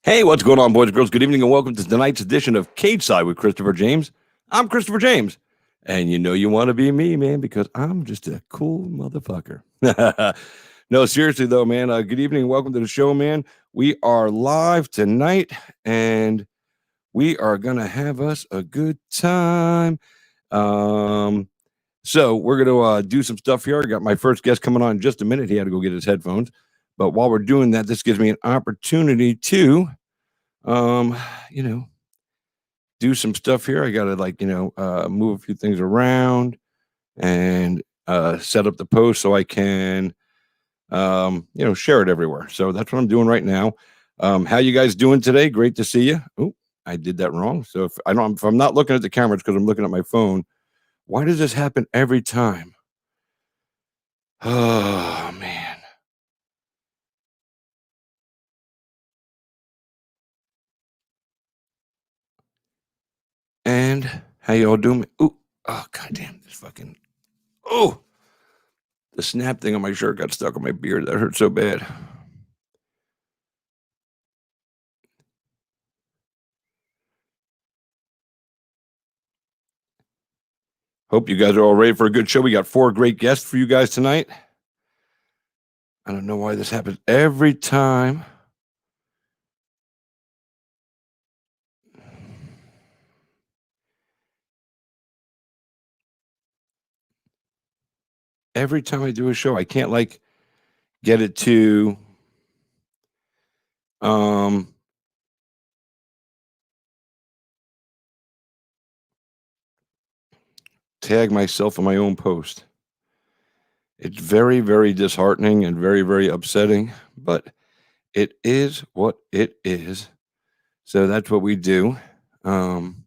Hey, what's going on, boys and girls? Good evening and welcome to tonight's edition of Cage Side with Christopher James. I'm Christopher James, and you know you want to be me, man, because I'm just a cool motherfucker. No, seriously, though, man, good evening and welcome to the show, man. We are live tonight, and we are going to have us a good time. So we're going to do some stuff here. I got my first guest coming on in just a minute. He had to go get his headphones. But while we're doing that, this gives me an opportunity to you know, do some stuff here. I got to move a few things around and set up the post so I can, share it everywhere. So that's what I'm doing right now. How you guys doing today? Great to see you. Oh, I did that wrong. So if I'm not looking at the camera, it's because I'm looking at my phone. Why does this happen every time? Oh man. And how y'all doing? Ooh, oh goddamn, this fucking the snap thing on my shirt got stuck on my beard. That hurt so bad. Hope you guys are all ready for a good show. We got 4 great guests for you guys tonight. I don't know why this happens every time. Every time I do a show, I can't get it to tag myself in my own post. It's very, very disheartening and very, very upsetting, but it is what it is. So that's what we do. And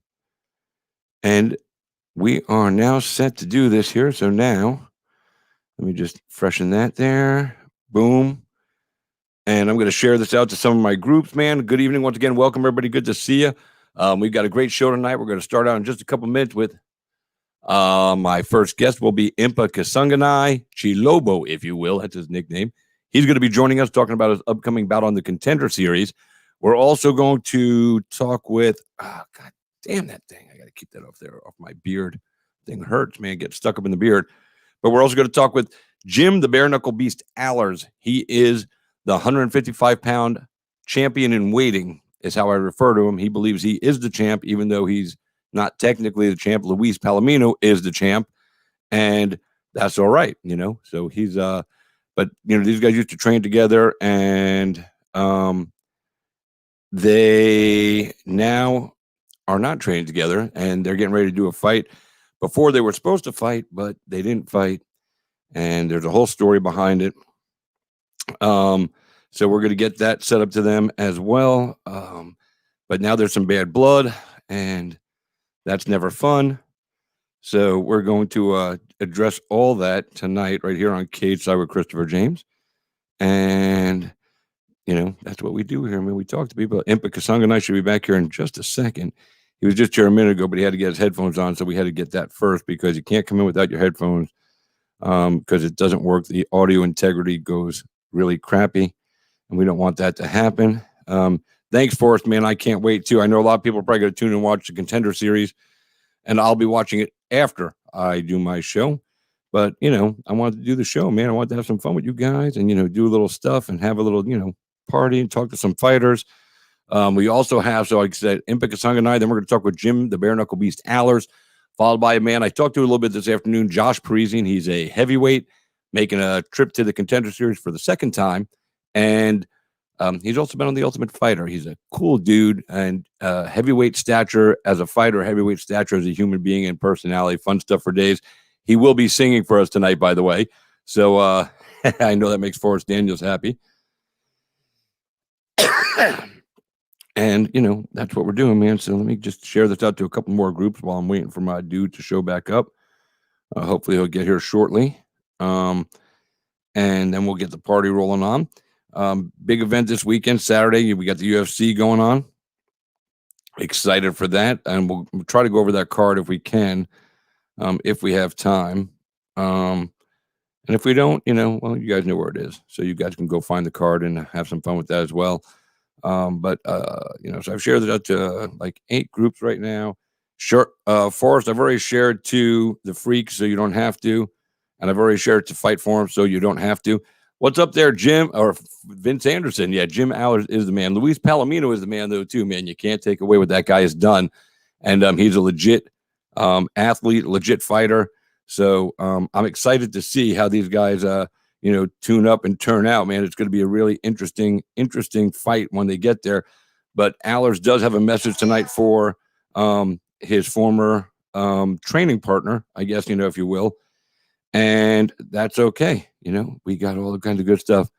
we are now set to do this here. So now, let me just freshen that there. Boom. And I'm going to share this out to some of my groups, man. Good evening once again. Welcome, everybody. Good to see you. We've got a great show tonight. We're going to start out in just a couple minutes with my first guest will be Impa Kasanganay, Chilobo, if you will. That's his nickname. He's going to be joining us talking about his upcoming bout on the Contender Series. We're also going to talk with, God damn that thing. I got to keep that off there, off my beard. Thing hurts, man. Get stuck up in the beard. But we're also going to talk with Jim, the Bare Knuckle Beast Alers. He is the 155-pound champion in waiting, is how I refer to him. He believes he is the champ, even though he's not technically the champ. Luis Palomino is the champ, and that's all right, So he's but these guys used to train together, and they now are not training together, and they're getting ready to do a fight. Before they were supposed to fight, but they didn't fight, and there's a whole story behind it. So we're going to get that set up to them as well. But now there's some bad blood, and that's never fun. So we're going to address all that tonight right here on Cage Side with Christopher James. And, that's what we do here. I mean, we talk to people. Impa Kasanganay should be back here in just a second. He was just here a minute ago, but he had to get his headphones on, so we had to get that first because you can't come in without your headphones because it doesn't work. The audio integrity goes really crappy, and we don't want that to happen. Thanks, Forrest, man. I can't wait, too. I know a lot of people are probably going to tune and watch the Contender Series, and I'll be watching it after I do my show. But, I wanted to do the show, man. I wanted to have some fun with you guys and, do a little stuff and have a little, party and talk to some fighters. We also have, so like I said, Impa Kasanganay. Then we're going to talk with Jim, the Bare Knuckle Beast Alers, followed by a man I talked to a little bit this afternoon, Josh Parisian. He's a heavyweight making a trip to the Contender Series for the second time. And he's also been on The Ultimate Fighter. He's a cool dude and heavyweight stature as a fighter, heavyweight stature as a human being and personality. Fun stuff for days. He will be singing for us tonight, by the way. So I know that makes Forrest Daniels happy. And, that's what we're doing, man. So let me just share this out to a couple more groups while I'm waiting for my dude to show back up. Hopefully he'll get here shortly. And then we'll get the party rolling on. Big event this weekend, Saturday. We got the UFC going on. Excited for that. And we'll try to go over that card if we can, if we have time. And if we don't, well, you guys know where it is. So you guys can go find the card and have some fun with that as well. But so I've shared that to like 8 groups right now. Sure, Forrest, I've already shared to the Freaks, so you don't have to, and I've already shared to Fight Forum, so you don't have to. What's up there, Jim or Vince Anderson? Yeah, Jim Allers is the man. Luis Palomino is the man, though, too, man. You can't take away what that guy has done, and he's a legit athlete, legit fighter. So I'm excited to see how these guys, tune up and turn out, man. It's going to be a really interesting fight when they get there. But Allers does have a message tonight for his former training partner, I guess, if you will. And that's okay. We got all the kinds of good stuff.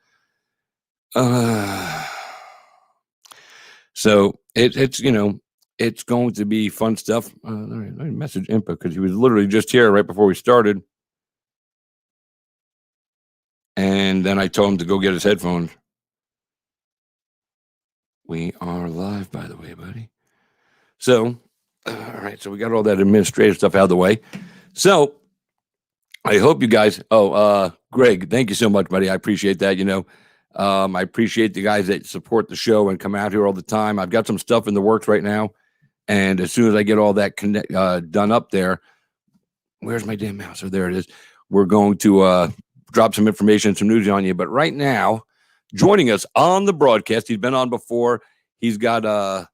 So it's going to be fun stuff. Let me message Impa because he was literally just here right before we started. And then I told him to go get his headphones. We are live, by the way, buddy. So, all right. So we got all that administrative stuff out of the way. So I hope you guys. Greg, thank you so much, buddy. I appreciate that. I appreciate the guys that support the show and come out here all the time. I've got some stuff in the works right now. And as soon as I get all that done up there, where's my damn mouse? Oh, there it is. We're going to drop some information, some news on you. But right now, joining us on the broadcast, he's been on before. He's got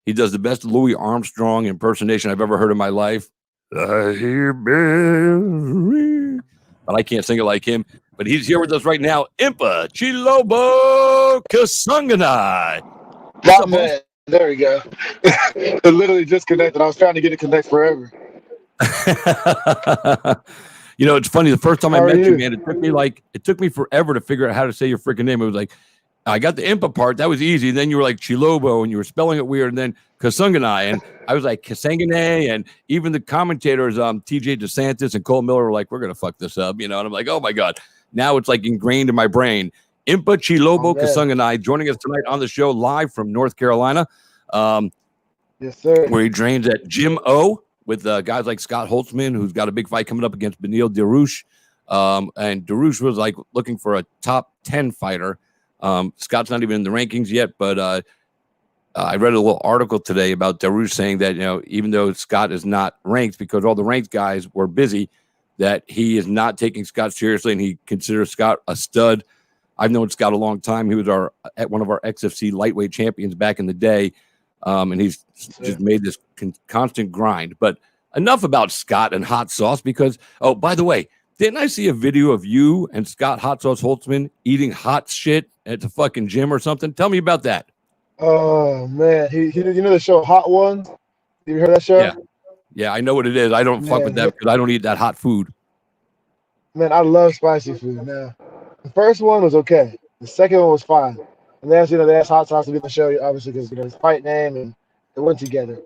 he does the best Louis Armstrong impersonation I've ever heard in my life. I hear bells, but I can't sing it like him. But he's here with us right now, Impa Kasanganay. Oh, man. There we go. It literally just connected. I was trying to get it connect forever. It's funny. The first time I met you, man, it took me forever to figure out how to say your freaking name. It was like, I got the Impa part. That was easy. And then you were like Chilobo and you were spelling it weird. And then Kasanganay. And I was like Kasanganay. And even the commentators, TJ DeSantis and Cole Miller were like, we're going to fuck this up. And I'm like, oh my God. Now it's like ingrained in my brain. Impa Chilobo Kasanganay joining us tonight on the show live from North Carolina. Yes, sir. Where he trains at Gym O with guys like Scott Holtzman, who's got a big fight coming up against Beneil Dariush. And Dariush was like looking for a top 10 fighter. Scott's not even in the rankings yet, but I read a little article today about Dariush saying that, even though Scott is not ranked because all the ranked guys were busy, that he is not taking Scott seriously and he considers Scott a stud. I've known Scott a long time. He was one of our XFC lightweight champions back in the day. And he's just made this constant grind. But enough about Scott and hot sauce because, oh, by the way, didn't I see a video of you and Scott Hot Sauce Holtzman eating hot shit at the fucking gym or something? Tell me about that. Oh, man. He the show Hot Ones? You heard that show? Yeah, I know what it is. I don't fuck with that because I don't eat that hot food. Man, I love spicy food. Now, the first one was okay. The second one was fine. And then, they asked Hot Sauce to be on the show, obviously, because, his fight name, and it went together.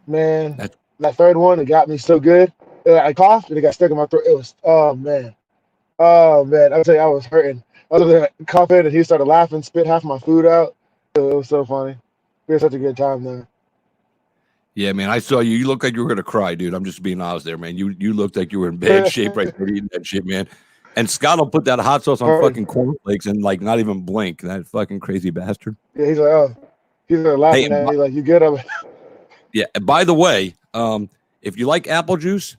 Man, that third one, it got me so good. I coughed, and it got stuck in my throat. It was, oh, man. I'll tell you, I was hurting. Other than coughing, and he started laughing, spit half my food out. It was so funny. We had such a good time there. Yeah, man, I saw you. You looked like you were going to cry, dude. I'm just being honest there, man. You looked like you were in bad shape right there eating that shit, man. And Scott will put that hot sauce on fucking cornflakes and like not even blink. That fucking crazy bastard. Yeah, he's like, oh, he's like laughing at me like, you good? Yeah. By the way, if you like apple juice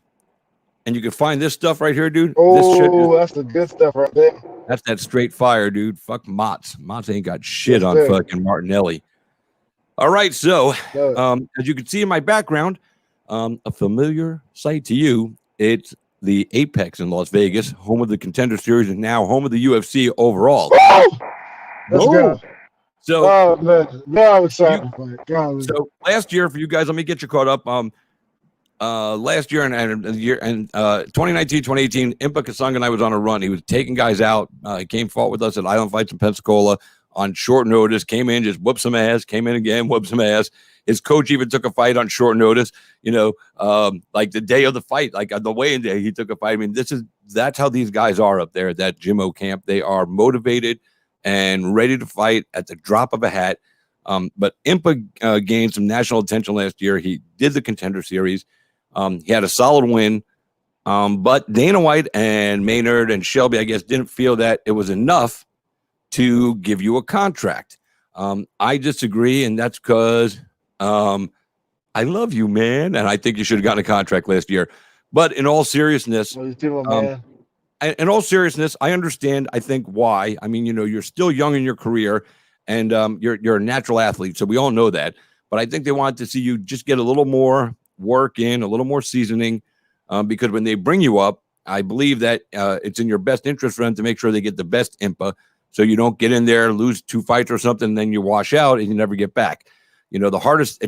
and you can find this stuff right here, dude. That's the good stuff right there. That's that straight fire, dude. Fuck Mott's. Mott's ain't got shit on fucking Martinelli. All right, so as you can see in my background, a familiar sight to you. It's the Apex in Las Vegas, home of the Contender Series, and now home of the UFC overall. Let's go. So, man, now I'm excited. So last year, for you guys, let me get you caught up. Last year and 2019, 2018, Impa Kasanganay was on a run. He was taking guys out. He came fought with us at Island Fights in Pensacola on short notice. Came in, just whooped some ass. Came in again, whooped some ass. His coach even took a fight on short notice, like the day of the fight, like on the weigh-in day, he took a fight. I mean, that's how these guys are up there at that Gym O camp. They are motivated and ready to fight at the drop of a hat. But Impa gained some national attention last year. He did the Contender Series. He had a solid win. But Dana White and Maynard and Shelby, I guess, didn't feel that it was enough to give you a contract. I disagree, and that's because I love you, man, and I think you should have gotten a contract last year. But in all seriousness, Well, you too, my um, man. in all seriousness, I understand. I think why. I mean, you're still young in your career, and you're a natural athlete, so we all know that. But I think they want to see you just get a little more work in, a little more seasoning, because when they bring you up, I believe that it's in your best interest for them to make sure they get the best Impa, so you don't get in there, lose 2 fights or something, and then you wash out and you never get back. The hardest.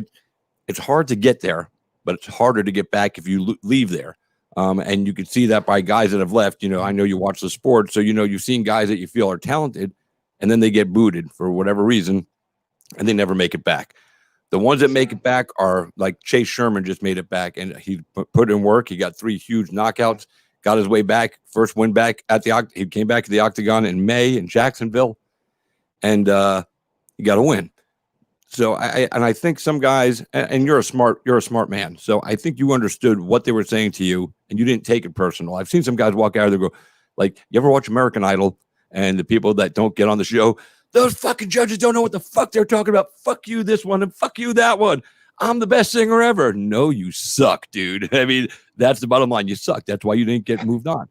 It's hard to get there, but it's harder to get back if you leave there. And you can see that by guys that have left. I know you watch the sport, so you've seen guys that you feel are talented, and then they get booted for whatever reason, and they never make it back. The ones that make it back are like Chase Sherman just made it back, and he put in work. He got 3 huge knockouts, got his way back, first win back at he came back to the Octagon in May in Jacksonville, and he got a win. So I think some guys, and you're a smart man. So I think you understood what they were saying to you, and you didn't take it personal. I've seen some guys walk out of there and go, like, you ever watch American Idol, and the people that don't get on the show, those fucking judges don't know what the fuck they're talking about. Fuck you, this one, and fuck you, that one. I'm the best singer ever. No, you suck, dude. I mean, that's the bottom line. You suck. That's why you didn't get moved on.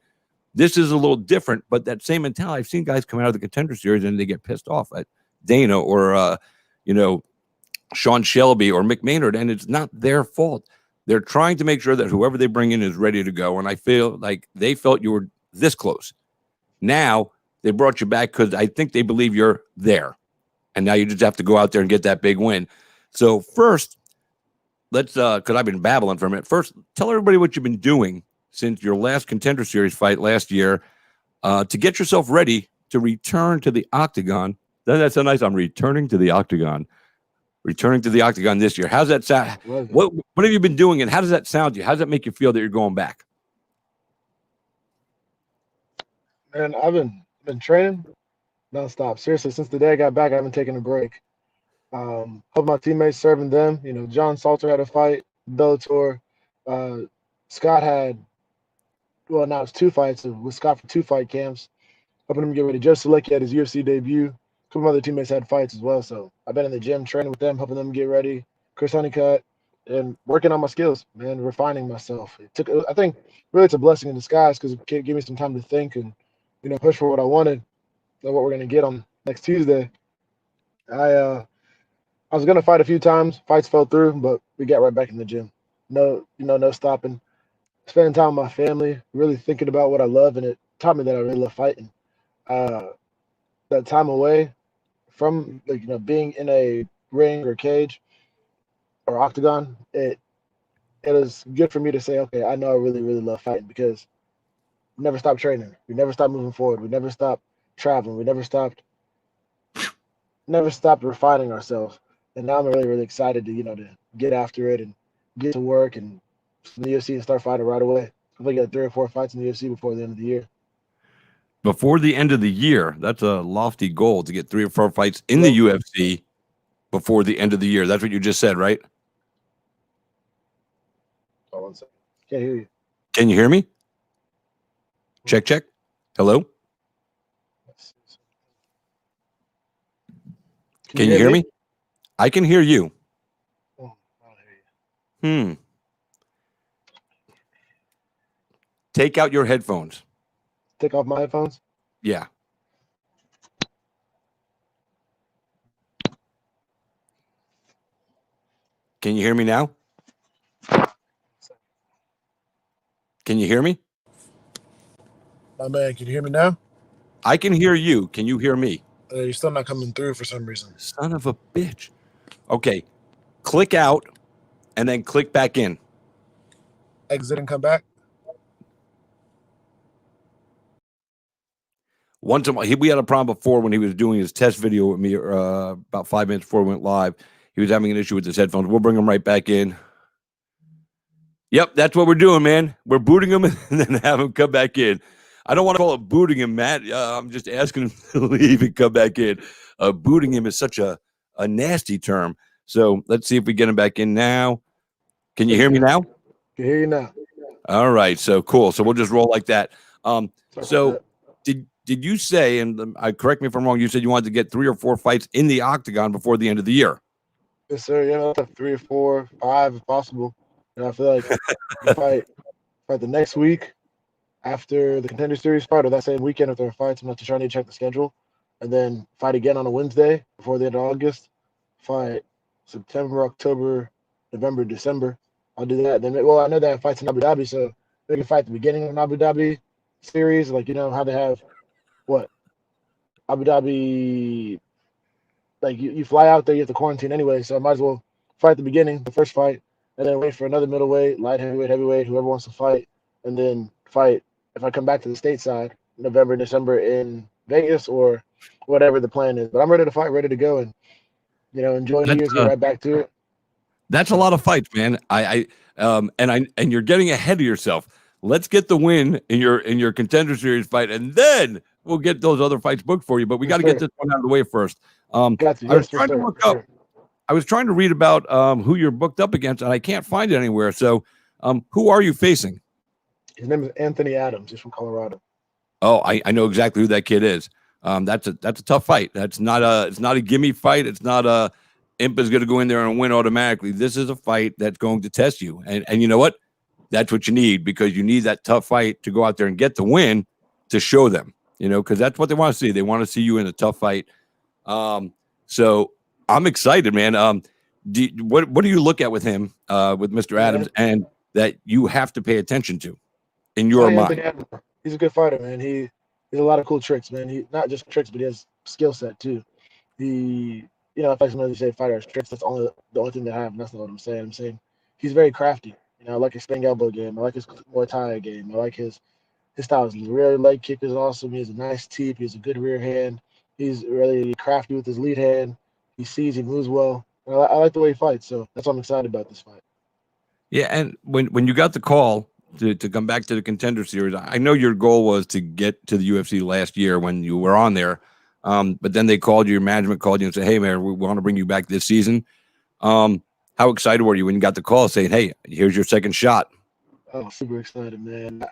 This is a little different, but that same mentality, I've seen guys come out of the Contender Series and they get pissed off at Dana or, Sean Shelby or Mick Maynard, and it's not their fault. They're trying to make sure that whoever they bring in is ready to go, and I feel like they felt you were this close. Now they brought you back because I think they believe you're there, and now you just have to go out there and get that big win. So first, let's because I've been babbling for a minute. First, tell everybody what you've been doing since your last Contender Series fight last year to get yourself ready to return to the Octagon. That's so nice. I'm returning to the Octagon. Returning to the Octagon this year. How's that sound? What have you been doing, and how does that sound to you? How does that make you feel that you're going back? Man, I've been training nonstop. Seriously, since the day I got back, I haven't taken a break. Helping my teammates, serving them. John Salter had a fight, Bellator. Scott had, well, now it's 2 fights with Scott for 2 fight camps. Helping him get ready. Joe Selecki had his UFC debut. A couple of other teammates had fights as well, so I've been in the gym training with them, helping them get ready. Chris Honeycutt, and working on my skills, man, refining myself. I think, really, it's a blessing in disguise because it gave me some time to think and, push for what I wanted and what we're gonna get on next Tuesday. I was gonna fight a few times, fights fell through, but we got right back in the gym. No stopping. Spending time with my family, really thinking about what I love, and it taught me that I really love fighting. That time away from being in a ring or cage or octagon, it is good for me to say, okay, I know I really, really love fighting because we never stopped training. We never stopped moving forward. We never stopped traveling. We never stopped refining ourselves. And now I'm really, really excited to get after it and get to work and from the UFC and start fighting right away. I'm going to get 3 or 4 fights in the UFC before the end of the year. Before the end of the year, that's a lofty goal to get 3 or 4 fights in the UFC before the end of the year. That's what you just said, right? Hold on a second. Can't hear you. Can you hear me? Check. Hello? Can you hear me? I can hear you. Oh, I don't hear you. Take out your headphones. Take off my headphones? Yeah. Can you hear me now? Can you hear me? My man, can you hear me now? I can hear you. Can you hear me? You're still not coming through for some reason. Son of a bitch. Okay. Click out and then click back in. Exit and come back? Once in a while, we had a problem before when he was doing his test video with me about 5 minutes before we went live. He was having an issue with his headphones. We'll bring him right back in. Yep, that's what we're doing, man. We're booting him and then have him come back in. I don't want to call it booting him, Matt. I'm just asking him to leave and come back in. Booting him is such a nasty term. So let's see if we get him back in now. Can you hear me now? Can hear you now. All right. So cool. So we'll just roll like that. So did you say, and correct me if I'm wrong, you said you wanted to get 3 or 4 fights in the octagon before the end of the year? Yes, sir. Yeah, I'll have 3 or 4, 5 if possible. I feel like the fight the next week after the Contender Series fight, or that same weekend if there are fights. I'm not too sure. I need to check the schedule, and then fight again on a Wednesday before the end of August. Fight September, October, November, December. I'll do that. Then, well, I know they have fights in Abu Dhabi, so they can fight at the beginning of an Abu Dhabi series, like how they have what Abu Dhabi. Like you fly out there, you have to quarantine anyway, so I might as well fight at the beginning, the first fight, and then wait for another middleweight, light heavyweight, whoever wants to fight, and then fight if I come back to the stateside, November, December in Vegas or whatever the plan is. But I'm ready to fight, ready to go, and enjoy New Year's, get right back to it. That's a lot of fights, man. And you're getting ahead of yourself. Let's get the win in your Contender Series fight, and then we'll get those other fights booked for you. But we got to get this one out of the way first. Got to. Yes, for sure. I was trying to read about who you're booked up against, and I can't find it anywhere. So, who are you facing? His name is Anthony Adams. He's from Colorado. Oh, I know exactly who that kid is. That's a tough fight. It's not a gimme fight. It's not a Impa's going to go in there and win automatically. This is a fight that's going to test you, and you know what? That's what you need, because you need that tough fight to go out there and get the win to show them. Because that's what they want to see. They want to see you in a tough fight. So I'm excited, man. What do you look at with him, with Mr. Adams, and that you have to pay attention to in your mind? He's a good fighter, man. He has a lot of cool tricks, man. He not just tricks, but he has skill set too. If I sometimes say fighter has tricks, that's the only thing they have, and that's not what I'm saying. I'm saying he's very crafty. I like his spinning elbow game. I like his Muay Thai game. I like his style. His rear leg kick is awesome. He has a nice teep. He has a good rear hand. He's really crafty with his lead hand. He sees, he moves well. I like the way he fights, so that's why I'm excited about this fight. Yeah, and when you got the call to come back to the Contender Series, I know your goal was to get to the UFC last year when you were on there, but then your management called you and said, "Hey, man, we want to bring you back this season." How excited were you when you got the call saying, "Hey, here's your second shot"? Oh, super excited, man.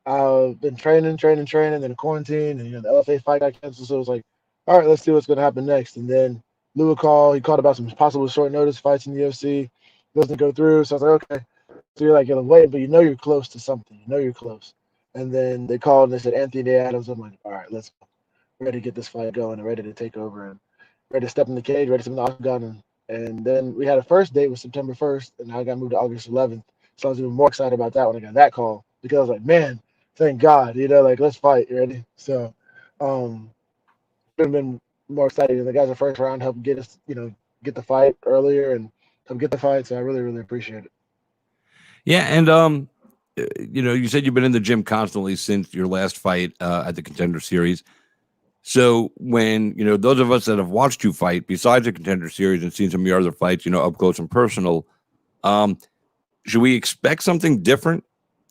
I've been training, then quarantine, and the LFA fight got canceled, so it was like, all right, let's see what's going to happen next. And then Lou called. He called about some possible short notice fights in the UFC. Doesn't go through, so I was like, okay. So you're like, you're waiting, but you're close to something. You're close. And then they called and they said Anthony Adams. I'm like, all right, let's go. Ready to get this fight going and ready to take over and ready to step in the cage, ready to step in the octagon. And then we had a first date was September 1st, and I got moved to August 11th. So I was even more excited about that when I got that call, because I was like, man, thank God, let's fight. You ready? So, been more excited. The guys in the first round helped get us, get the fight earlier and help get the fight. So I really, really appreciate it. Yeah, and you said you've been in the gym constantly since your last fight at the Contender Series. So when those of us that have watched you fight, besides the Contender Series and seen some of your other fights, up close and personal, should we expect something different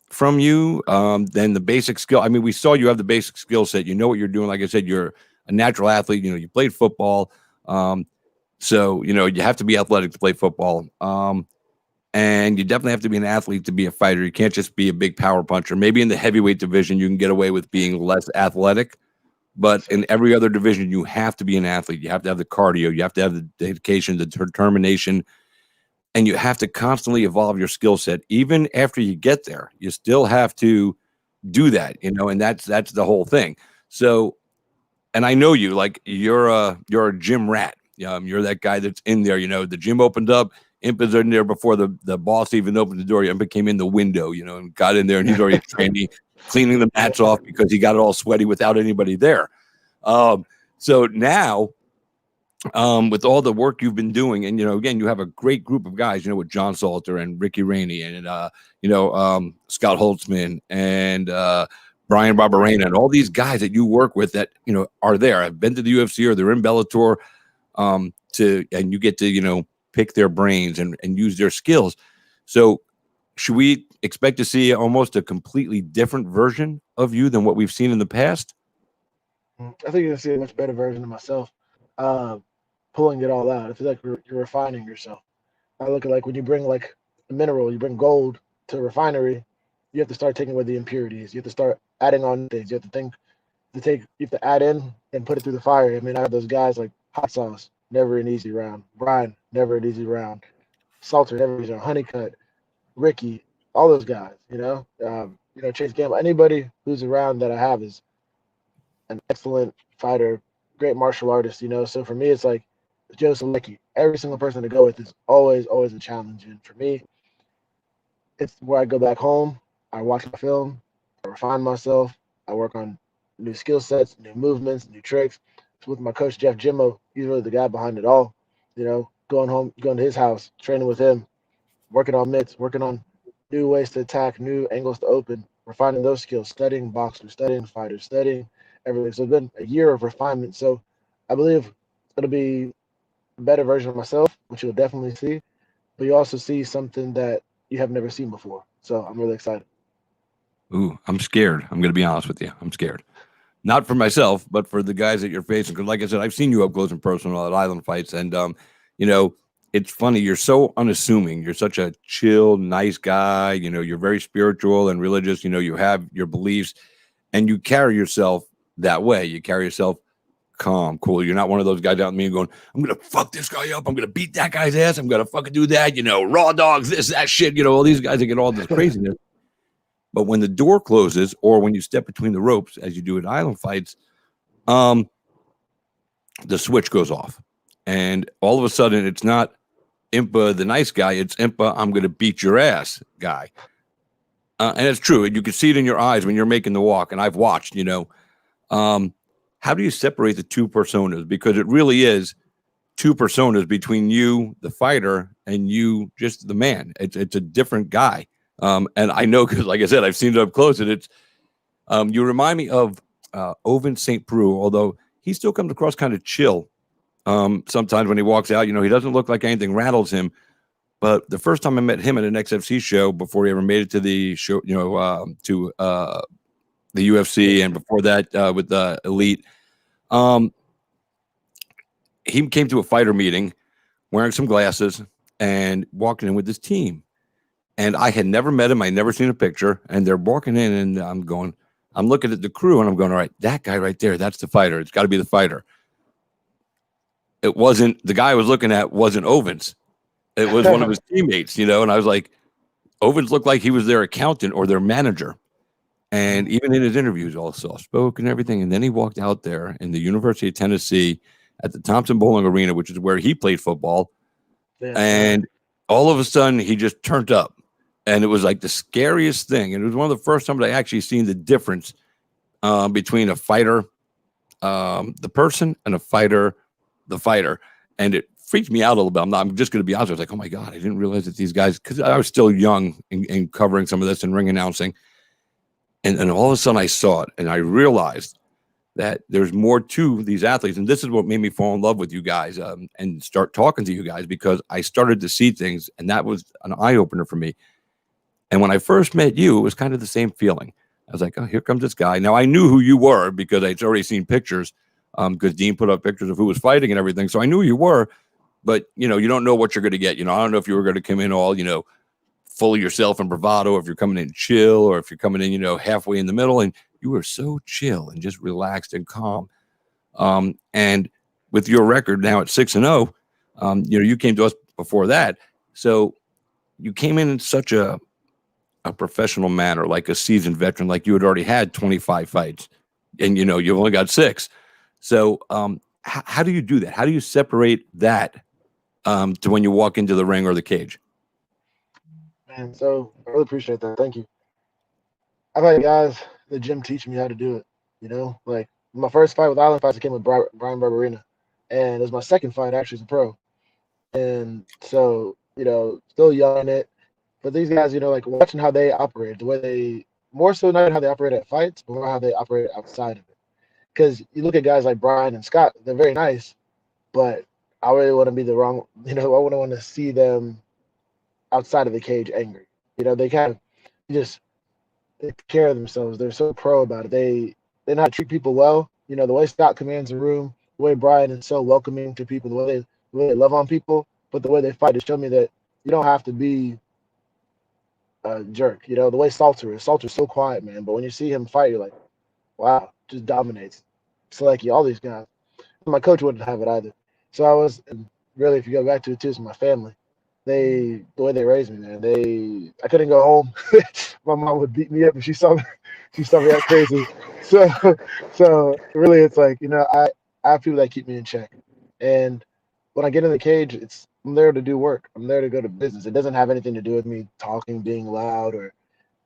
from you than the basic skill? I mean, we saw you have the basic skill set. You know what you're doing. Like I said, you're a natural athlete. You played football, so you have to be athletic to play football. And you definitely have to be an athlete to be a fighter. You can't just be a big power puncher. Maybe in the heavyweight division, you can get away with being less athletic. But in every other division, you have to be an athlete. You have to have the cardio. You have to have the dedication, the determination. And you have to constantly evolve your skill set. Even after you get there, you still have to do that, and that's the whole thing. So, and I know you, like you're a gym rat. You're that guy that's in there, the gym opened up. Impa's in there before the boss even opened the door. Impa came in the window, and got in there, and he's already training, cleaning the mats off because he got it all sweaty without anybody there. So now, with all the work you've been doing, and again, you have a great group of guys, with John Salter and Ricky Rainey and Scott Holtzman and Brian Barberena and all these guys that you work with that are there. I've been to the UFC or they're in Bellator, and you get to pick their brains and use their skills. So should we expect to see almost a completely different version of you than what we've seen in the past? I think you're going to see a much better version of myself, pulling it all out. I feel like you're refining yourself. I look at like when you bring like a mineral, you bring gold to a refinery, you have to start taking away the impurities. You have to start adding on things. You have to think you have to add in and put it through the fire. I mean, I have those guys like Hot Sauce, never an easy round. Brian, never an easy round. Salter, never an easy round. Honeycutt, Ricky, all those guys. Chase Gamble. Anybody who's around that I have is an excellent fighter, great martial artist. So for me, it's like Joe Selecki. Every single person to go with is always, always a challenge. And for me, it's where I go back home. I watch my film. I refine myself. I work on new skill sets, new movements, new tricks. It's with my coach, Jeff Jimmo. He's really the guy behind it all. Going home, going to his house, training with him, working on mitts, working on new ways to attack, new angles to open, refining those skills, studying boxers, studying fighters, studying everything. So it's been a year of refinement. So I believe it'll be a better version of myself, which you'll definitely see. But you also see something that you have never seen before. So I'm really excited. Ooh, I'm scared. I'm going to be honest with you. I'm scared. Not for myself, but for the guys that you're facing. Because, like I said, I've seen you up close and personal at Island Fights, and it's funny. You're so unassuming. You're such a chill, nice guy. You're very spiritual and religious. You have your beliefs, and you carry yourself that way. You carry yourself calm, cool. You're not one of those guys out in me going, I'm gonna fuck this guy up. I'm gonna beat that guy's ass. I'm gonna fucking do that. Raw dogs, this, that shit. All these guys that get all this craziness. But when the door closes, or when you step between the ropes, as you do at Island Fights, the switch goes off, and all of a sudden, it's not Impa, the nice guy. It's Impa, I'm going to beat your ass guy. And it's true. You can see it in your eyes when you're making the walk. And I've watched. How do you separate the two personas? Because it really is two personas between you, the fighter, and you, just the man. It's a different guy. And I know, because like I said, I've seen it up close, and it's you remind me of Owen St. Preux, although he still comes across kind of chill. Sometimes when he walks out, he doesn't look like anything rattles him. But the first time I met him at an XFC show, before he ever made it to the show, to the UFC, and before that with the Elite, he came to a fighter meeting wearing some glasses and walking in with his team. And I had never met him. I'd never seen a picture. And they're walking in, and I'm looking at the crew, and I'm going, all right, that guy right there, that's the fighter. It's got to be the fighter. It wasn't, the guy I was looking at wasn't Owens. It was one of his teammates, and I was like, Owens looked like he was their accountant or their manager. And even in his interviews, all soft-spoken and everything. And then he walked out there in the University of Tennessee at the Thompson Bowling Arena, which is where he played football. Yeah. And all of a sudden, he just turned up. And it was like the scariest thing. And it was one of the first times I actually seen the difference between a fighter, the person, and a fighter, the fighter. And it freaked me out a little bit. I'm just going to be honest. I was like, oh my God, I didn't realize that these guys, because I was still young in covering some of this and ring announcing. And all of a sudden I saw it, and I realized that there's more to these athletes. And this is what made me fall in love with you guys and start talking to you guys, because I started to see things, and that was an eye opener for me. And when I first met you, it was kind of the same feeling. I was like, oh, here comes this guy. Now, I knew who you were because I'd already seen pictures, because Dean put up pictures of who was fighting and everything. So I knew who you were, but, you don't know what you're going to get. I don't know if you were going to come in all, full of yourself and bravado, or if you're coming in chill, or if you're coming in, halfway in the middle. And you were so chill and just relaxed and calm. And with your record now at 6-0, you came to us before that. So you came in such a professional manner, like a seasoned veteran, like you had already had 25 fights, and you've only got 6. So how do you do that? How do you separate that to when you walk into the ring or the cage? Man, so I really appreciate that. Thank you. I've had guys at the gym teach me how to do it. Like my first fight with Island Fights, I came with Brian Barberina, and it was my second fight actually as a pro. And so, still young in it. But these guys, like watching how they operate, the way they, more so not how they operate at fights, but more how they operate outside of it. Because you look at guys like Brian and Scott, they're very nice, but I really want to be the wrong, I wouldn't want to see them outside of the cage angry. They kind of they take care of themselves. They're so pro about it. They know how to treat people well. The way Scott commands a room, the way Brian is so welcoming to people, the way they love on people, but the way they fight to show me that you don't have to be a jerk. The way Salter's so quiet, man. But when you see him fight, you're like, wow, just dominates. Selecki, all these guys. My coach wouldn't have it either. So I was, and really, if you go back to it too, it's my family. The way they raised me, man. I couldn't go home. My mom would beat me up if she saw me. She saw me act crazy. So, so really, it's like I have people that keep me in check. And when I get in the cage, I'm there to do work. I'm there to go to business. It doesn't have anything to do with me talking, being loud, or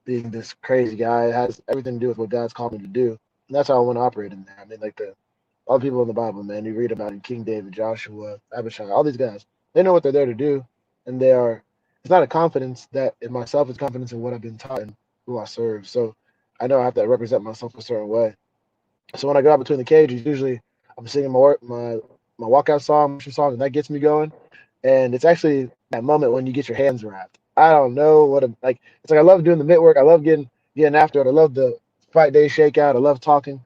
being this crazy guy. It has everything to do with what God's called me to do. And that's how I want to operate in there. I mean, like all the people in the Bible, man, you read about in King David, Joshua, Abishai, all these guys, they know what they're there to do. And it's not a confidence that in myself, it's confidence in what I've been taught and who I serve. So I know I have to represent myself a certain way. So when I go out between the cages, usually I'm singing my walkout song, and that gets me going. And it's actually that moment when you get your hands wrapped. I don't know like. It's like I love doing the mitt work. I love getting after it. I love the fight day shakeout. I love talking,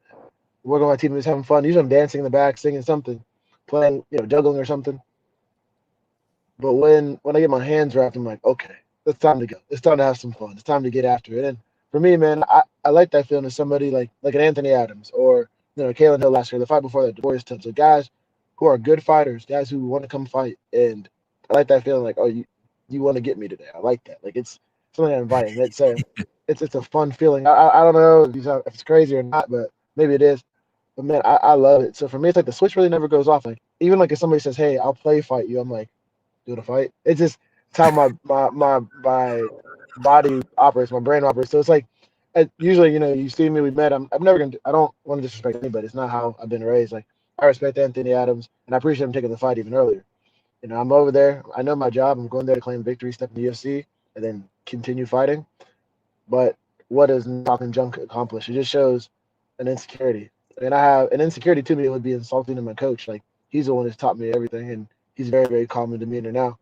working with my teammates, having fun. Usually I'm dancing in the back, singing something, playing, juggling or something. But when I get my hands wrapped, I'm like, okay, it's time to go. It's time to have some fun. It's time to get after it. And for me, man, I like that feeling of somebody like an Anthony Adams or Kalen Hill last year, the fight before that, DeVorius Tips, so guys who are good fighters, guys who want to come fight. And I like that feeling like, oh, you want to get me today. I like that. Like it's something I'm inviting. It's a fun feeling. I don't know if it's crazy or not, but maybe it is. But man, I love it. So for me, it's like the switch really never goes off. Like even like if somebody says, hey, I'll play fight you, I'm like, do the fight. It's how my body operates, my brain operates. So it's like usually, you see me, we met. I'm never gonna. I don't want to disrespect anybody. It's not how I've been raised. Like I respect Anthony Adams, and I appreciate him taking the fight even earlier. I'm over there. I know my job. I'm going there to claim victory, step in the UFC, and then continue fighting. But what does talking junk accomplish? It just shows an insecurity. And I have an insecurity to me. It would be insulting to my coach. Like he's the one who's taught me everything, and he's very, very calm and demeanor now.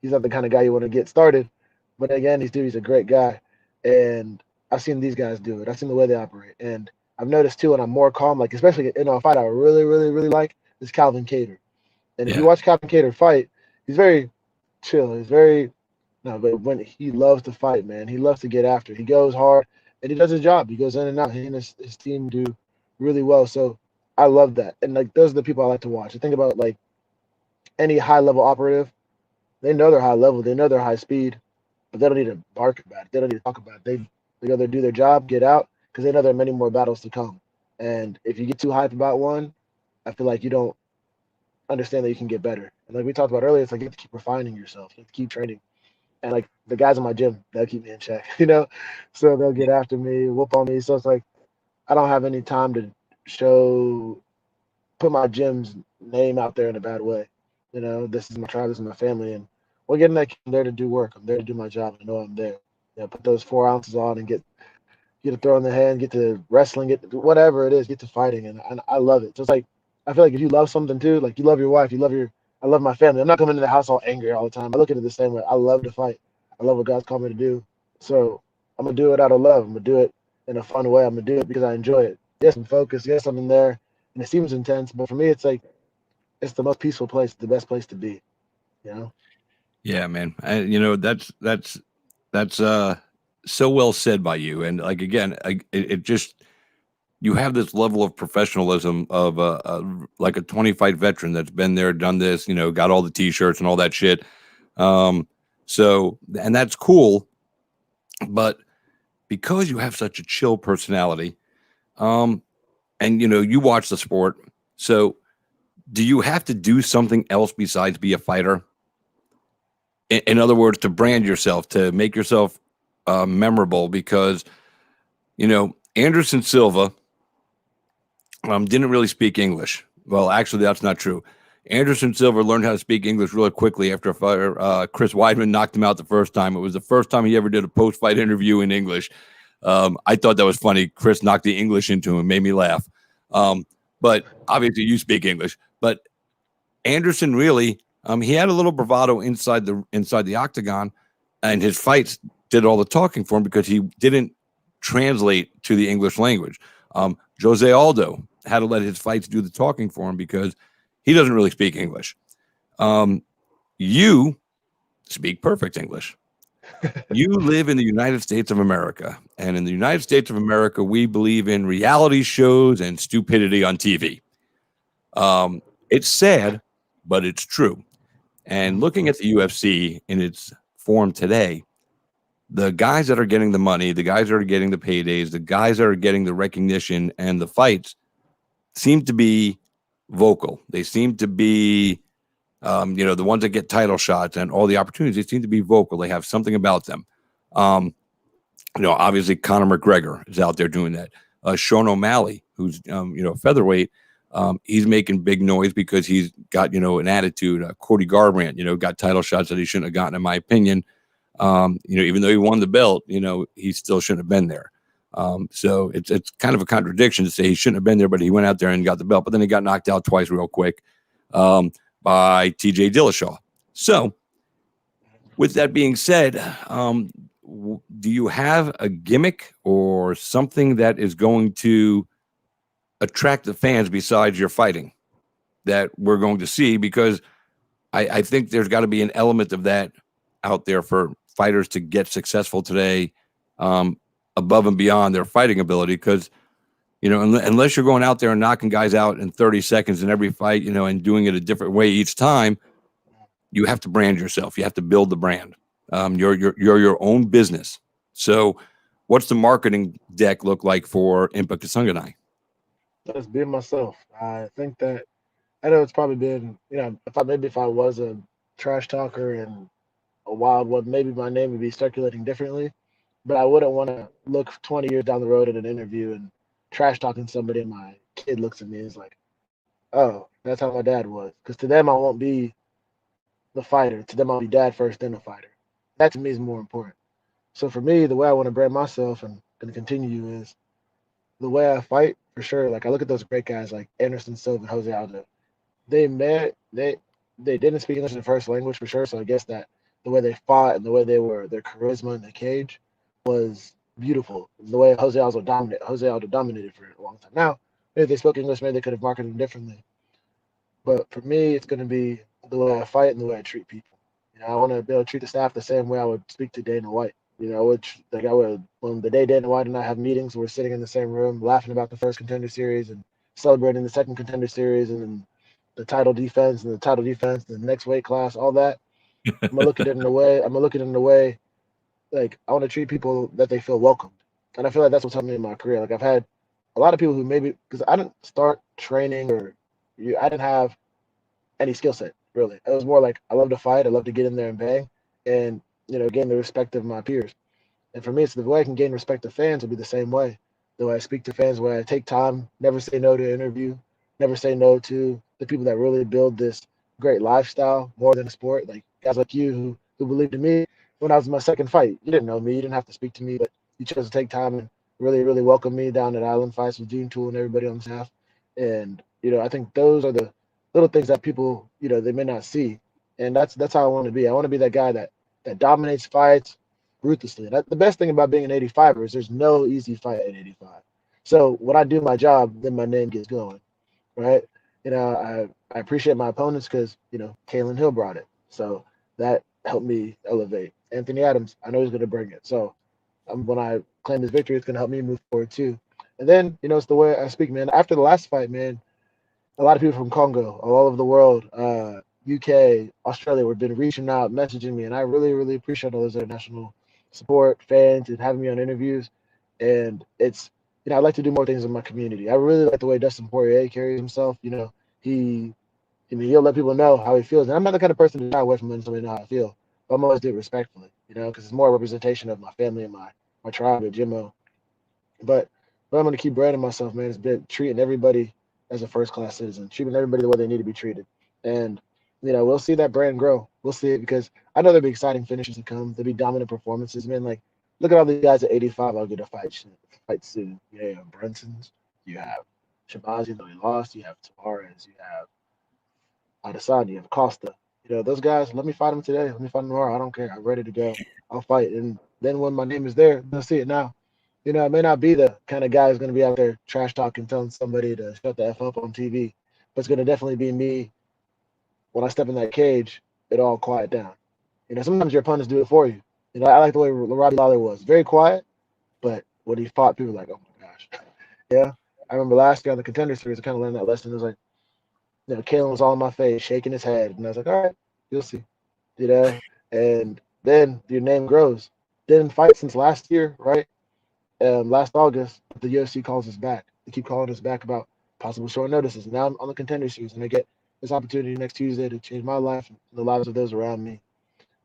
He's not the kind of guy you want to get started. But again, he's a great guy. And I've seen these guys do it. I've seen the way they operate. And I've noticed too, when I'm more calm, like especially in a fight I really, really, really like, is Calvin Kattar. And if you watch Calvin Kattar fight, he's very chill. He's very but when he loves to fight, man, he loves to get after. He goes hard and he does his job. He goes in and out. He and his team do really well. So I love that. And like those are the people I like to watch. I think about like any high level operative. They know they're high level. They know they're high speed, but they don't need to bark about it. They don't need to talk about it. They go there, do their job, get out, because they know there are many more battles to come. And if you get too hyped about one, I feel like you don't understand that you can get better. And like we talked about earlier, it's like you have to keep refining yourself. You have to keep training. And like the guys in my gym, they'll keep me in check, So they'll get after me, whoop on me. So it's like I don't have any time to put my gym's name out there in a bad way. This is my tribe, this is my family, and we're getting that. I'm there to do work. I'm there to do my job. I know I'm there. Put those 4 ounces on and get to throw in the hand, get to wrestling, get to whatever it is, get to fighting, and I love it. So it's like I feel like if you love something too, like you love your wife, I love my family. I'm not coming into the house all angry all the time. I look at it the same way. I love to fight. I love what God's called me to do. So I'm gonna do it out of love. I'm gonna do it in a fun way. I'm gonna do it because I enjoy it. Yes, I'm focused. Yes, I'm in there, and it seems intense, but for me, it's like it's the most peaceful place, the best place to be. Yeah, man. That's so well said by you. And like again, it just you have this level of professionalism of like a 20 fight veteran that's been there, done this, got all the t-shirts and all that shit. So and that's cool, but because you have such a chill personality, and you watch the sport, so do you have to do something else besides be a fighter? In other words, to brand yourself, to make yourself memorable, because Anderson Silva didn't really speak English. Well, actually, that's not true. Anderson Silva learned how to speak English really quickly after Chris Weidman knocked him out the first time. It was the first time he ever did a post-fight interview in English. I thought that was funny. Chris knocked the English into him, made me laugh. But obviously, you speak English. But Anderson really, he had a little bravado inside the octagon, and his fights did all the talking for him because he didn't translate to the English language. Jose Aldo had to let his fights do the talking for him because he doesn't really speak English. You speak perfect English. You live in the United States of America, and in the United States of America, we believe in reality shows and stupidity on TV. It's sad, but it's true. And looking at the UFC in its form today, the guys that are getting the money, the guys that are getting the paydays, the guys that are getting the recognition and the fights seem to be vocal. They seem to be, the ones that get title shots and all the opportunities, they seem to be vocal. They have something about them. Obviously Conor McGregor is out there doing that. Sean O'Malley, who's, featherweight, he's making big noise because he's got, an attitude. Cody Garbrandt, got title shots that he shouldn't have gotten, in my opinion. Even though he won the belt, he still shouldn't have been there. So it's kind of a contradiction to say he shouldn't have been there, but he went out there and got the belt, but then he got knocked out twice real quick by TJ Dillashaw. So with that being said, do you have a gimmick or something that is going to attract the fans besides your fighting that we're going to see? Because I think there's got to be an element of that out there for fighters to get successful today, above and beyond their fighting ability. Because, unless you're going out there and knocking guys out in 30 seconds in every fight, and doing it a different way each time, you have to brand yourself. You have to build the brand. You're your own business. So what's the marketing deck look like for Impa Kasanganay? Just being myself. I think that I know it's probably been, if I was a trash talker and a wild one, maybe my name would be circulating differently. But I wouldn't want to look 20 years down the road at an interview and trash talking somebody, and my kid looks at me and is like, "Oh, that's how my dad was." Because to them, I won't be the fighter. To them, I'll be dad first, then the fighter. That to me is more important. So for me, the way I want to brand myself and going to continue is the way I fight for sure. Like I look at those great guys like Anderson Silva and Jose Aldo. They didn't speak English in the first language for sure. So I guess that the way they fought and the way they were, their charisma in the cage was beautiful. The way Jose Aldo dominated for a long time. Now, maybe if they spoke English, maybe they could have marketed them differently. But for me, it's going to be the way I fight and the way I treat people. I want to be able to treat the staff the same way I would speak to Dana White. Which like I would when the day Dana White and I have meetings, we're sitting in the same room laughing about the first contender series and celebrating the second contender series and then the title defense and the next weight class, all that. I'm gonna look at it in a way. Like I want to treat people that they feel welcomed, and I feel like that's what's happened in my career. Like I've had a lot of people who maybe because I didn't start training I didn't have any skill set really. It was more like I love to fight, I love to get in there and bang, and gain the respect of my peers. And for me, it's the way I can gain respect of fans will be the same way. The way I speak to fans, the way I take time, never say no to an interview, never say no to the people that really build this great lifestyle more than a sport. Like guys like you who believed in me when I was in my second fight. You didn't know me, you didn't have to speak to me, but you chose to take time and really, really welcome me down at Island Fights with Gene Tool and everybody on the staff. And I think those are the little things that people, they may not see. And that's how I want to be. I want to be that guy that dominates fights ruthlessly. The best thing about being an 85er is there's no easy fight at 85. So when I do my job, then my name gets going, right? I appreciate my opponents because, Kalen Hill brought it. So that helped me elevate. Anthony Adams, I know he's going to bring it. So when I claim this victory, it's going to help me move forward too. And then, it's the way I speak, man. After the last fight, man, a lot of people from Congo, all over the world, UK, Australia, have been reaching out, messaging me, and I really, really appreciate all those international support, fans, and having me on interviews. And it's, I'd like to do more things in my community. I really like the way Dustin Poirier carries himself. He'll let people know how he feels. And I'm not the kind of person to shy away from letting somebody know how I feel. But I'm always do it respectfully, because it's more a representation of my family and my tribe at Jimmo. But I'm going to keep branding myself, man. It's been treating everybody as a first-class citizen, treating everybody the way they need to be treated. And, we'll see that brand grow. We'll see it because I know there'll be exciting finishes to come. There'll be dominant performances, man. Like, look at all these guys at 85. I'll get a fight soon. You have Brunson's. You have Shabazi, though he lost. You have Tavares. You have Adesanya. You have Costa. Those guys, let me fight them today. Let me fight them tomorrow. I don't care. I'm ready to go. I'll fight. And then when my name is there, they'll see it now. I may not be the kind of guy who's going to be out there trash talking, telling somebody to shut the F up on TV, but it's going to definitely be me when I step in that cage, it all quiet down. Sometimes your opponents do it for you. I like the way Robbie Lawler was. Very quiet, but when he fought, people were like, oh my gosh. Yeah. I remember last year on the Contender Series, I kind of learned that lesson. It was like, Kalen was all in my face, shaking his head. And I was like, all right, you'll see. And then your name grows. Didn't fight since last year, right? Last August, the UFC calls us back. They keep calling us back about possible short notices. And now I'm on the Contender Series, and I get this opportunity next Tuesday to change my life and the lives of those around me.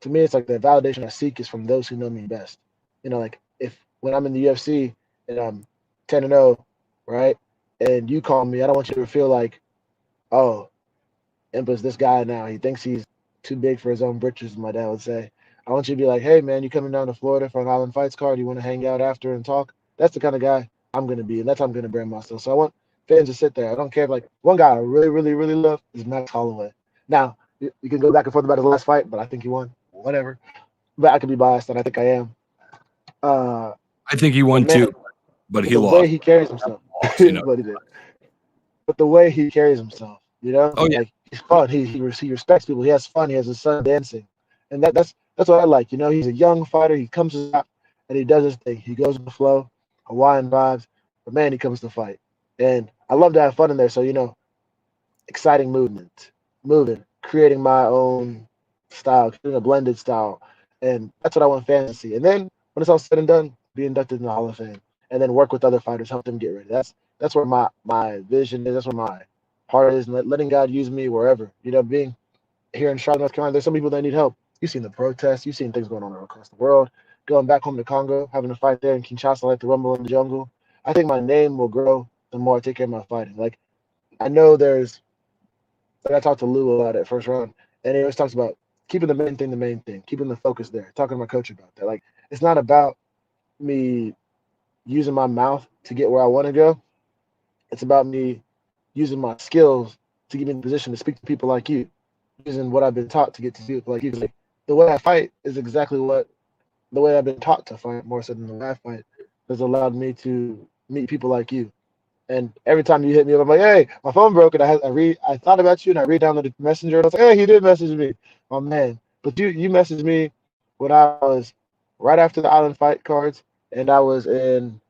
To me, it's like the validation I seek is from those who know me best. Like if when I'm in the UFC and I'm 10-0, right, and you call me, I don't want you to feel like, oh, Impa's this guy now. He thinks he's too big for his own britches, my dad would say. I want you to be like, hey, man, you coming down to Florida for an Island Fights card? You want to hang out after and talk? That's the kind of guy I'm going to be, and that's how I'm going to brand myself. So I want fans to sit there. I don't care if, like, one guy I really, really, really love is Max Holloway. Now, you can go back and forth about his last fight, but I think he won. Whatever. But I could be biased, and I think I am. I think he won too, but he the lost. way he carries himself. But he did. But the way he carries himself, Oh, yeah. like he's fun. He respects people. He has fun. He has his son dancing, and that's what I like. He's a young fighter. He comes out and he does his thing. He goes with the flow, Hawaiian vibes. But man, he comes to fight, and I love to have fun in there. So exciting moving, creating my own style, creating a blended style, and that's what I want fans to see. And then when it's all said and done, be inducted in the Hall of Fame, and then work with other fighters, help them get ready. That's where my vision is. That's where my heart is, and letting God use me wherever. Being here in Charlotte, North Carolina, there's some people that need help. You've seen the protests. You've seen things going on across the world. Going back home to Congo, having a fight there in Kinshasa, like the Rumble in the Jungle. I think my name will grow the more I take care of my fighting. Like, I know I talked to Lou about it first round, and he always talks about keeping the main thing, keeping the focus there, talking to my coach about that. Like, it's not about me using my mouth to get where I want to go. It's about me using my skills to get me in a position to speak to people like you, using what I've been taught to get to people like you. Like, the way I fight is exactly the way I've been taught to fight, more so than the way I fight, has allowed me to meet people like you. And every time you hit me up, I'm like, hey, my phone broke, and I thought about you, and I read down the messenger, and I was like, hey, he did message me, my man. But you messaged me when I was right after the Island Fight cards, and I was in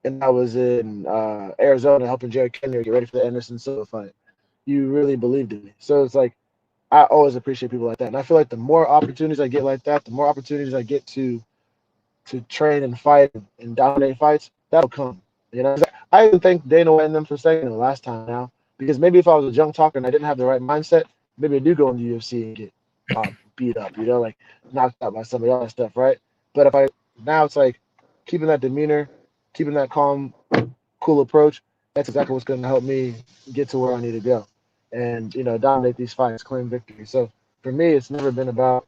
Arizona helping Jared Kenner get ready for the Anderson Silva fight. You really believed in me. So it's like, I always appreciate people like that. And I feel like the more opportunities I get like that, the more opportunities I get to train and fight and dominate fights, that'll come. I even thank Dana White and them for saying it last time now, because maybe if I was a junk talker and I didn't have the right mindset, maybe I do go in the UFC and get beat up, like knocked out by somebody, all that stuff, right? But now it's like keeping that demeanor, keeping that calm, cool approach. That's exactly what's going to help me get to where I need to go, and dominate these fights, claim victory. So for me, it's never been about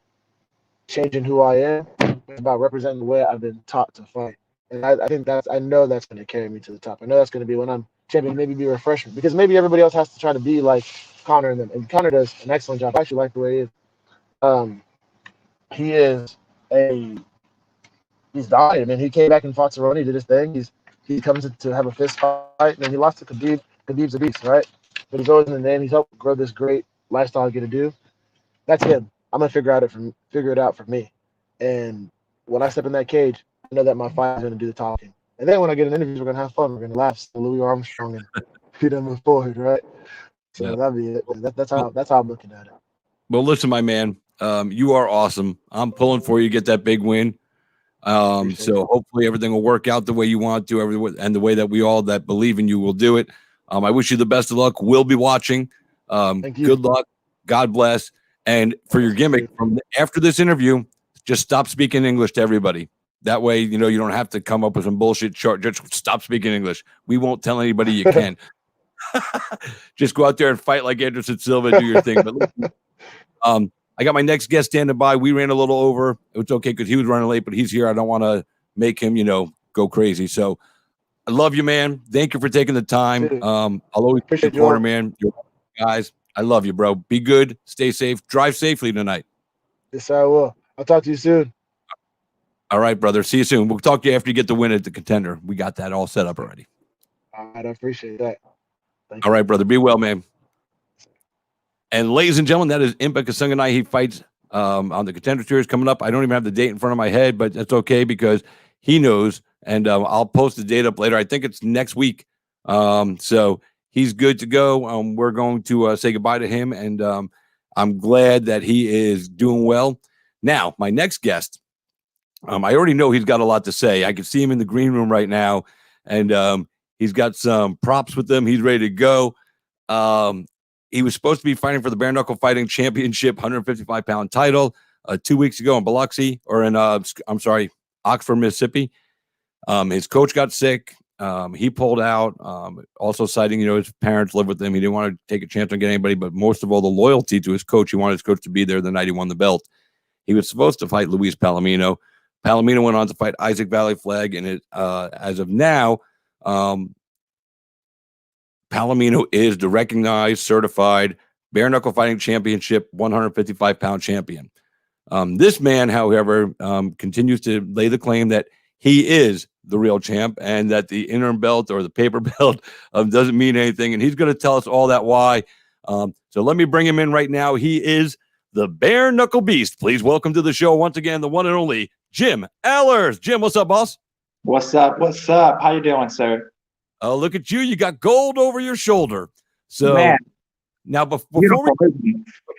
changing who I am. It's about representing the way I've been taught to fight. And I think I know that's going to carry me to the top. I know that's going to be when I'm champion, maybe be refreshment, because maybe everybody else has to try to be like Connor and them. And Connor does an excellent job. I actually like the way he is. He is he's dominant. I mean, he came back and fought Cerrone, did his thing. He comes to have a fist fight, and then he lost to Khabib. Khabib's a beast, right? But he's always in the name. He's helped grow this great lifestyle I get to do. That's him. I'm gonna figure it out for me. And when I step in that cage, I know that my fight is gonna do the talking. And then when I get in interviews, we're gonna have fun. We're gonna laugh. So Louis Armstrong and move forward, right? So Yeah. that'll be it. That's how I'm looking at it. Well, listen, my man, you are awesome. I'm pulling for you to get that big win. So hopefully everything will work out the way you want to, and the way that we all that believe in you will do it. I wish you the best of luck. We'll be watching. Thank you. Good luck. God bless. And for your gimmick, from after this interview, just stop speaking English to everybody. That way, you don't have to come up with some bullshit chart. Just stop speaking English. We won't tell anybody you can. Just go out there and fight like Anderson Silva and do your thing. But I got my next guest standing by. We ran a little over. It's okay because he was running late, but he's here. I don't want to make him, go crazy. So I love you, man. Thank you for taking the time. I'll always be in your corner, man. Guys, I love you, bro. Be good. Stay safe. Drive safely tonight. Yes, I will. I'll talk to you soon. All right, brother. See you soon. We'll talk to you after you get the win at the Contender. We got that all set up already. All right. I appreciate that. All right, brother. Be well, man. And ladies and gentlemen, that is Impa Kasanganay. He fights on the Contender Series coming up. I don't even have the date in front of my head, but that's okay because he knows, and I'll post the date up later. I think it's next week. So he's good to go. We're going to say goodbye to him, and I'm glad that he is doing well. Now, my next guest, I already know he's got a lot to say. I can see him in the green room right now, and he's got some props with him. He's ready to go. He was supposed to be fighting for the Bare Knuckle Fighting Championship 155-pound title 2 weeks ago in Biloxi, or in Oxford, Mississippi. His coach got sick. He pulled out, also citing, his parents live with him. He didn't want to take a chance on getting anybody, but most of all, the loyalty to his coach. He wanted his coach to be there the night he won the belt. He was supposed to fight Luis Palomino. Palomino went on to fight Isaac Valley Flag, and as of now, Palomino is the recognized, certified Bare Knuckle Fighting Championship 155-pound champion. This man, however, continues to lay the claim that he is the real champ and that the interim belt or the paper belt doesn't mean anything. And he's going to tell us all that why. So let me bring him in right now. He is the Bare Knuckle Beast. Please welcome to the show once again, the one and only Jim Alers. Jim, what's up, boss? What's up? What's up? How you doing, sir? Oh, look at you. You got gold over your shoulder. So Man, now before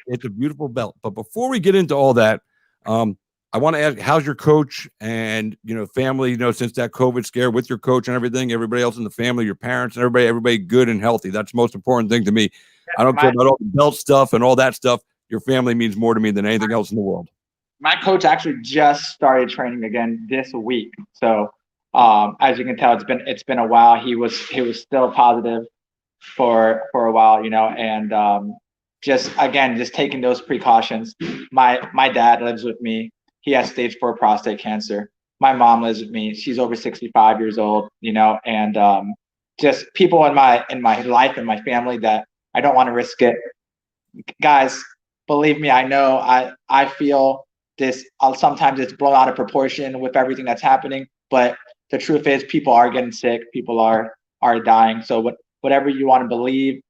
it's a beautiful belt. But before we get into all that, I want to ask, how's your coach and, family, since that COVID scare with your coach and everything, everybody else in the family, your parents and everybody good and healthy. That's the most important thing to me. I don't care about all the belt stuff and all that stuff. Your family means more to me than anything else in the world. My coach actually just started training again this week. So as you can tell, it's been a while. He was still positive for a while, and just taking those precautions. My dad lives with me. He has stage 4 prostate cancer. My mom lives with me. She's over 65 years old, and just people in my life and my family that I don't want to risk it. Guys, believe me, I know I feel this. Sometimes it's blown out of proportion with everything that's happening, but the truth is people are getting sick. People are dying. So whatever you want to believe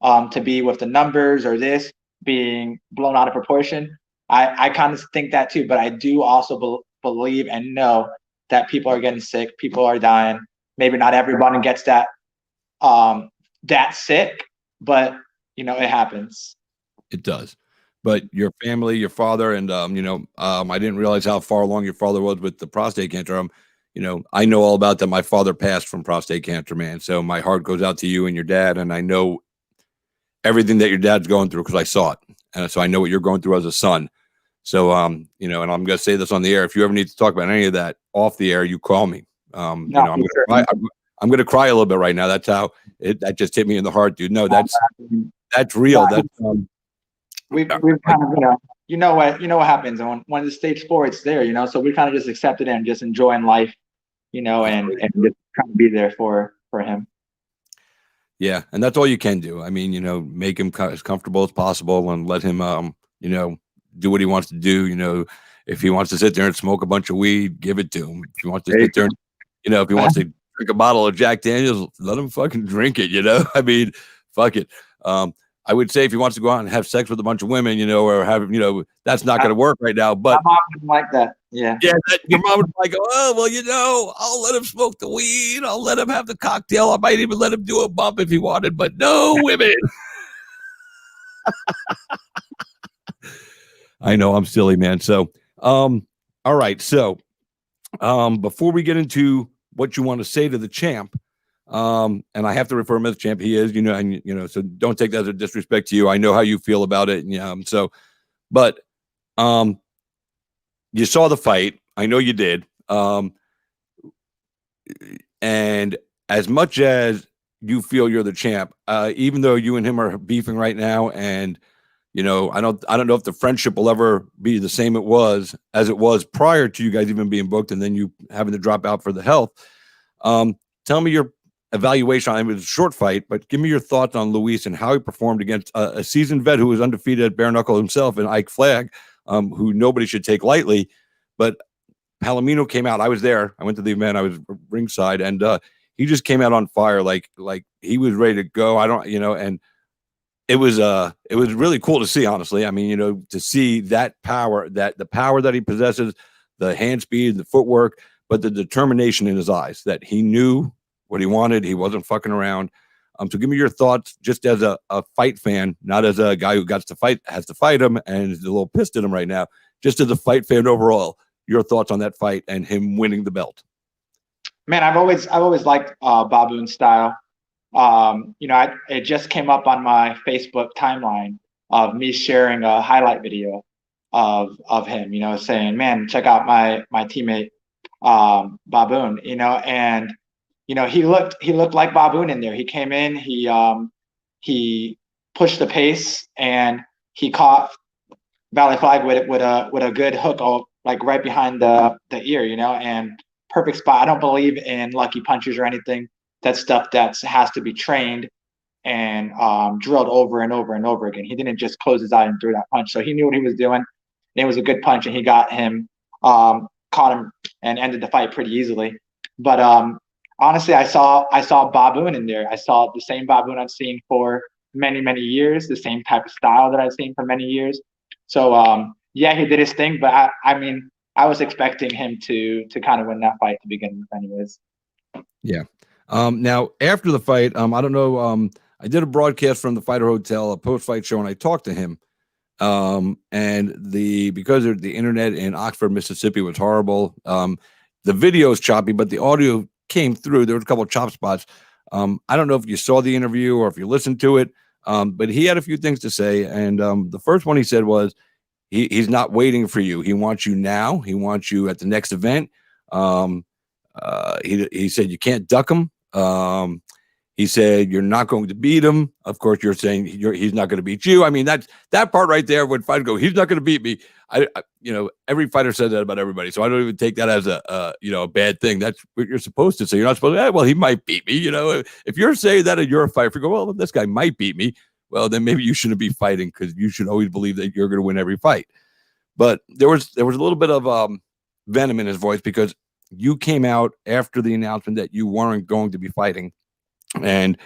to be with the numbers or this being blown out of proportion, I kind of think that too. But I do also believe and know that people are getting sick. People are dying. Maybe not everyone gets that sick, but it happens. It does. But your family, your father, and I didn't realize how far along your father was with the prostate cancer. I know all about that. My father passed from prostate cancer, man. So my heart goes out to you and your dad, and I know everything that your dad's going through because I saw it, and so I know what you're going through as a son. So and I'm going to say this on the air. If you ever need to talk about any of that off the air, you call me. I'm going to cry a little bit right now. That's how that just hit me in the heart, dude. No, that's real. That's we've kind of what happens, and when the stage 4, it's there, so we kind of just accepted it and just enjoying life, and just trying to be there for him. Yeah, and that's all you can do. I mean, make him as comfortable as possible and let him do what he wants to do. If he wants to sit there and smoke a bunch of weed, give it to him. If he wants to sit there and, if he wants to drink a bottle of Jack Daniels, let him fucking drink it, I mean, fuck it. I would say if he wants to go out and have sex with a bunch of women, or have, that's not going to work right now. But my mom didn't like that. Yeah. Yeah. Your mom would like, oh, well, I'll let him smoke the weed. I'll let him have the cocktail. I might even let him do a bump if he wanted, but no women. I know I'm silly, man. So, all right. So, before we get into what you want to say to the champ, and I have to refer him as champ. He is, so don't take that as a disrespect to you. I know how you feel about it. But you saw the fight. I know you did. And as much as you feel you're the champ, even though you and him are beefing right now, and I don't know if the friendship will ever be the same as it was prior to you guys even being booked, and then you having to drop out for the health. Tell me your evaluation. It was a short fight, but give me your thoughts on Luis and how he performed against a seasoned vet who was undefeated at Bare Knuckle himself, and Ike Flag, who nobody should take lightly. But Palomino came out. I was there. I went to the event. I was ringside, and he just came out on fire, like he was ready to go. I don't, and it was really cool to see, honestly. I mean, you know, to see that power, that the power that he possesses, the hand speed, the footwork, but the determination in his eyes that he knew what he wanted. He wasn't fucking around. So give me your thoughts just as a fight fan, not as a guy who has to fight him and is a little pissed at him right now, just as a fight fan overall, your thoughts on that fight and him winning the belt. Man, I've always liked Baboon's style. You know, it just came up on my Facebook timeline of me sharing a highlight video of him, you know, saying, man, check out my teammate Baboon, you know, and you know, he looked like Baboon in there. He came in, he pushed the pace, and he caught Valley Flag with a good hook, like right behind the ear, you know, and perfect spot. I don't believe in lucky punches or anything. That's stuff that has to be trained and drilled over and over and over again. He didn't just close his eye and threw that punch. So he knew what he was doing. And it was a good punch, and he got him, caught him, and ended the fight pretty easily. But honestly, I saw Baboon in there. I saw the same Baboon I've seen for many, many years, the same type of style that I've seen for many years. So yeah, he did his thing, but I mean, I was expecting him to kind of win that fight to begin with, anyways. Yeah. Now after the fight, I don't know. I did a broadcast from the Fighter Hotel, a post-fight show, and I talked to him. And because of the internet in Oxford, Mississippi was horrible. The video is choppy, but the audio came through. There was a couple of chop spots. I don't know if you saw the interview or if you listened to it, but he had a few things to say. And the first one he said was, he's not waiting for you. He wants you now. He wants you at the next event. He said you can't duck him. He said you're not going to beat him. Of course, you're saying he's not going to beat you. I mean, that part right there when fighters go, he's not going to beat me. I you know, every fighter says that about everybody, so I don't even take that as a bad thing. That's what you're supposed to say. You're not supposed to. Well, he might beat me. You know, if you're saying that and you're a fighter, if you go, well, this guy might beat me. Well, then maybe you shouldn't be fighting, because you should always believe that you're going to win every fight. But there was a little bit of venom in his voice, because you came out after the announcement that you weren't going to be fighting. And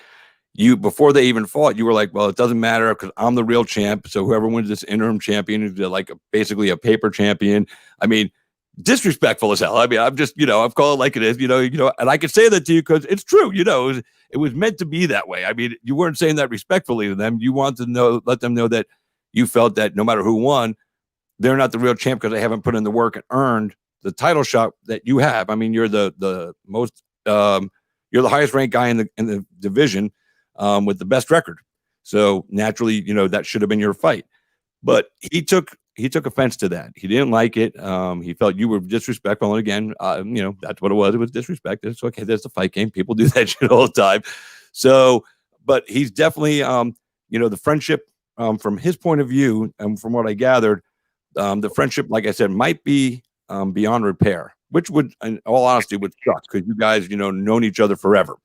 you, before they even fought, you were like, well, it doesn't matter because I'm the real champ. So whoever wins this interim champion is like basically a paper champion. I mean, disrespectful as hell. I mean, I'm just, I've called it like it is, and I could say that to you because it's true. It was meant to be that way. I mean, you weren't saying that respectfully to them. You want to let them know that you felt that no matter who won, they're not the real champ because they haven't put in the work and earned the title shot that you have. I mean, you're the most, you're the highest ranked guy in the division with the best record. So naturally, that should have been your fight. But he took offense to that. He didn't like it. He felt you were disrespectful. And again, that's what it was. It was disrespect. It's okay. There's a fight game. People do that shit all the time. So, but he's definitely, the friendship from his point of view, and from what I gathered, the friendship, like I said, might be beyond repair, which would, in all honesty, would suck because you guys, known each other forever.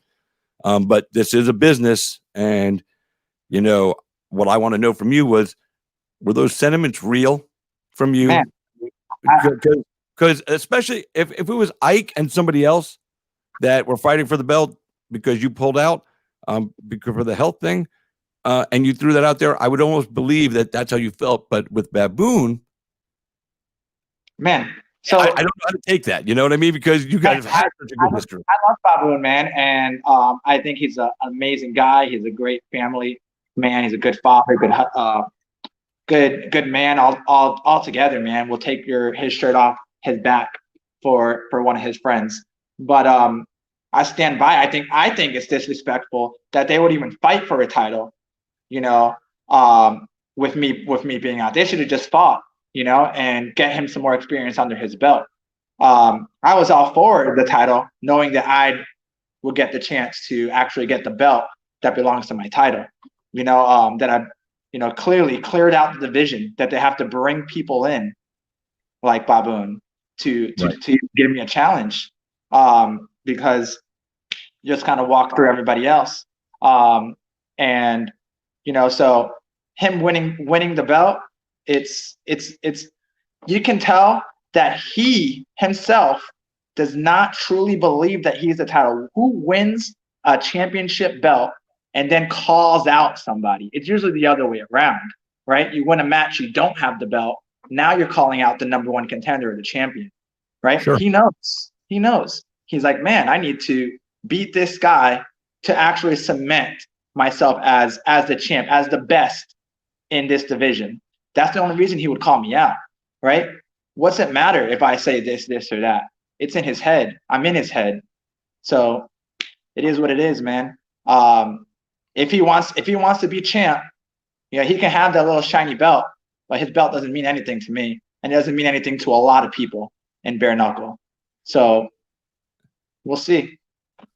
But this is a business, and what I want to know from you was, were those sentiments real from you? Because especially if it was Ike and somebody else that were fighting for the belt because you pulled out because for the health thing, and you threw that out there, I would almost believe that that's how you felt. But with Baboon, man, so I don't know how to take that. You know what I mean? Because you guys have had such a good history. I love Baboon, man, and I think he's an amazing guy. He's a great family man. He's a good father, good man. All together, man. We'll take his shirt off his back for one of his friends. But I stand by. I think it's disrespectful that they would even fight for a title. With me being out, they should have just fought. And get him some more experience under his belt. I was all for the title, knowing that I would get the chance to actually get the belt that belongs to my title. That I've, clearly cleared out the division, that they have to bring people in like Baboon to give me a challenge, because just kind of walk through everybody else. And so him winning the belt, it's you can tell that he himself does not truly believe that he's a title. Who wins a championship belt and then calls out somebody. It's usually the other way around, right? You win a match, you don't have the belt. Now you're calling out the number one contender or the champion, right? Sure. He knows. He knows. He's like, man, I need to beat this guy to actually cement myself as the champ, as the best in this division. That's the only reason he would call me out, right? What's it matter if I say this, or that? It's in his head. I'm in his head. So it is what it is, man. If he wants to be champ, he can have that little shiny belt, but his belt doesn't mean anything to me, and it doesn't mean anything to a lot of people in bare knuckle. So we'll see.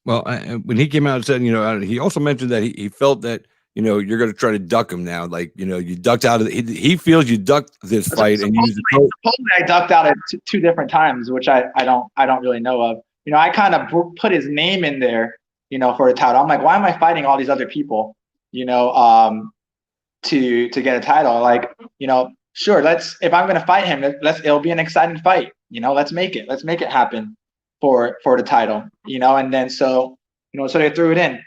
Well, when he came out and said, he also mentioned that he felt that, you're going to try to duck him now. Like, you ducked out of he feels you ducked this fight and used supposedly I ducked out at two different times, which I don't really know of. I kind of put his name in there, for a title. I'm like, why am I fighting all these other people, to get a title? Like, sure, if I'm going to fight him, it'll be an exciting fight. Let's make it happen for the title, and then so they threw it in.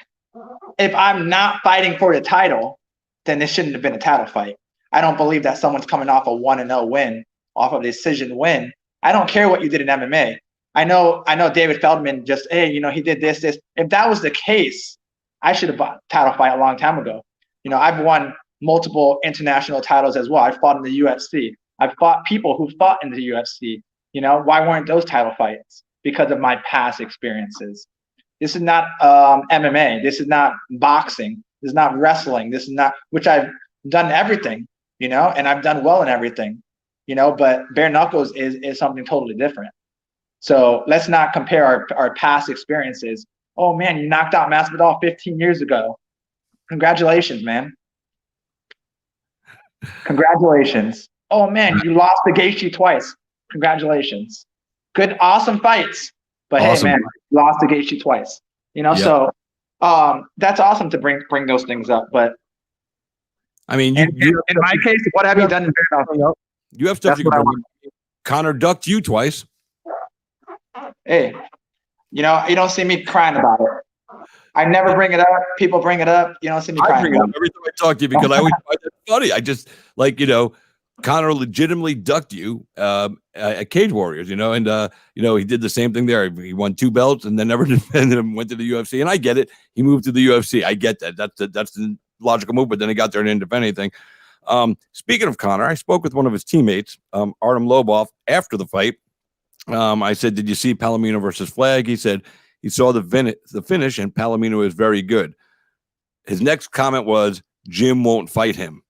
If I'm not fighting for the title, then this shouldn't have been a title fight. I don't believe that someone's coming off a 1-0 win, off of a decision win. I don't care what you did in MMA. I know David Feldman just, hey, he did this. If that was the case, I should have bought a title fight a long time ago. I've won multiple international titles as well. I fought in the UFC. I've fought people who fought in the UFC. Why weren't those title fights? Because of my past experiences. This is not MMA. This is not boxing. This is not wrestling. This is not, which I've done everything, and I've done well in everything, but bare knuckles is something totally different. So let's not compare our past experiences. Oh man, you knocked out Masvidal 15 years ago. Congratulations, man. Congratulations. Oh man, you lost to Gaethje twice. Congratulations. Good, awesome fights. But awesome. Hey man, you lost to Gaethje twice. So that's awesome to bring those things up. But I mean, in my case, what have you done in bare knuckle? You have stuff you can bring up. Connor ducked you twice. Hey, you don't see me crying about it. I never bring it up. People bring it up. You don't see me crying. I bring it up every time I talk to you because I always find that funny. I just Connor legitimately ducked you at Cage Warriors, and he did the same thing there. He won 2 belts and then never defended them, went to the UFC, and I get it. He moved to the UFC. I get that. That's the logical move, but then he got there and didn't defend anything. Speaking of Connor, I spoke with one of his teammates, Artem Lobov, after the fight. I said, did you see Palomino versus Flag? He said he saw the finish, and Palomino is very good. His next comment was, Jim won't fight him.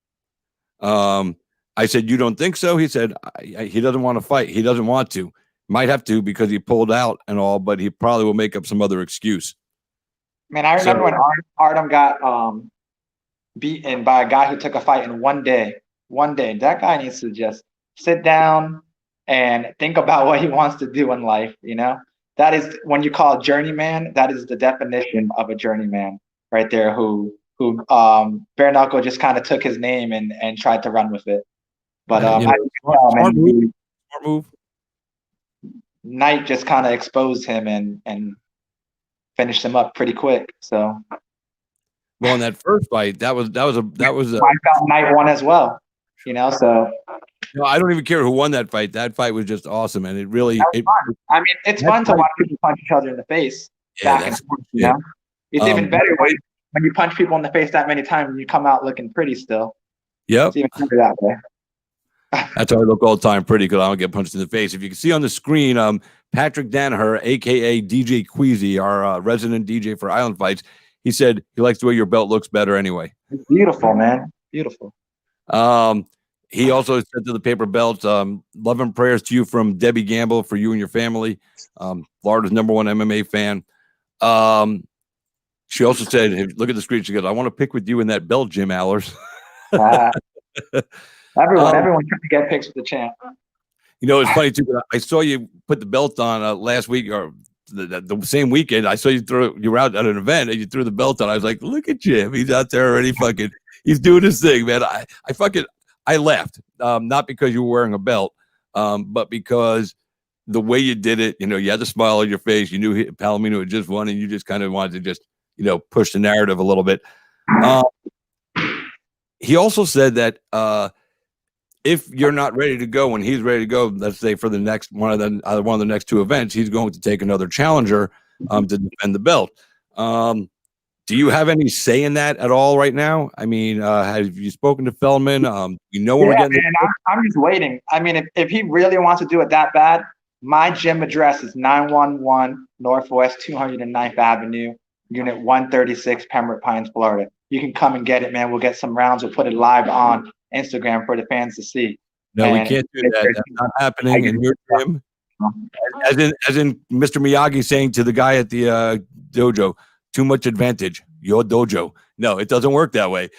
I said, you don't think so? He said, he doesn't want to fight. He doesn't want to. Might have to because he pulled out and all, but he probably will make up some other excuse. Man, I remember when Artem got beaten by a guy who took a fight in one day. That guy needs to just sit down and think about what he wants to do in life, That is, when you call a journeyman, that is the definition of a journeyman right there who bare knuckle just kind of took his name and tried to run with it. But smart move. Knight just kind of exposed him and finished him up pretty quick. So, well, in that first fight, that was I felt Knight won as well. So. I don't even care who won that fight. That fight was just awesome, and it really. Fun. I mean, it's fun to watch people punch each other in the face back and forth. It's even better when you punch people in the face that many times and you come out looking pretty still. Yep. It's even better that way. That's how I look all the time, pretty, because I don't get punched in the face. If you can see on the screen, Patrick Danaher, a.k.a. DJ Queasy, our resident DJ for Island Fights, he said he likes the way your belt looks better anyway. It's beautiful, man. Beautiful. He also said to the paper belts, love and prayers to you from Debbie Gamble for you and your family. Florida's #1 MMA fan. She also said, hey, look at the screen. She goes, I want to pick with you in that belt, Jim Alers. Everyone trying to get picks with the champ. It's funny too. I saw you put the belt on last week or the same weekend. I saw you were out at an event and you threw the belt on. I was like, look at Jim. He's out there already he's doing his thing, man. I laughed, not because you were wearing a belt, but because the way you did it, you had the smile on your face. You knew Palomino had just won and you just kind of wanted to just, push the narrative a little bit. He also said that if you're not ready to go when he's ready to go, let's say for the next one of the next two events, he's going to take another challenger to defend the belt. Do you have any say in that at all right now? I mean, have you spoken to Feldman? You know when we're getting. Man, I'm just waiting. I mean, if he really wants to do it that bad, my gym address is 911 Northwest 209th Avenue, Unit 136, Pembroke Pines, Florida. You can come and get it, man. We'll get some rounds. We'll put it live on Instagram for the fans to see. No, we can't do that. That's not happening in your gym. As in Mr. Miyagi saying to the guy at the dojo, too much advantage, your dojo. No, it doesn't work that way.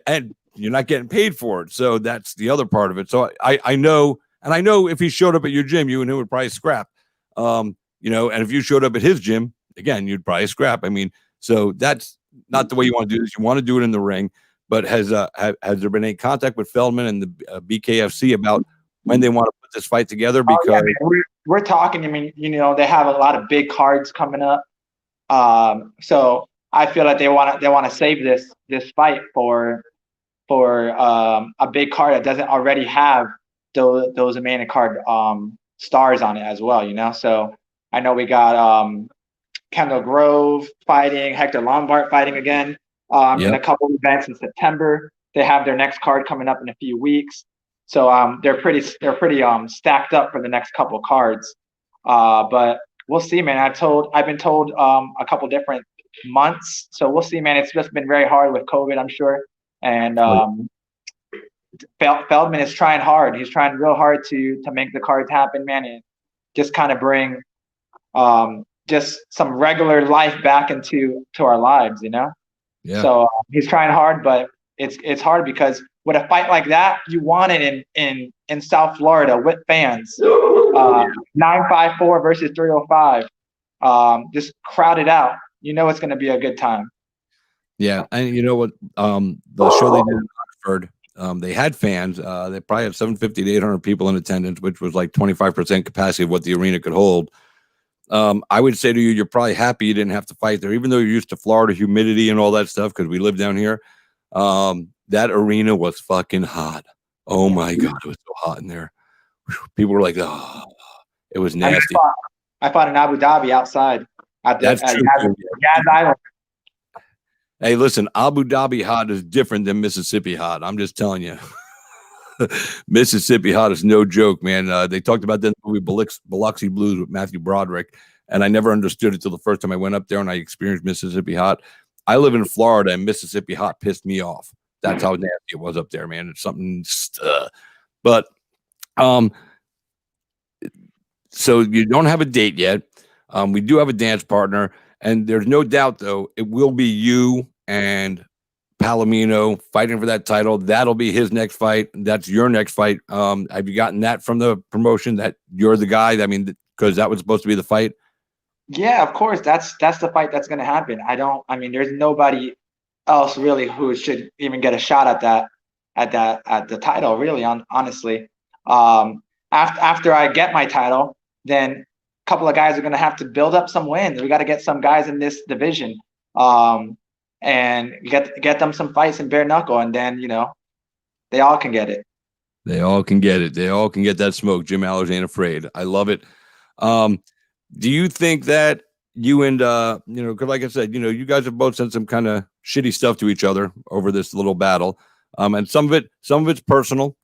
And you're not getting paid for it. So that's the other part of it. So I know, and I know if he showed up at your gym, you and him would probably scrap. And if you showed up at his gym, again, you'd probably scrap. I mean, so that's not the way you want to do this. You want to do it in the ring. But has there been any contact with Feldman and the BKFC about when they want to put this fight together? Because we're talking. I mean, they have a lot of big cards coming up. So I feel like they want to save this fight for a big card that doesn't already have those main card stars on it as well. So I know we got Kendall Grove fighting, Hector Lombard fighting again in a couple of events in September. They have their next card coming up in a few weeks. So they're pretty stacked up for the next couple of cards. But we'll see, man. I've been told a couple different months. So we'll see, man. It's just been very hard with COVID, I'm sure. And Feldman is trying hard. He's trying real hard to make the cards happen, man, and just kind of bring just some regular life back into our lives, Yeah. So he's trying hard, but it's hard because with a fight like that, you want it in South Florida with fans. 954 versus 305. Just crowded out. It's going to be a good time. Yeah, and you know what? The show they did in Oxford, they had fans. They probably had 750 to 800 people in attendance, which was like 25% capacity of what the arena could hold. I would say to you, you're probably happy you didn't have to fight there, even though you're used to Florida humidity and all that stuff because we live down here. That arena was fucking hot. Oh my God, it was so hot in there. People were like, oh, it was nasty. I fought in Abu Dhabi outside. That's true. Yas Island. Hey, listen, Abu Dhabi hot is different than Mississippi hot. I'm just telling you. Mississippi hot is no joke, man. They talked about that in the movie Biloxi Blues with Matthew Broderick, and I never understood it till the first time I went up there and I experienced Mississippi hot. I live in Florida, and Mississippi hot pissed me off. That's how nasty it was up there, man. It's something. But so you don't have a date yet. We do have a dance partner, and there's no doubt, though, it will be you and Palomino fighting for that title. That'll be his next fight. That's your next fight. Have you gotten that from the promotion that you're the guy? I mean, because that was supposed to be the fight. Yeah, of course. That's the fight that's going to happen. There's nobody else really who should even get a shot at the title, really, honestly. After I get my title, then a couple of guys are going to have to build up some wins. We got to get some guys in this division and get them some fights in bare knuckle, and then they all can get it. They all can get it. They all can get that smoke. Jim Alers ain't afraid. I love it. Do you think that you and because like I said, you guys have both sent some kind of shitty stuff to each other over this little battle, and some of it's personal.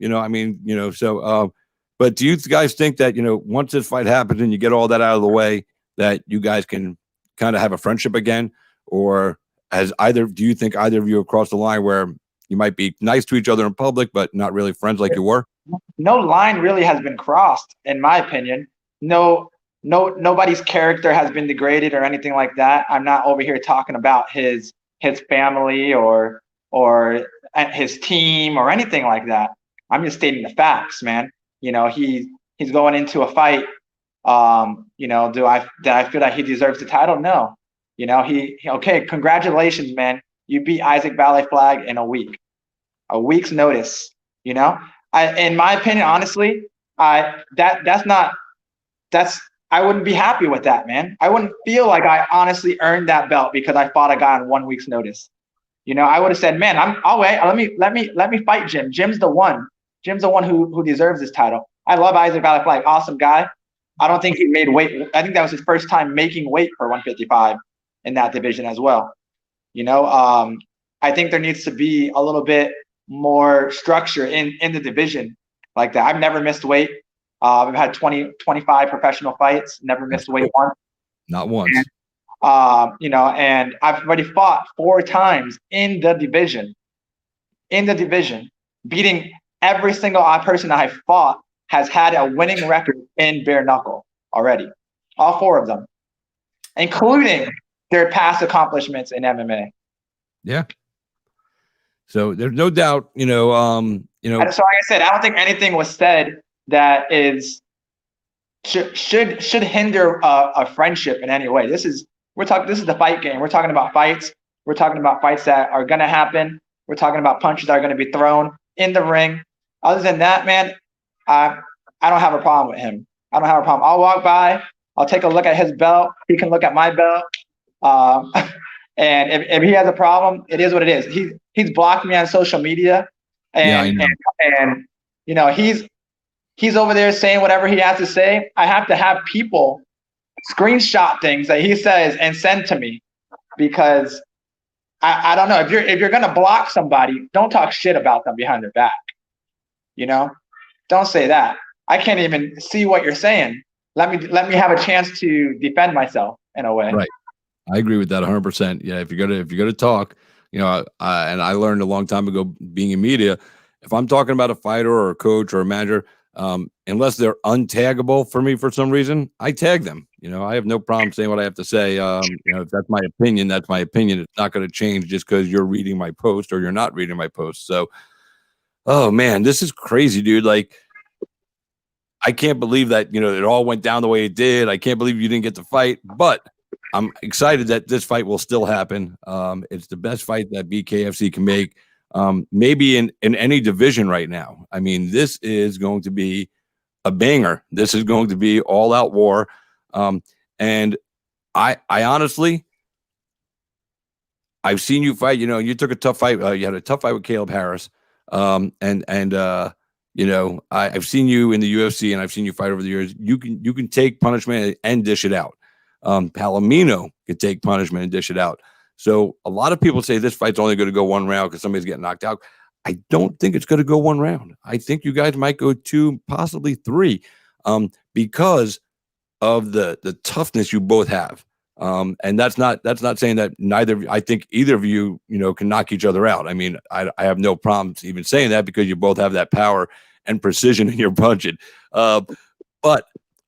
But do you guys think that once this fight happens and you get all that out of the way, that you guys can kind of have a friendship again, or do you think either of you across the line where you might be nice to each other in public but not really friends like you were? No line really has been crossed, in my opinion. Nobody's character has been degraded or anything like that. I'm not over here talking about his family or his team or anything like that. I'm just stating the facts, man. He's going into a fight. Do I feel like he deserves the title? No. Okay, congratulations, man. You beat Isaac Ballet Flag in a week's notice. In my opinion, honestly, I wouldn't be happy with that, man. I wouldn't feel like I honestly earned that belt because I fought a guy on 1 week's notice. You know, I would have said, man, I'll wait. Let me fight Jim. Jim's the one. Jim's the one who deserves this title. I love Isaac Valafly, awesome guy. I don't think he made weight. I think that was his first time making weight for 155 in that division as well. You know, I think there needs to be a little bit more structure in the division like that. I've never missed weight. I've had 25 professional fights, never missed weight once. Not once. And, you know, and I've already fought 4 times in the division, beating every single person I fought has had a winning record in bare knuckle already. All 4 of them, including their past accomplishments in MMA. Yeah. So there's no doubt, you know. So like I said, I don't think anything was said that should hinder a friendship in any way. This is the fight game. We're talking about fights. We're talking about fights that are gonna happen. We're talking about punches that are gonna be thrown in the ring. Other than that, man, I don't have a problem with him. I don't have a problem. I'll walk by. I'll take a look at his belt. He can look at my belt. And if he has a problem, it is what it is. He's blocked me on social media, and you know he's over there saying whatever he has to say. I have to have people screenshot things that he says and send to me, because I don't know, if you're gonna block somebody, don't talk shit about them behind their back. You know, don't say that. I can't even see what you're saying. Let me have a chance to defend myself in a way. Right. I agree with that 100%. Yeah, if you're gonna talk, you know, and I learned a long time ago being in media, if I'm talking about a fighter or a coach or a manager, unless they're untaggable for me for some reason, I tag them. You know, I have no problem saying what I have to say. You know, if that's my opinion, that's my opinion. It's not going to change just because you're reading my post or you're not reading my post. So, oh man, this is crazy, dude. Like, I can't believe that, you know, it all went down the way it did. I can't believe you didn't get to fight, but I'm excited that this fight will still happen. It's the best fight that BKFC can make, maybe in any division right now. I mean, this is going to be a banger. This is going to be all out war. And I honestly, I've seen you fight. You know, you took a tough fight. You had a tough fight with Caleb Harris. You know, I've seen you in the UFC and I've seen you fight over the years. You can take punishment and dish it out. Palomino could take punishment and dish it out. So a lot of people say this fight's only going to go 1 round because somebody's getting knocked out. I don't think it's going to go 1 round. I think you guys might go 2, possibly 3, because of the toughness you both have. And that's not saying that I think either of you, you know, can knock each other out. I mean, I have no problems even saying that because you both have that power and precision in your punching. But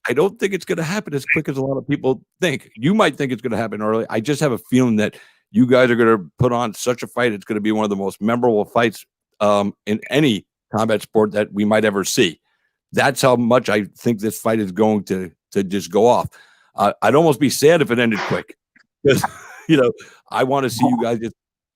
I don't think it's going to happen as quick as a lot of people think. You might think it's going to happen early. I just have a feeling that you guys are going to put on such a fight. It's going to be one of the most memorable fights in any combat sport that we might ever see. That's how much I think this fight is going to just go off. I'd almost be sad if it ended quick, because, you know, I want to see you guys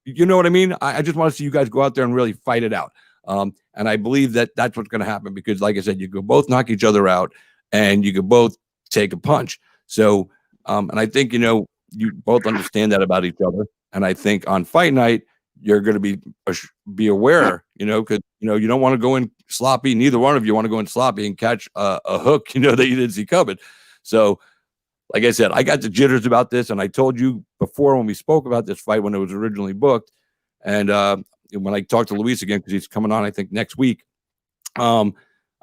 you know what I mean? I just want to see you guys go out there and really fight it out. And I believe that that's what's going to happen because, like I said, you could both knock each other out and you could both take a punch. So, and I think, you know, you both understand that about each other. And I think on fight night, you're going to be aware, you know, because, you know, you don't want to go in sloppy. Neither one of you want to go in sloppy and catch a hook, you know, that you didn't see coming. So, like I said, I got the jitters about this, and I told you before when we spoke about this fight when it was originally booked, and when I talked to Luis again, because he's coming on, I think, next week, I'm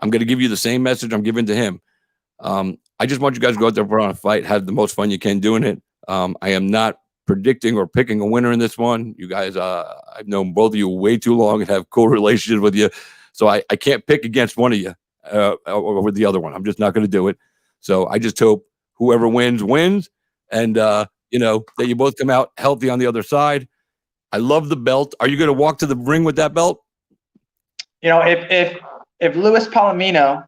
going to give you the same message I'm giving to him. I just want you guys to go out there, put on a fight, have the most fun you can doing it. I am not predicting or picking a winner in this one. You guys, I've known both of you way too long and have cool relationships with you, so I can't pick against one of you or with the other one. I'm just not going to do it. So I just hope whoever wins, and you know, that you both come out healthy on the other side. I love the belt. Are you going to walk to the ring with that belt? You know, if Luis Palomino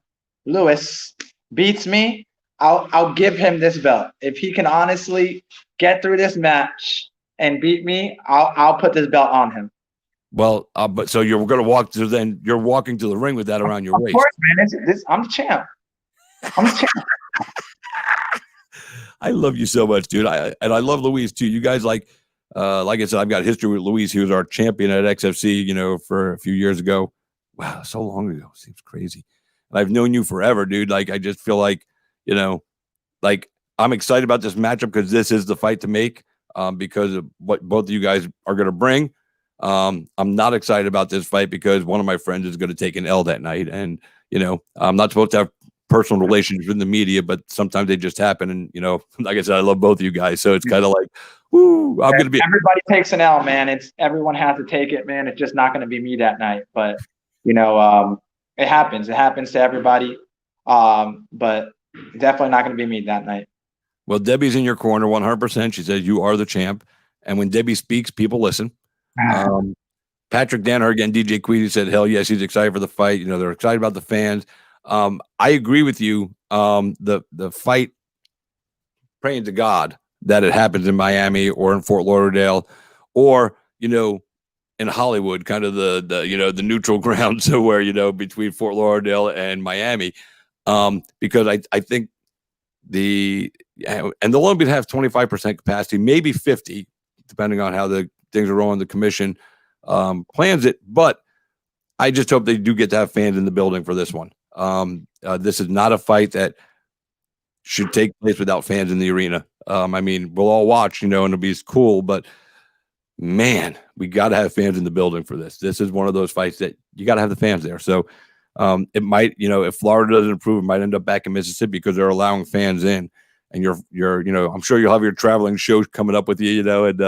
beats me, I'll give him this belt. If he can honestly get through this match and beat me, I'll put this belt on him. Well, but so you're going to you're walking to the ring with that around your waist. Of course, man. I'm the champ. I'm the champ. I love you so much, dude. And I love Luis too. You guys, like, like I said, I've got history with Luis. He was our champion at XFC, for a few years ago. Wow, so long ago. Seems crazy. And I've known you forever, dude. Like, I just feel like, like I'm excited about this matchup because this is the fight to make because of what both of you guys are going to bring. I'm not excited about this fight because one of my friends is going to take an L that night. And, I'm not supposed to have personal relationships with the media, but sometimes they just happen. And, like I said, I love both of you guys. So it's kind of like, woo, I'm going to be. Everybody takes an L, man. Everyone has to take it, man. It's just not going to be me that night. But, it happens. It happens to everybody. But definitely not going to be me that night. Well, Debbie's in your corner 100%. She says you are the champ. And when Debbie speaks, people listen. Patrick Danner, again, DJ Queedy said, hell yes, he's excited for the fight. They're excited about the fans. I agree with you. The fight, praying to God that it happens in Miami or in Fort Lauderdale or, in Hollywood, kind of the neutral ground. So where, between Fort Lauderdale and Miami, because I think and they'll only have 25% capacity, maybe 50, depending on how the things are rolling. The commission plans it, but I just hope they do get to have fans in the building for this one. This is not a fight that should take place without fans in the arena. I mean, we'll all watch, and it'll be cool, but man, we got to have fans in the building for this. This is one of those fights that you got to have the fans there. So it might, if Florida doesn't improve, it might end up back in Mississippi because they're allowing fans in. And you're, I'm sure you'll have your traveling shows coming up with you, and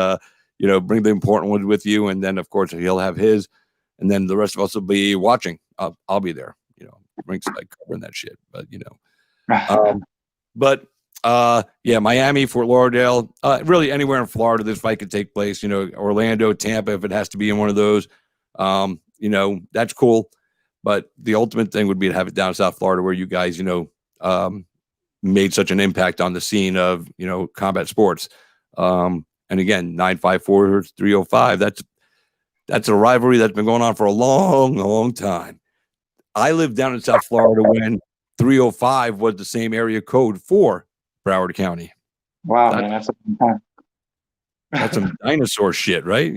bring the important ones with you, and then of course he'll have his, and then the rest of us will be watching. I'll be there, ringside covering that shit. But yeah, Miami, Fort Lauderdale, really anywhere in Florida, this fight could take place. Orlando, Tampa, if it has to be in one of those, that's cool. But the ultimate thing would be to have it down in South Florida, where you guys, made such an impact on the scene of combat sports. And again, 954 305. That's a rivalry that's been going on for a long, long time. I lived down in South Florida when 305 was the same area code for Broward County. Wow, man, that's a fun time. That's some dinosaur shit, right?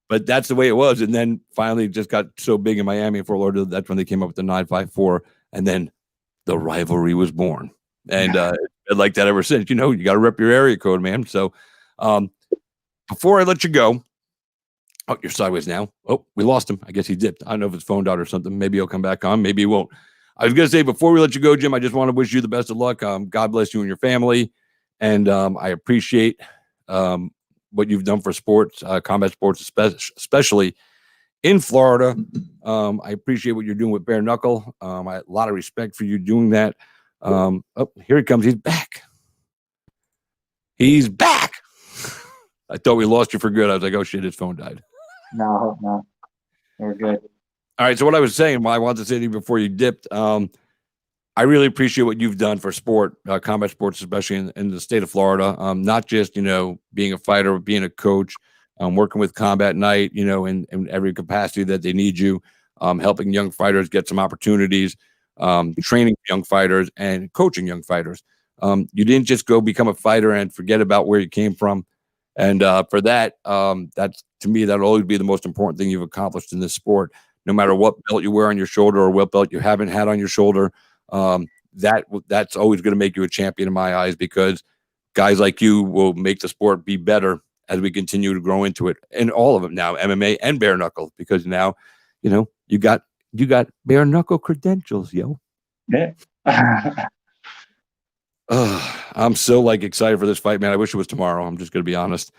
But that's the way it was. And then finally it just got so big in Miami and Fort Lauderdale. That's when they came up with the 954. And then the rivalry was born. And like that ever since. You got to rep your area code, man. So before I let you go, you're sideways now. Oh, we lost him. I guess he dipped. I don't know if his phone died or something. Maybe he'll come back on. Maybe he won't. I was going to say, before we let you go, Jim, I just want to wish you the best of luck. God bless you and your family. And I appreciate what you've done for sports, combat sports, especially in Florida. I appreciate what you're doing with Bare Knuckle. I have a lot of respect for you doing that. Oh, here he comes. He's back. He's back. I thought we lost you for good. I was like, oh shit, his phone died. No, we're good. All right. So what I was saying, I wanted to say to you before you dipped, I really appreciate what you've done for sport, combat sports, especially in the state of Florida. Not just, being a fighter, but being a coach, working with Combat Night, in every capacity that they need you, helping young fighters get some opportunities, training young fighters and coaching young fighters. You didn't just go become a fighter and forget about where you came from. And for that, that's, to me, that'll always be the most important thing you've accomplished in this sport. No matter what belt you wear on your shoulder or what belt you haven't had on your shoulder, that's always going to make you a champion in my eyes, because guys like you will make the sport be better as we continue to grow into it. And all of them now, MMA and bare knuckle, because now, you got bare knuckle credentials, yo. Yeah. I'm so excited for this fight, man. I wish it was tomorrow. I'm just going to be honest.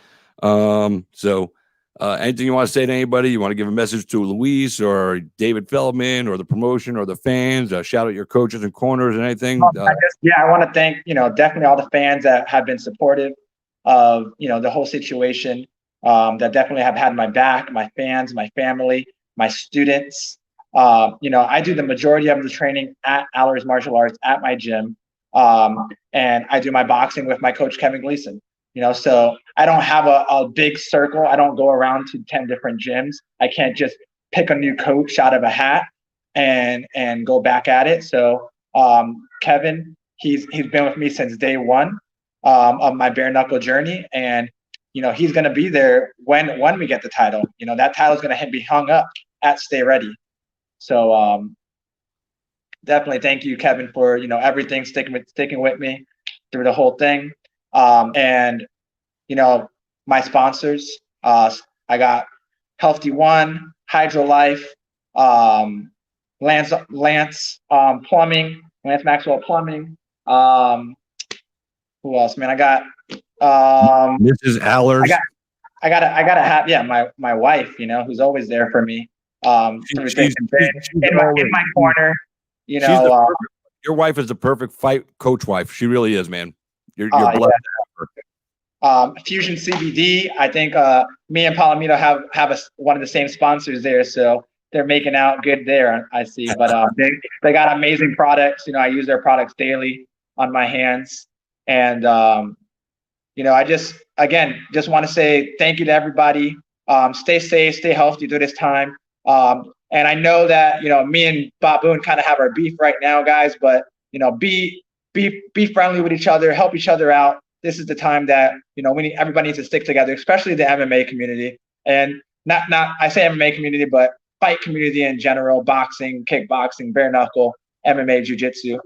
Anything you want to say to anybody? You want to give a message to Luis or David Feldman or the promotion or the fans? Shout out your coaches and corners and anything. I want to thank, definitely all the fans that have been supportive of, the whole situation, that definitely have had my back, my fans, my family, my students. I do the majority of the training at Alers Martial Arts at my gym. And I do my boxing with my coach, Kevin Gleason. So I don't have a big circle. I don't go around to 10 different gyms. I can't just pick a new coach out of a hat and go back at it. So Kevin, he's been with me since day one. of my bare knuckle journey. And, he's going to be there when we get the title. That title is going to be hung up at Stay Ready. So definitely thank you, Kevin, for, everything, sticking with me through the whole thing. And, my sponsors, I got Healthy One, Hydro Life, Lance Plumbing, Lance Maxwell Plumbing. Who else, man? I got Mrs. Alers. I gotta have my wife, who's always there for me. Through thick and thin, in my corner. Your wife is the perfect fight coach wife. She really is, man. You're blessed to have her. Fusion CBD. I think me and Palomito have one of the same sponsors there, so they're making out good there. I see, but they got amazing products. I use their products daily on my hands, and I just want to say thank you to everybody. Stay safe, stay healthy through this time. And I know that me and Baboon kind of have our beef right now, guys. But be friendly with each other, help each other out. This is the time that everybody needs to stick together, especially the MMA community, and not I say MMA community, but fight community in general: boxing, kickboxing, bare knuckle, MMA, jiu-jitsu.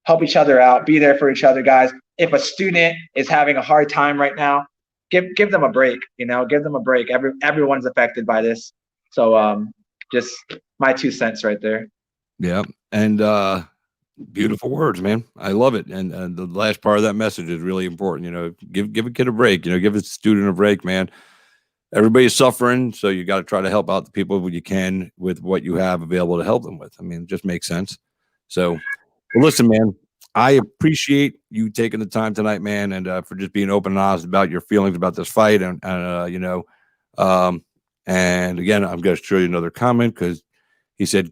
Help each other out. Be there for each other, guys. If a student is having a hard time right now, give them a break. Give them a break. Everyone's affected by this. So just my 2 cents right there. Yeah, and beautiful words, man. I love it. And the last part of that message is really important. Give a kid a break. Give a student a break, man. Everybody's suffering, so you got to try to help out the people when you can with what you have available to help them with. I mean, it just makes sense. So, well, listen, man, I appreciate you taking the time tonight, man, and for just being open and honest about your feelings about this fight. And again, I'm going to show you another comment because he said,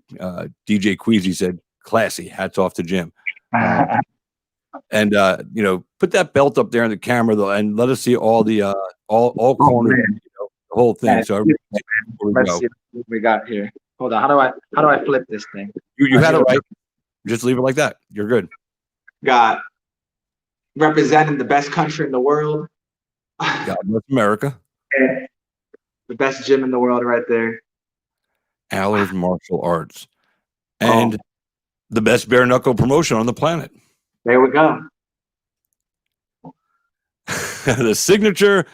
DJ Queasy said, classy, hats off to Jim. And put that belt up there in the camera though, and let us see all the all corners, the whole thing. Yeah, So let's see what we got here. Hold on, how do I flip this thing? You had it right. Just leave it like that. You're good. Got representing the best country in the world. God bless America. The best gym in the world right there. Alers Martial Arts. And the best bare knuckle promotion on the planet. There we go. The signature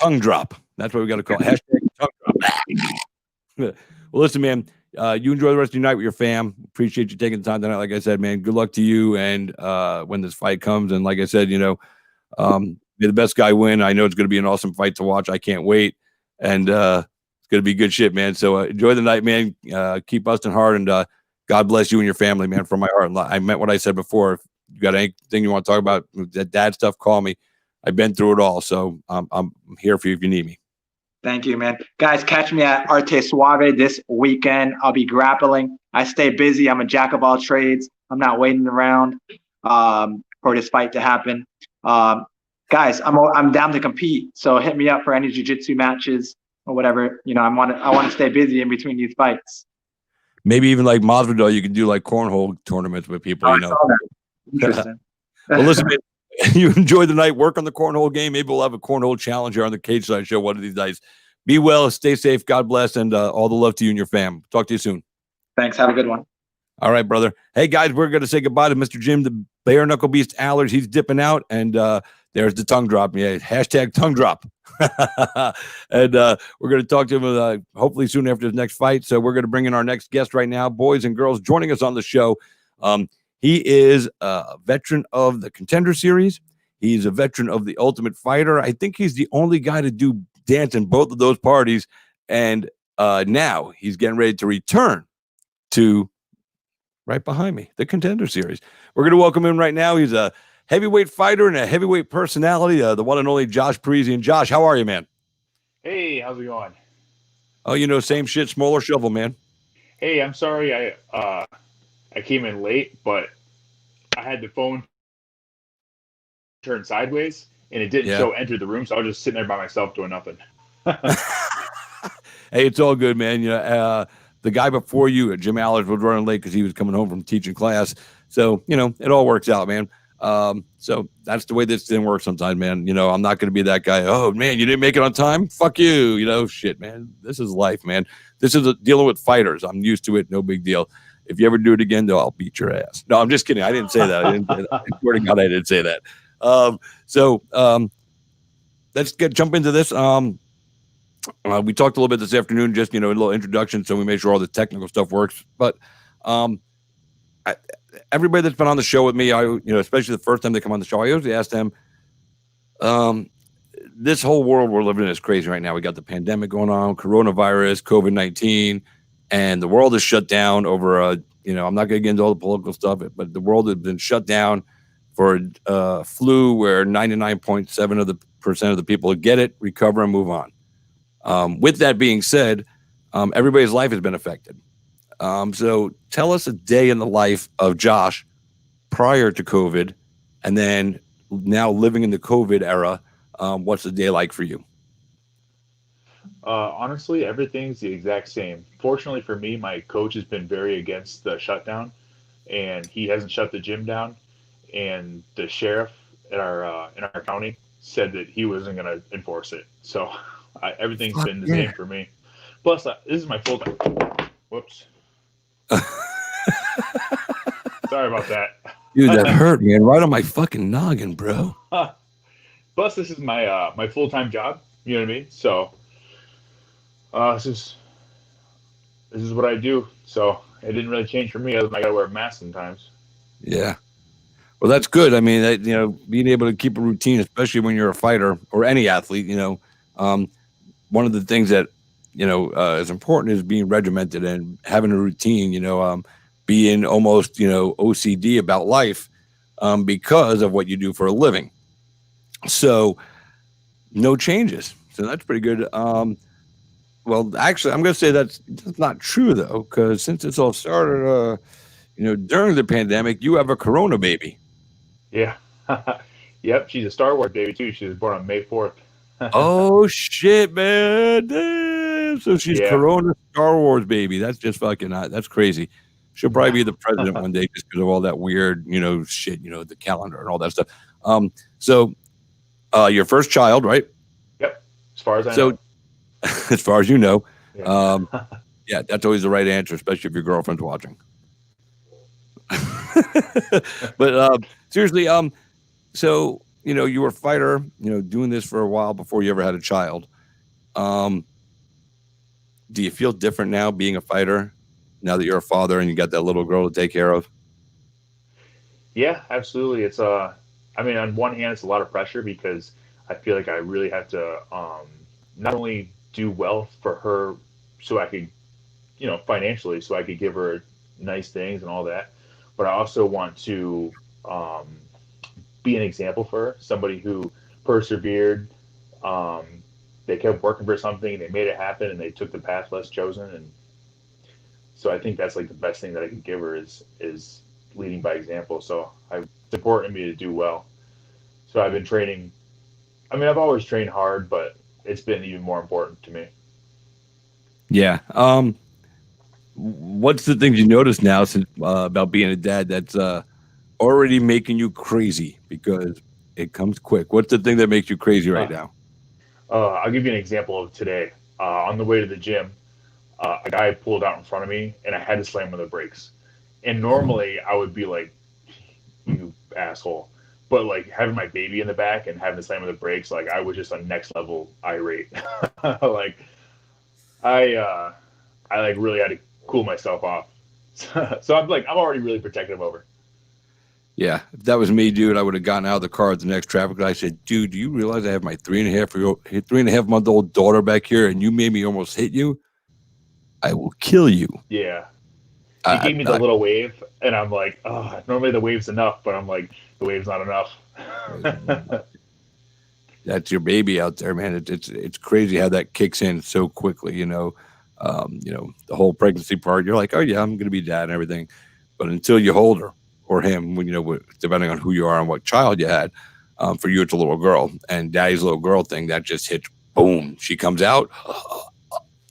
tongue drop. That's what we got to call it. Hashtag tongue drop. Well, listen, man, you enjoy the rest of your night with your fam. Appreciate you taking the time tonight. Like I said, man, good luck to you. And when this fight comes, and like I said, may the best guy win. I know it's going to be an awesome fight to watch. I can't wait. And it's going to be good shit, man. So enjoy the night, man. Keep busting hard, and God bless you and your family, man, from my heart. I meant what I said before. If you got anything you want to talk about, that dad stuff, call me. I've been through it all, so I'm here for you if you need me. Thank you, man. Guys, catch me at Arte Suave this weekend. I'll be grappling. I stay busy. I'm a jack of all trades. I'm not waiting around for this fight to happen. Guys, I'm down to compete. So hit me up for any jiu-jitsu matches or whatever. I want to stay busy in between these fights. Maybe even like Masvidal, you can do like cornhole tournaments with people. Interesting. Well, listen, man, you enjoy the night. Work on the cornhole game. Maybe we'll have a cornhole challenge here on the Cage Side Show one of these nights. Be well, stay safe. God bless, and all the love to you and your fam. Talk to you soon. Thanks. Have a good one. All right, brother. Hey, guys, we're going to say goodbye to Mr. Jim, the bare knuckle beast Alers. He's dipping out, and there's the tongue drop. Yeah, hashtag tongue drop. And we're going to talk to him hopefully soon after his next fight. So we're going to bring in our next guest right now, boys and girls, joining us on the show. He is a veteran of the Contender Series. He's a veteran of the Ultimate Fighter. I think he's the only guy to do dance in both of those parties. And now he's getting ready to return to right behind me, the Contender Series. We're going to welcome him right now. He's a heavyweight fighter and a heavyweight personality, the one and only Josh Parisian. Josh, how are you, man? Hey, how's it going? Oh, same shit, smaller shovel, man. Hey, I'm sorry I came in late, but I had the phone turned sideways and it didn't show enter the room, so I was just sitting there by myself doing nothing. Hey, it's all good, man. The guy before you, Jim Alers, was running late because he was coming home from teaching class. So, it all works out, man. So that's the way this thing works sometimes, man. I'm not going to be that guy. Oh man, you didn't make it on time. Fuck you. Shit, man. This is life, man. This is dealing with fighters. I'm used to it. No big deal. If you ever do it again, though, I'll beat your ass. No, I'm just kidding. I didn't say that. I swear to God, I didn't say that. Let's jump into this. We talked a little bit this afternoon, just, a little introduction. So we made sure all the technical stuff works. But everybody that's been on the show with me, especially the first time they come on the show, I always ask them, this whole world we're living in is crazy right now. We got the pandemic going on, coronavirus, COVID-19, and the world is shut down over I'm not going to get into all the political stuff, but the world has been shut down for flu, where 99.7% of the people get it, recover, and move on. With that being said, everybody's life has been affected. So tell us a day in the life of Josh prior to COVID, and then now living in the COVID era. What's the day like for you? Honestly, everything's the exact same. Fortunately for me, my coach has been very against the shutdown, and he hasn't shut the gym down. And the sheriff in our county said that he wasn't going to enforce it. So everything's been the same for me. Plus, this is my full time. Whoops. Sorry about that. Dude, that hurt, man. Right on my fucking noggin, bro. Plus, this is my my full-time job. You know what I mean? So, this is what I do. So it didn't really change for me, other than I got to wear a mask sometimes. Yeah. Well, that's good. I mean, being able to keep a routine, especially when you're a fighter or any athlete, one of the things that, is important is being regimented and having a routine, being almost, OCD about life, because of what you do for a living. So no changes. So that's pretty good. Well, actually, I'm going to say that's not true, though, because since it's all started, during the pandemic, you have a Corona baby. Yeah. Yep. She's a Star Wars baby, too. She was born on May 4th. Oh, shit, man. Damn. So she's Corona Star Wars baby. That's just fucking, that's crazy. She'll probably be the president one day just because of all that weird, shit, the calendar and all that stuff. So your first child, right? Yep. As far as I know. As far as you know. Yeah. Yeah, that's always the right answer, especially if your girlfriend's watching. But seriously, so you were a fighter, doing this for a while before you ever had a child. Do you feel different now being a fighter, now that you're a father and you got that little girl to take care of? Yeah, absolutely. It's on one hand, it's a lot of pressure because I feel like I really have to not only do well for her so I could, financially, so I could give her nice things and all that, but I also want to be an example for her, somebody who persevered. They kept working for something, they made it happen, and they took the path less chosen. And so I think that's like the best thing that I can give her is leading by example. So it's important to me to do well. So I've been training. I mean, I've always trained hard, but it's been even more important to me. Yeah. What's the things you notice now since about being a dad that's already making you crazy because it comes quick? What's the thing that makes you crazy right now? I'll give you an example of today. On the way to the gym, a guy pulled out in front of me, and I had to slam on the brakes. And normally I would be like, "You asshole," but like having my baby in the back and having to slam on the brakes, like I was just on next level irate. Like I like really had to cool myself off. So I'm already really protective over. Yeah, if that was me, dude, I would have gotten out of the car at the next traffic light. I said, "Dude, do you realize I have my 3.5-month-old daughter back here, and you made me almost hit you? I will kill you." Yeah. He gave me the little wave, and I'm like, "Oh, normally the wave's enough," but I'm like, the wave's not enough. That's your baby out there, man. It's crazy how that kicks in so quickly. The whole pregnancy part. You're like, "Oh yeah, I'm gonna be dad and everything," but until you hold her or him, when depending on who you are and what child you had, for you it's a little girl, and daddy's little girl thing that just hits. Boom, she comes out.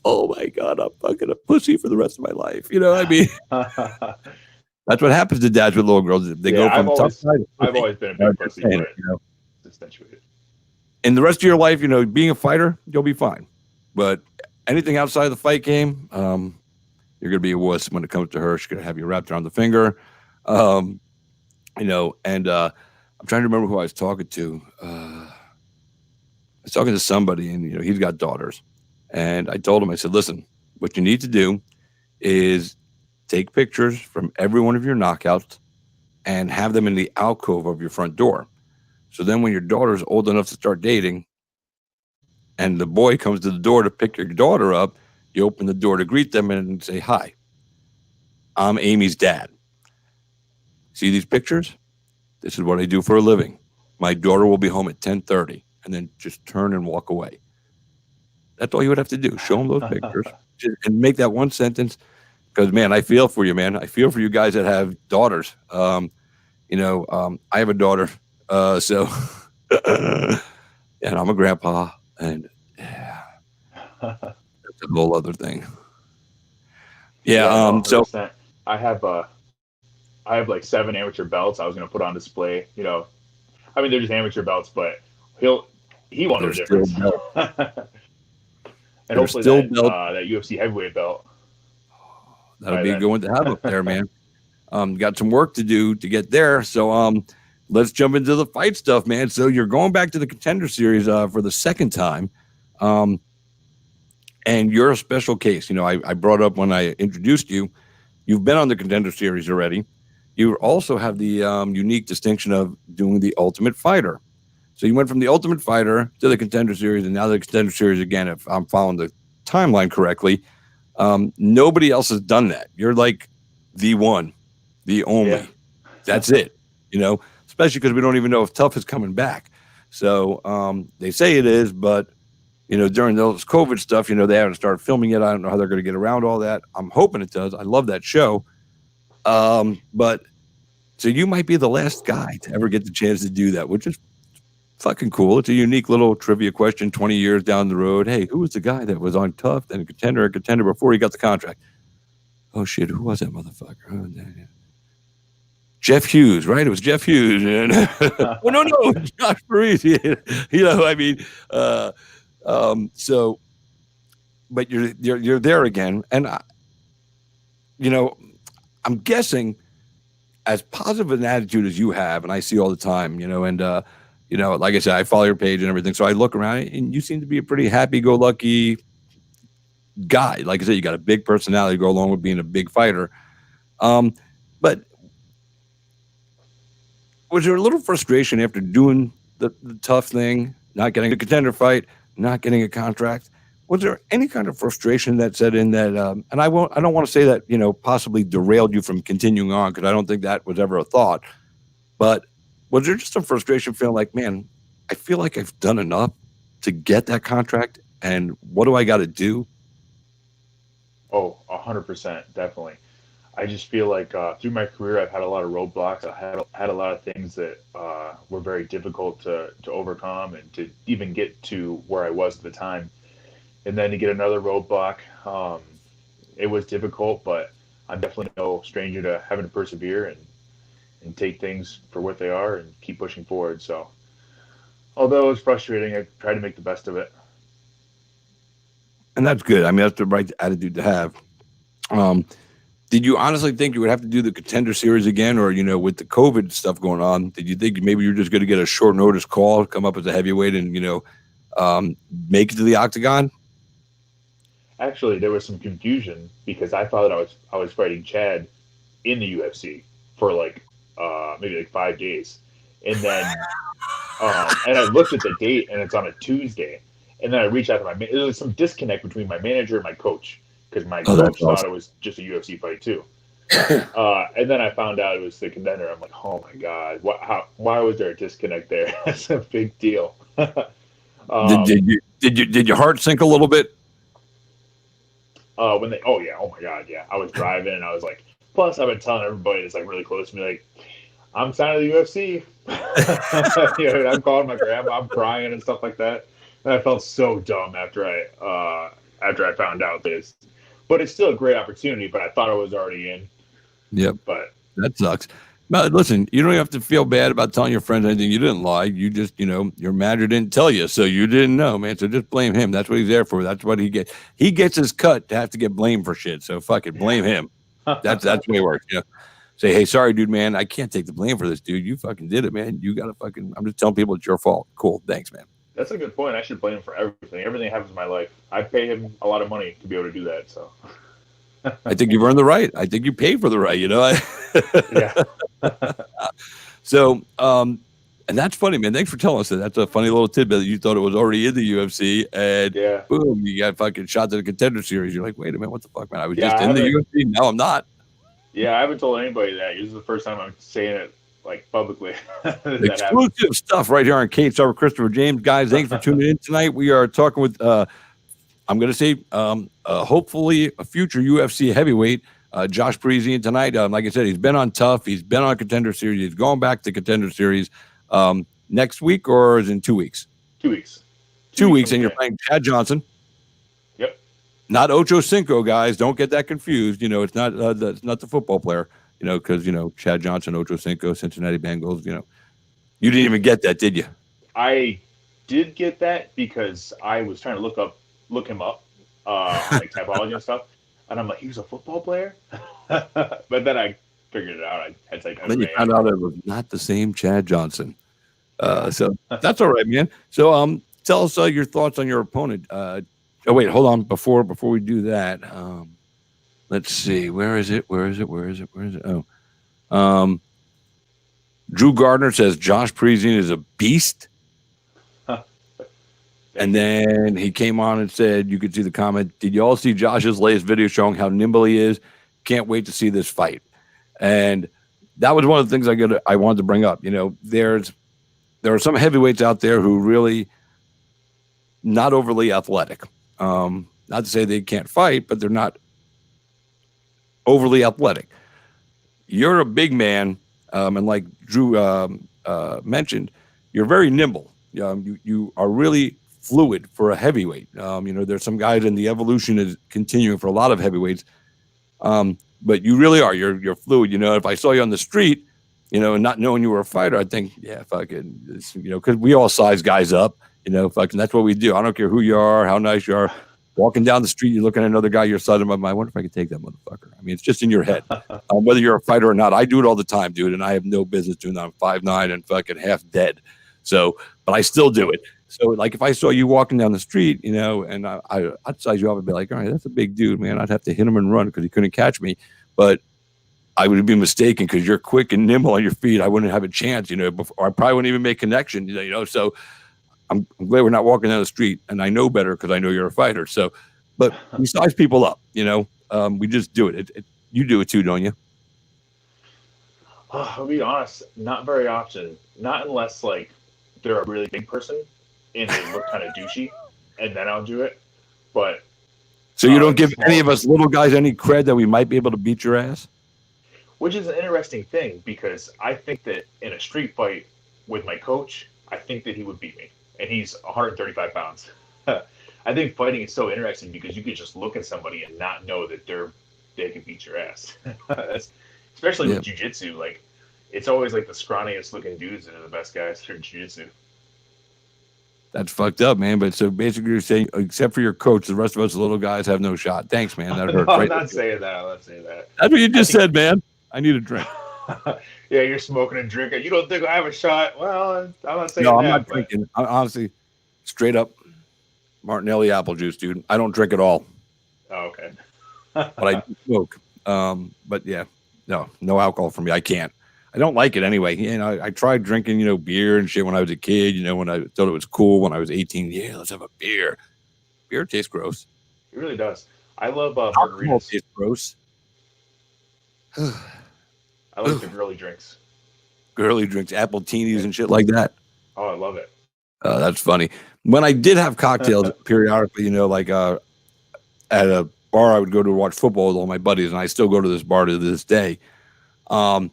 Oh my God, I'm fucking a pussy for the rest of my life. I mean, That's what happens to dads with little girls. They go from tough side. I've always been a big pussy, but accentuated. In the rest of your life, being a fighter, you'll be fine. But anything outside of the fight game, you're gonna be a wuss when it comes to her. She's gonna have you wrapped around the finger. And I'm trying to remember who I was talking to. I was talking to somebody, and he's got daughters. And I told him, I said, listen, what you need to do is take pictures from every one of your knockouts and have them in the alcove of your front door. So then when your daughter's old enough to start dating and the boy comes to the door to pick your daughter up, you open the door to greet them and say, hi, I'm Amy's dad. See these pictures? This is what I do for a living. My daughter will be home at 10:30, and then just turn and walk away. That's all you would have to do. Show them those pictures and make that one sentence. Because, man, I feel for you, man. I feel for you guys that have daughters. I have a daughter, and I'm a grandpa, and that's a whole other thing. Yeah. So I have like 7 amateur belts I was going to put on display. They're just amateur belts, but he won the difference. And hopefully that UFC heavyweight belt. That'll be a good one to have up there, man. Got some work to do to get there. So let's jump into the fight stuff, man. So you're going back to the Contender Series for the second time. And you're a special case. I brought up when I introduced you, you've been on the Contender Series already. You also have the unique distinction of doing the Ultimate Fighter. So you went from the Ultimate Fighter to the Contender Series, and now the Contender Series again, if I'm following the timeline correctly. Nobody else has done that. You're like the one, the only. Yeah. That's it, especially because we don't even know if Tough is coming back. So they say it is, but, during those COVID stuff, they haven't started filming it. I don't know how they're going to get around all that. I'm hoping it does. I love that show. But so you might be the last guy to ever get the chance to do that, which is fucking cool. It's a unique little trivia question 20 years down the road. Hey, who was the guy that was on Tough and a contender before he got the contract? Oh, shit. Who was that motherfucker? Oh, yeah. Jeff Hughes, right? It was Jeff Hughes. And well, no, it's Josh Parisian. So, but you're there again. And, I'm guessing as positive an attitude as you have, and I see all the time, like I said, I follow your page and everything. So I look around and you seem to be a pretty happy-go-lucky guy. Like I said, you got a big personality to go along with being a big fighter. But was there a little frustration after doing the Tough thing, not getting a contender fight, not getting a contract? Was there any kind of frustration that set in that, and I don't want to say that, possibly derailed you from continuing on, because I don't think that was ever a thought, but was there just some frustration feeling like, man, I feel like I've done enough to get that contract, and what do I got to do? Oh, 100%, definitely. I just feel like through my career, I've had a lot of roadblocks. I had a lot of things that were very difficult to overcome and to even get to where I was at the time. And then to get another roadblock, it was difficult, but I'm definitely no stranger to having to persevere and take things for what they are and keep pushing forward. So although it was frustrating, I tried to make the best of it. And that's good. I mean, that's the right attitude to have. Did you honestly think you would have to do the Contender Series again, or, with the COVID stuff going on, did you think maybe you're just going to get a short notice call, come up as a heavyweight and, make it to the octagon? Actually, there was some confusion because I thought I was fighting Chad in the UFC for maybe 5 days, and then and I looked at the date and it's on a Tuesday, and then I reached out to there was some disconnect between my manager and my coach because my coach thought it was just a UFC fight too, and then I found out it was the Contender. I'm like, oh my god, why was there a disconnect there? That's a big deal. Did your heart sink a little bit? Oh my god, yeah. I was driving and I was like, plus I've been telling everybody that's really close to me, like, I'm signing the UFC. I'm calling my grandma, I'm crying and stuff like that. And I felt so dumb after I found out this. But it's still a great opportunity, but I thought I was already in. Yep. But That sucks. But listen, you don't have to feel bad about telling your friends anything. You didn't lie. You just, your manager didn't tell you, so you didn't know, man. So just blame him. That's what he's there for. That's what he gets. He gets his cut to have to get blamed for shit. So fuck it, blame him. That's the way it works. Say, hey, sorry, dude, man. I can't take the blame for this, dude. You fucking did it, man. You gotta fucking. I'm just telling people it's your fault. Cool, thanks, man. That's a good point. I should blame him for everything. Everything that happens in my life. I pay him a lot of money to be able to do that. So. I think you've earned the right. I think you paid for the right, Yeah. So, and that's funny, man. Thanks for telling us that. That's a funny little tidbit that you thought it was already in the UFC, and boom, you got fucking shot to the Contender Series. You're like, wait a minute, what the fuck, man? I was just in the UFC. Now I'm not. Yeah, I haven't told anybody that. This is the first time I'm saying it like publicly. Exclusive stuff right here on Kate Star with Christopher James. Guys, thanks for tuning in tonight. We are talking with I'm going to say hopefully a future UFC heavyweight, Josh Parisian tonight. Like I said, he's been on Tough. He's been on Contender Series. He's going back to Contender Series next week, or is it in 2 weeks? 2 weeks. 2 weeks, and you're playing Chad Johnson. Yep. Not Ocho Cinco, guys. Don't get that confused. It's not the football player. Because Chad Johnson, Ocho Cinco, Cincinnati Bengals. You didn't even get that, did you? I did get that because I was trying to look him up, like typology and stuff, and I'm like, he was a football player. But then I figured it out. I had to then you found out it was not the same Chad Johnson. So that's all right, man. So tell us your thoughts on your opponent. Oh wait, hold on. Before we do that, let's see. Where is it? Oh, Drew Gardner says Josh Parisian is a beast. And then he came on and said, you could see the comment, did you all see Josh's latest video showing how nimble he is? Can't wait to see this fight. And that was one of the things I wanted to bring up. There are some heavyweights out there who really not overly athletic. Not to say they can't fight, but they're not overly athletic. You're a big man, and like Drew mentioned, you're very nimble. You are really fluid for a heavyweight. There's some guys, and the evolution is continuing for a lot of heavyweights. But you really are. You're fluid. If I saw you on the street, and not knowing you were a fighter, I'd think, yeah, fucking, because we all size guys up. Fucking, that's what we do. I don't care who you are, how nice you are. Walking down the street, you're looking at another guy your size of my mind. I wonder if I could take that motherfucker. I mean, it's just in your head. Whether you're a fighter or not, I do it all the time, dude, and I have no business doing that. I'm 5'9" and fucking half dead. So, but I still do it. So, like, if I saw you walking down the street, and I'd size you up and be like, all right, that's a big dude, man. I'd have to hit him and run because he couldn't catch me. But I would be mistaken because you're quick and nimble on your feet. I wouldn't have a chance, or I probably wouldn't even make connection, So I'm glad we're not walking down the street, and I know better because I know you're a fighter. So, but we size people up, we just do it. You do it too, don't you? I'll be honest, not very often. Not unless like they're a really big person and they look kind of douchey, and then I'll do it. But so you don't give any of us little guys any cred that we might be able to beat your ass? Which is an interesting thing because I think that in a street fight with my coach, I think that he would beat me, and he's 135 pounds. I think fighting is so interesting because you could just look at somebody and not know that they can beat your ass. Especially with jiu-jitsu, like it's always like the scrawniest looking dudes that are the best guys for jiu-jitsu. That's fucked up, man. But so basically you're saying, except for your coach, the rest of us little guys have no shot. Thanks, man. That hurt. I'm not saying that. I'm not saying that. That's what you just said, man. I need a drink. Yeah, you're smoking and drinking. You don't think I have a shot? Well, I'm not saying that. No, I'm not drinking. I, honestly, straight up Martinelli apple juice, dude. I don't drink at all. Oh, okay. But I do smoke. But yeah, no alcohol for me. I can't. I don't like it anyway. I tried drinking, beer and shit when I was a kid, when I thought it was cool when I was 18. Yeah, let's have a beer. Beer tastes gross. It really does. I love alcohol margaritas. Tastes gross. I like the girly drinks. Girly drinks, apple teenies and shit like that. Oh, I love it. That's funny. When I did have cocktails periodically, like at a bar I would go to watch football with all my buddies, and I still go to this bar to this day. And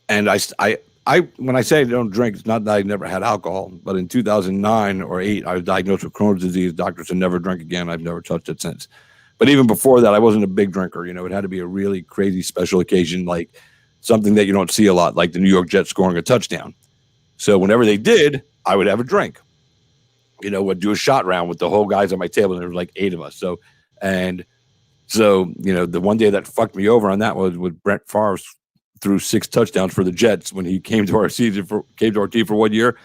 I when I say I don't drink, it's not that I never had alcohol, but in 2009 or 8, I was diagnosed with Crohn's disease. Doctors said never drink again. I've never touched it since. But even before that, I wasn't a big drinker. You know, it had to be a really crazy special occasion, like something that you don't see a lot, like the New York Jets scoring a touchdown. So whenever they did, I would have a drink. You know, would do a shot round with the whole guys at my table, and there was like 8 of us. So, you know, the one day that fucked me over on that was with Brett Favre threw 6 touchdowns for the Jets when he came to our team for 1 year.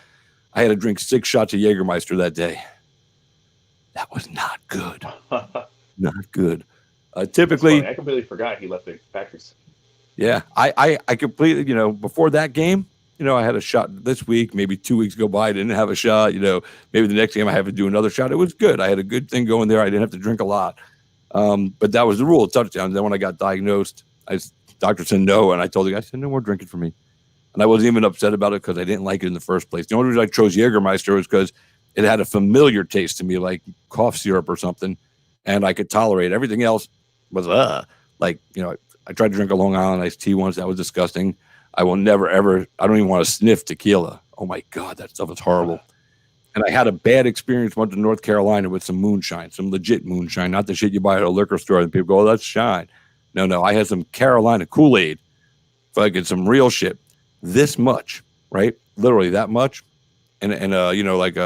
I had to drink 6 shots of Jägermeister that day. That was not good. Not good. Typically, I completely forgot he left the Packers. Yeah, I completely, you know, before that game, you know, I had a shot this week. Maybe 2 weeks go by, I didn't have a shot. You know, maybe the next game I have to do another shot. It was good. I had a good thing going there. I didn't have to drink a lot. But that was the rule of touchdowns. Then when I got diagnosed, doctor said no, and I told the guy, I said, no more drinking for me. And I wasn't even upset about it because I didn't like it in the first place. The only reason I chose Jägermeister was because it had a familiar taste to me, like cough syrup or something, and I could tolerate. Everything else was like, you know, I tried to drink a Long Island iced tea once. That was disgusting. I will never, ever, I don't even want to sniff tequila. Oh my God, that stuff is horrible. And I had a bad experience once in North Carolina with some moonshine, some legit moonshine, not the shit you buy at a liquor store and people go, oh, that's shine. No, I had some Carolina Kool-Aid, fucking some real shit. This much, right? Literally that much. And you know, like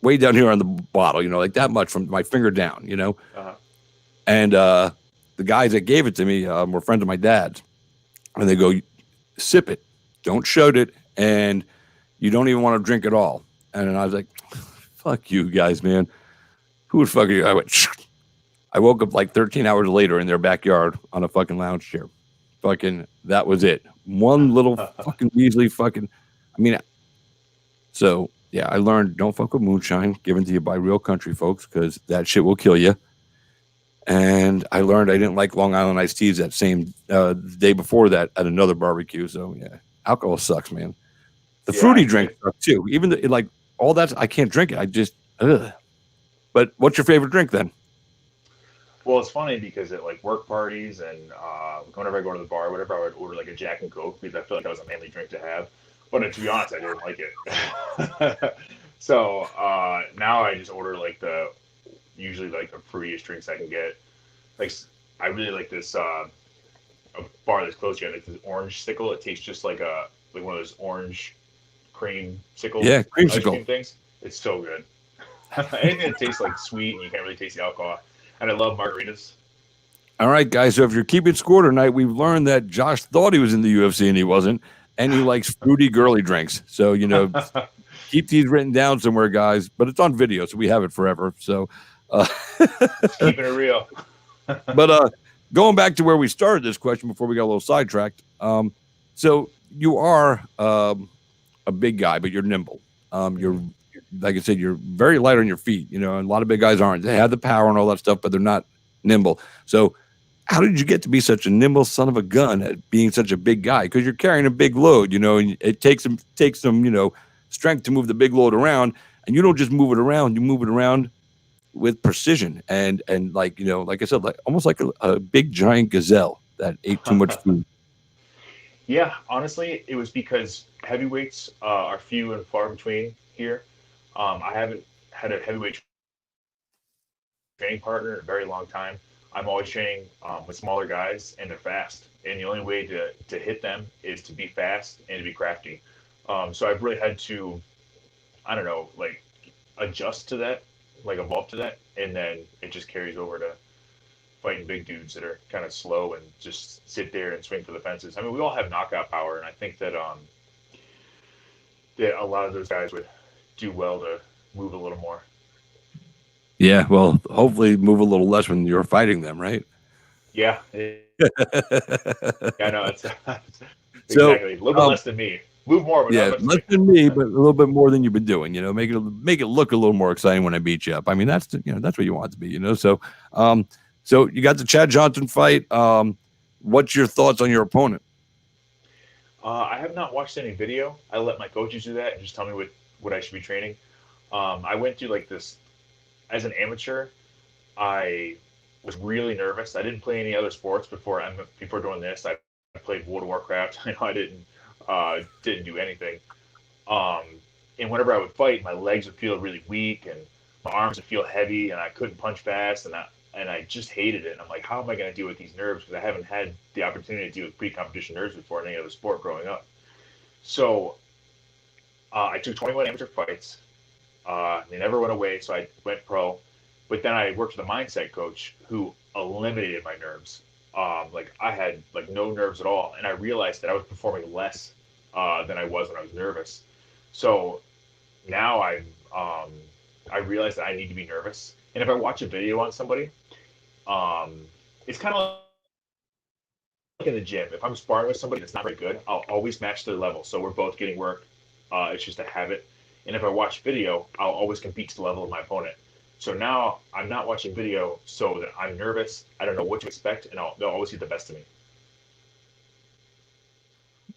way down here on the bottle, you know, like that much from my finger down, you know? And the guys that gave it to me were friends of my dad's. And they go, sip it, don't shoot it, and you don't even want to drink at all. And I was like, fuck you guys, man. Who would fuck you? I went, shh. I woke up like 13 hours later in their backyard on a fucking lounge chair. Fucking, that was it. One little fucking measly fucking, I mean, so yeah, I learned don't fuck with moonshine given to you by real country folks because that shit will kill you. And I learned I didn't like Long Island iced teas that same day before that at another barbecue. So yeah, alcohol sucks, man. The fruity drinks suck too. Even like all that, I can't drink it. I just, ugh. But what's your favorite drink then? Well, it's funny because at like work parties and whenever I go to the bar, whatever, I would order like a Jack and Coke because I feel like that was a manly drink to have. But to be honest, I didn't like it. So now I just order like usually like the fruitiest drinks I can get. Like I really like this a bar that's close here, like this orange sickle. It tastes just like one of those orange cream sickle ice cream things. It's so good. Anything that tastes like sweet and you can't really taste the alcohol. And I love margaritas. All right, guys. So if you're keeping score tonight, we've learned that Josh thought he was in the UFC and he wasn't, and he likes fruity girly drinks. So, you know, keep these written down somewhere, guys. But it's on video, so we have it forever. So keeping it real. But going back to where we started this question before we got a little sidetracked. So you are a big guy, but you're nimble. You're like I said, you're very light on your feet, you know, and a lot of big guys aren't. They have the power and all that stuff, but they're not nimble. So how did you get to be such a nimble son of a gun at being such a big guy? Because you're carrying a big load, you know, and it takes some, you know, strength to move the big load around. And you don't just move it around, you move it around with precision. And like, you know, like I said, like almost like a big giant gazelle that ate too much food. Yeah, honestly, it was because heavyweights are few and far between here. I haven't had a heavyweight training partner in a very long time. I'm always training with smaller guys, and they're fast. And the only way to hit them is to be fast and to be crafty. So I've really had to, I don't know, like adjust to that, like evolve to that, and then it just carries over to fighting big dudes that are kind of slow and just sit there and swing for the fences. I mean, we all have knockout power, and I think that a lot of those guys would do well to move a little more. Yeah, well, hopefully move a little less when you're fighting them, right? Yeah. Yeah, no, it's exactly a little bit less than me. Move more, but yeah, less than me, but a little bit more than you've been doing. You know, make it look a little more exciting when I beat you up. I mean, that's what you want it to be. You know, so so you got the Chad Johnson fight. What's your thoughts on your opponent? I have not watched any video. I let my coaches do that and just tell me what I should be training. I went through like this as an amateur. I was really nervous. I didn't play any other sports before doing this. I played World of Warcraft. I didn't do anything. And whenever I would fight, my legs would feel really weak and my arms would feel heavy, and I couldn't punch fast, and I just hated it. And I'm like, how am I going to deal with these nerves? Because I haven't had the opportunity to deal with pre-competition nerves before in any other sport growing up. So I took 21 amateur fights. They never went away, so I went pro. But then I worked with a mindset coach who eliminated my nerves. Like I had like no nerves at all, and I realized that I was performing less than I was when I was nervous. So now I realize that I need to be nervous. And if I watch a video on somebody, it's kind of like in the gym. If I'm sparring with somebody that's not very good, I'll always match their level. So we're both getting work. It's just a habit. And if I watch video, I'll always compete to the level of my opponent. So now I'm not watching video so that I'm nervous. I don't know what to expect, and they'll always get the best of me.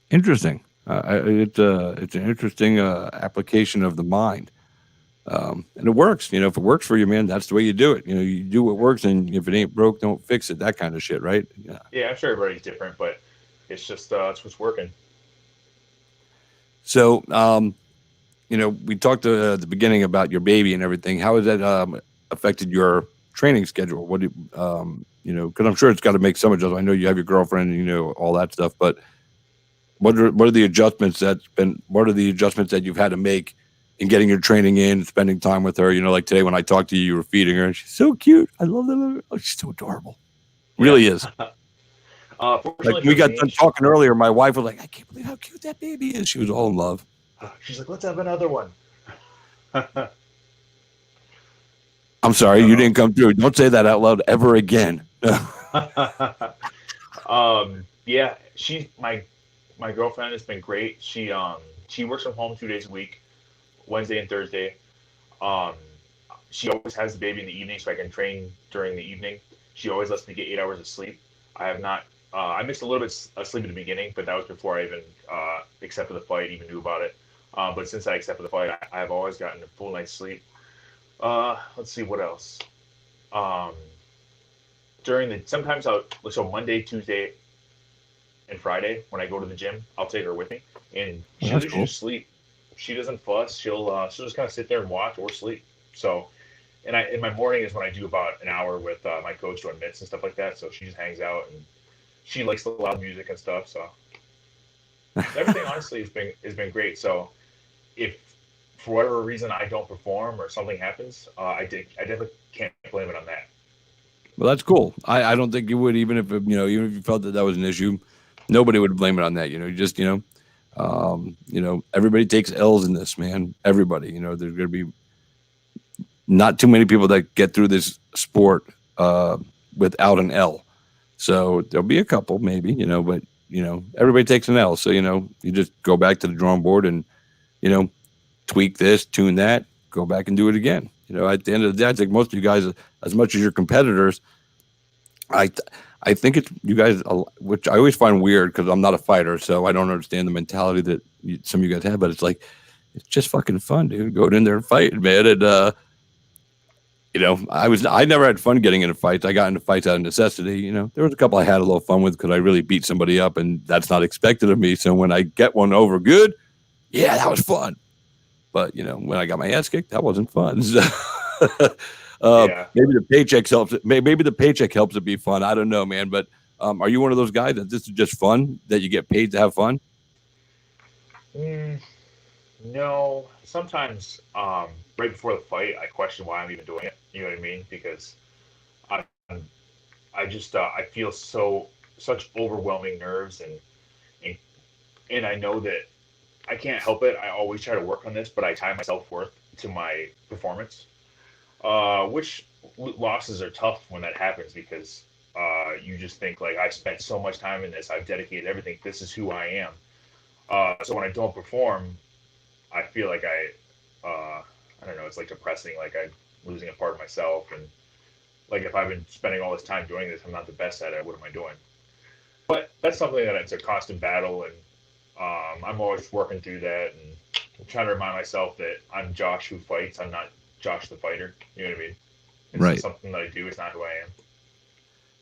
Interesting. It's an interesting application of the mind, and it works. If it works for you, man, that's the way you do it. You do what works, and if it ain't broke, don't fix it. That kind of shit, right? Yeah, I'm sure everybody's different, but it's just it's what's working. So, we talked at the beginning about your baby and everything. How has that affected your training schedule? What do because I'm sure it's got to make some adjustments. I know you have your girlfriend and all that stuff, but what are the adjustments that you've had to make in getting your training in, spending time with her? Like today when I talked to you, you were feeding her, and she's so cute. I love that. Oh, she's so adorable. Really is. Like we got done talking earlier, my wife was like, I can't believe how cute that baby is. She was all in love. She's like, let's have another one. I'm sorry, you didn't come through. Don't say that out loud ever again. Yeah, she's my girlfriend has been great. She works from home 2 days a week, Wednesday and Thursday. She always has the baby in the evening, so I can train during the evening. She always lets me get 8 hours of sleep. I have not. I missed a little bit of sleep at the beginning, but that was before I even accepted the fight, even knew about it. But since I accepted the fight, I've always gotten a full night's sleep. Let's see what else. Sometimes so Monday, Tuesday, and Friday when I go to the gym, I'll take her with me, and she'll just sleep. She doesn't fuss. She'll just kind of sit there and watch or sleep. So, and in my morning is when I do about an hour with my coach doing mitts and stuff like that. So she just hangs out, and she likes the loud music and stuff. So everything honestly has been great. So if for whatever reason I don't perform or something happens, I definitely can't blame it on that. Well, that's cool. I don't think you would, even if you felt that was an issue, nobody would blame it on that. Everybody takes L's in this, man. Everybody, there's going to be not too many people that get through this sport without an L. So there'll be a couple maybe, but everybody takes an L. So, you just go back to the drawing board and, tweak this, tune that, go back and do it again. At the end of the day, I think most of you guys, as much as your competitors, I think it's you guys, which I always find weird because I'm not a fighter, so I don't understand the mentality that some of you guys have. But it's like, it's just fucking fun, dude. Going in there and fighting, man. And I never had fun getting into fights. I got into fights out of necessity. There was a couple I had a little fun with because I really beat somebody up, and that's not expected of me. So when I get one over good, yeah, that was fun. But when I got my ass kicked, that wasn't fun. So, maybe the paycheck helps. Maybe the paycheck helps it be fun. I don't know, man. But are you one of those guys that this is just fun, that you get paid to have fun? No. Sometimes right before the fight, I question why I'm even doing it. You know what I mean? Because I feel such overwhelming nerves, and I know that I can't help it. I always try to work on this, but I tie my self-worth to my performance, which losses are tough when that happens because you just think like, I spent so much time in this. I've dedicated everything. This is who I am. So when I don't perform, I feel like I don't know, it's like depressing, like I'm losing a part of myself. And like, if I've been spending all this time doing this, I'm not the best at it. What am I doing? But that's something that it's a constant battle, and I'm always working through that, and I'm trying to remind myself that I'm Josh who fights. I'm not Josh the fighter. You know what I mean? It's right. Something that I do. It's not who I am.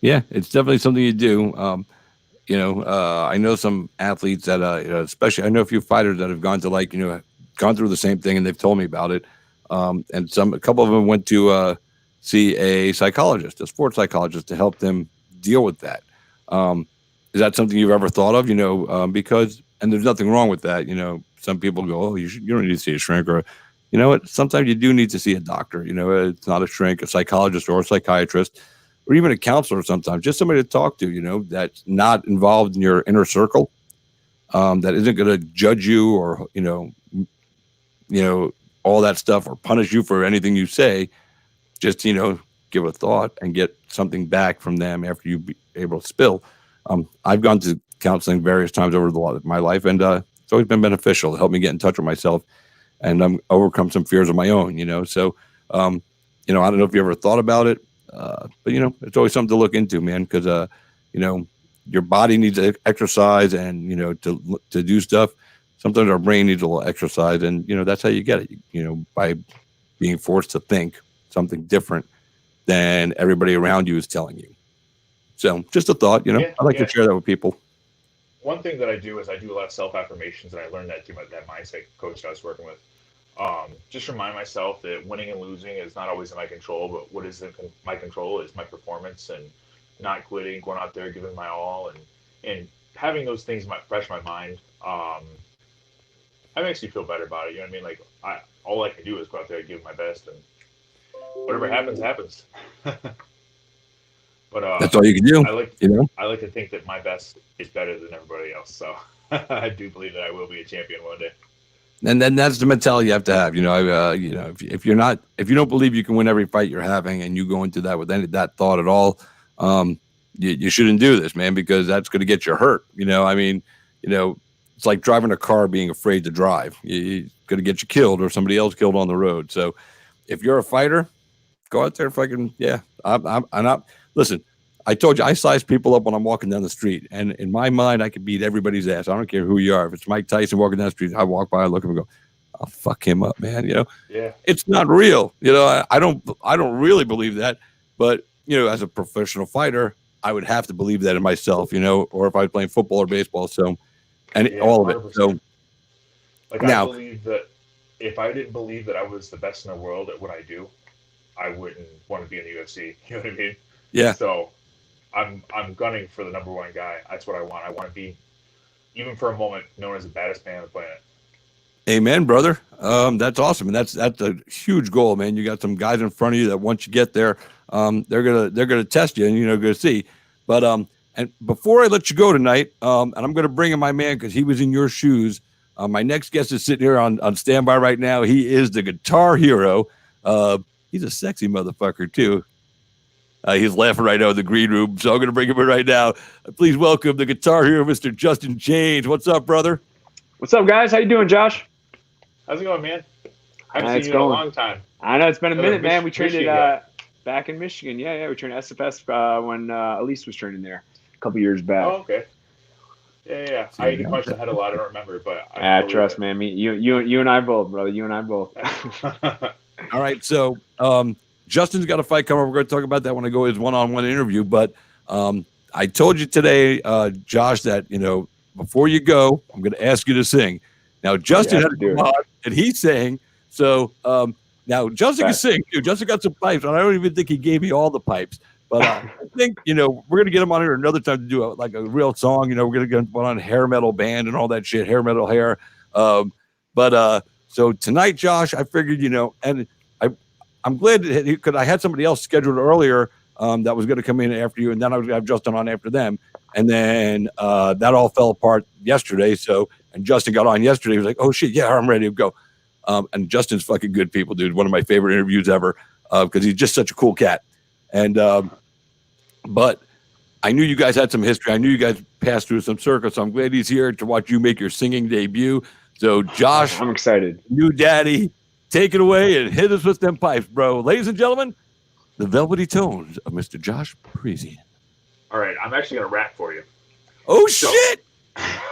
Yeah, it's definitely something you do. I know some athletes that, especially I know a few fighters that have gone through the same thing, and they've told me about it. And a couple of them went to see a psychologist, a sports psychologist, to help them deal with that. Is that something you've ever thought of? Because there's nothing wrong with that. Some people go, "Oh, you don't need to see a shrink," or, you know what? Sometimes you do need to see a doctor. It's not a shrink, a psychologist or a psychiatrist, or even a counselor. Sometimes just somebody to talk to. That's not involved in your inner circle, that isn't going to judge you or all that stuff or punish you for anything you say. Just give a thought and get something back from them after you be able to spill. I've gone to counseling various times over my life, and it's always been beneficial to help me get in touch with myself and overcome some fears of my own. So I don't know if you ever thought about it, but it's always something to look into, man, because your body needs exercise, and to do stuff. Sometimes our brain needs a little exercise, and that's how you get it. By being forced to think something different than everybody around you is telling you. So just a thought, I like to share that with people. One thing that I do is I do a lot of self-affirmations, and I learned that through that mindset coach I was working with. Just remind myself that winning and losing is not always in my control, but what is in my control is my performance and not quitting, going out there, giving my all, and having those things fresh in my mind. That makes me feel better about it. You know what I mean? Like all I can do is go out there and give my best, and whatever happens, happens. But that's all you can do. I like to think that my best is better than everybody else. So I do believe that I will be a champion one day. And then that's the mentality you have to have. If you don't believe you can win every fight you're having, and you go into that with that thought at all, you shouldn't do this, man, because that's going to get you hurt. It's like driving a car, being afraid to drive. It's going to get you killed or somebody else killed on the road. So if you're a fighter, go out there, fucking, yeah. I'm not. Listen, I told you, I size people up when I'm walking down the street, and in my mind, I can beat everybody's ass. I don't care who you are. If it's Mike Tyson walking down the street, I walk by, I look at him and go, I'll fuck him up, man. Yeah. It's not real. I don't really believe that, but as a professional fighter, I would have to believe that in myself, or if I was playing football or baseball. So, all of it. 100%. So, I believe that if I didn't believe that I was the best in the world at what I do, I wouldn't want to be in the UFC. You know what I mean? Yeah. So I'm gunning for the number one guy. That's what I want. I want to be, even for a moment, known as the baddest man on the planet. Amen, brother. That's awesome, and that's a huge goal, man. You got some guys in front of you that once you get there, they're gonna test you, and gonna see. But and before I let you go tonight, and I'm gonna bring in my man because he was in your shoes. My next guest is sitting here on standby right now. He is the Guitar Hero. He's a sexy motherfucker too. He's laughing right now in the green room, so I'm going to bring him in right now. Please welcome the Guitar Hero, Mr. Justin Jaynes. What's up, brother? What's up, guys? How you doing, Josh? How's it going, man? I haven't seen you in a long time. I know, it's been a minute, man. We trained back in Michigan. Yeah, we trained at SFS when Alers was training there a couple years back. Oh, okay. Yeah. I get punched in the head a lot. I don't remember, but trust, man. You and I both, brother. You and I both. All right, so Justin's got a fight coming. We're going to talk about that when I go his one-on-one interview. But I told you today, Josh, that before you go, I'm going to ask you to sing. Now, Justin had to come on, and he sang. So now Justin can sing too. Justin got some pipes, and I don't even think he gave me all the pipes. But I think we're going to get him on here another time to do a real song. We're going to get one on hair metal band and all that shit, hair metal hair. So tonight, Josh, I figured and I'm glad because I had somebody else scheduled earlier that was going to come in after you, and then I was going to have Justin on after them, and then that all fell apart yesterday. So, and Justin got on yesterday. He was like, "Oh shit, yeah, I'm ready to go." And Justin's fucking good people, dude. One of my favorite interviews ever because he's just such a cool cat. And but I knew you guys had some history. I knew you guys passed through some circles. So I'm glad he's here to watch you make your singing debut. So, Josh, I'm excited. New daddy. Take it away and hit us with them pipes, bro. Ladies and gentlemen, the velvety tones of Mr. Josh Parisian. All right, I'm actually going to rap for you. Oh, shit!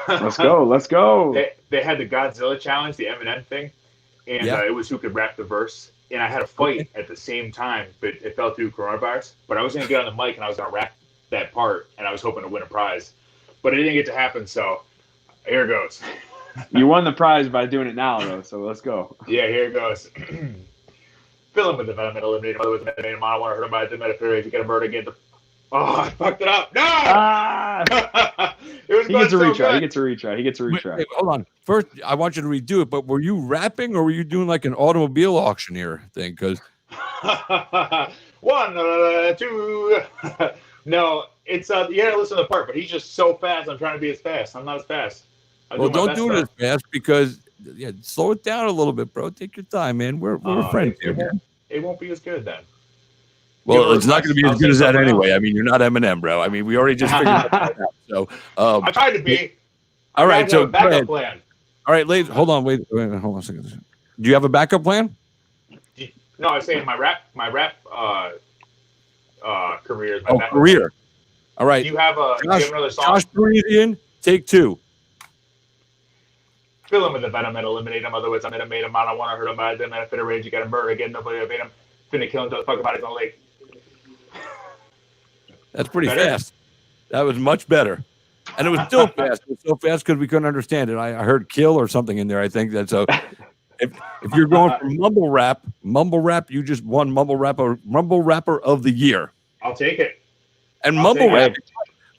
Let's go. They had the Godzilla challenge, the Eminem thing, and it was who could rap the verse. And I had a fight at the same time, but it fell through coronavirus. But I was going to get on the mic, and I was going to rap that part, and I was hoping to win a prize. But it didn't get to happen, so here goes. You won the prize by doing it now, though, so let's go. Yeah, here it goes. Fill him with the venom and eliminate him. Otherwise, I don't want to hurt him by the metaphor. If you get a murder again, I fucked it up. No! It was He gets a going retry. so He good. gets a retry. He gets a retry. Wait, hold on. First, I want you to redo it, but were you rapping or were you doing like an automobile auctioneer thing? Because 1, 2. No, it's you gotta listen to the part, but he's just so fast. I'm trying to be as fast. I'm not as fast. well, don't do it as fast because slow it down a little bit, bro. Take your time, man. We're friends here, man. It won't be as good then. Well, it's not going to be as I'll good say as that something anyway. else. I mean, you're not Eminem, bro. I mean, we already just figured that out. So, I tried to be. all right. So, go backup ahead. plan. All right, ladies, hold on. Wait, hold on a second. Do you have a backup plan? No, I was saying my rap career is my backup career. All right. Do you have another song? Josh Parisian, take 2. Fill him with the venom and eliminate him. Otherwise, I'm gonna made him. I don't want to hurt him. But then if it rage, you got to murder again. Nobody made him. Finna kill him. Don't fuck about his own leg. That's pretty Better? fast. That was much better. And it was still fast. It was so fast because we couldn't understand it. I heard kill or something in there. I think that's so. If you're going for mumble rap, you just won mumble rapper of the year. I'll take it. And I'll mumble take it. rapping.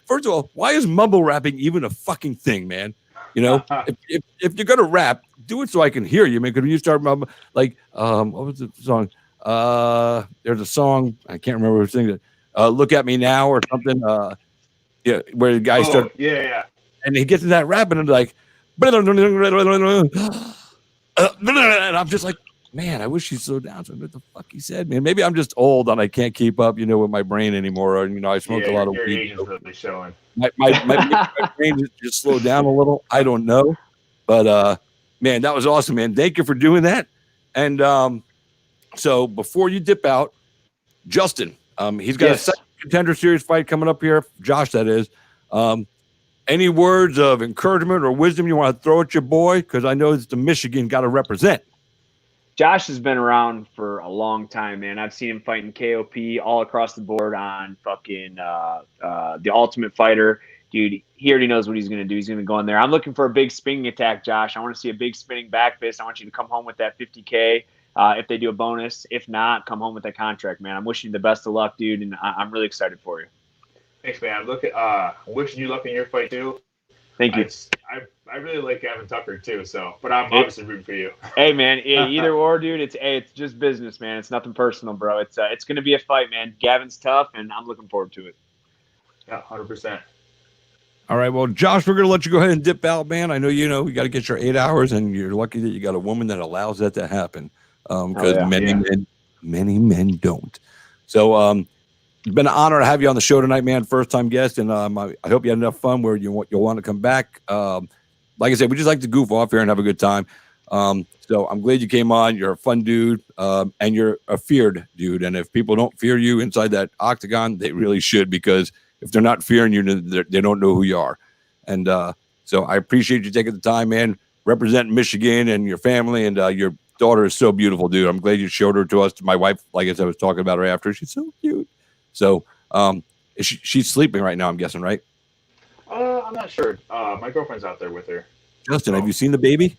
First of all, why is mumble rapping even a fucking thing, man? You know, if you're gonna rap, do it so I can hear you, man. Because when you start mumble, like what was the song? There's a song I can't remember who sings it. Look at me now or something. Yeah, where the guy starts. Yeah. And he gets to that rap and I'm like, and I'm just like, man, I wish he'd slow down. So what the fuck he said, man? Maybe I'm just old and I can't keep up, with my brain anymore. Or, I smoked a lot of your weed. age is really showing. My brain just slowed down a little. I don't know. But, man, that was awesome, man. Thank you for doing that. And so before you dip out, Justin, he's got a second Contender Series fight coming up here. Josh, that is. Any words of encouragement or wisdom you want to throw at your boy? Because I know it's the Michigan got to represent. Josh has been around for a long time, man. I've seen him fighting KOP all across the board on fucking The Ultimate Fighter. Dude, he already knows what he's going to do. He's going to go in there. I'm looking for a big spinning attack, Josh. I want to see a big spinning back fist. I want you to come home with that $50K if they do a bonus. If not, come home with that contract, man. I'm wishing you the best of luck, dude, and I'm really excited for you. Thanks, man. Wishing you luck in your fight too. Thank you. I really like Gavin Tucker too. But I'm obviously rooting for you. Hey, man, either or, dude. It's just business, man. It's nothing personal, bro. It's going to be a fight, man. Gavin's tough, and I'm looking forward to it. Yeah, 100%. All right, well, Josh, we're going to let you go ahead and dip out, man. I know we got to get your 8 hours, and you're lucky that you got a woman that allows that to happen. Because many men don't. So it's been an honor to have you on the show tonight, man. First time guest, and I hope you had enough fun where you'll want to come back. Like I said, we just like to goof off here and have a good time. So I'm glad you came on. You're a fun dude, and you're a feared dude. And if people don't fear you inside that octagon, they really should, because if they're not fearing you, they don't know who you are. And so I appreciate you taking the time, man. Representing Michigan and your family, and your daughter is so beautiful, dude. I'm glad you showed her to us. My wife, like I said, I was talking about her after. She's so cute. So she's sleeping right now, I'm guessing, right? I'm not sure. My girlfriend's out there with her. Justin, have you seen the baby?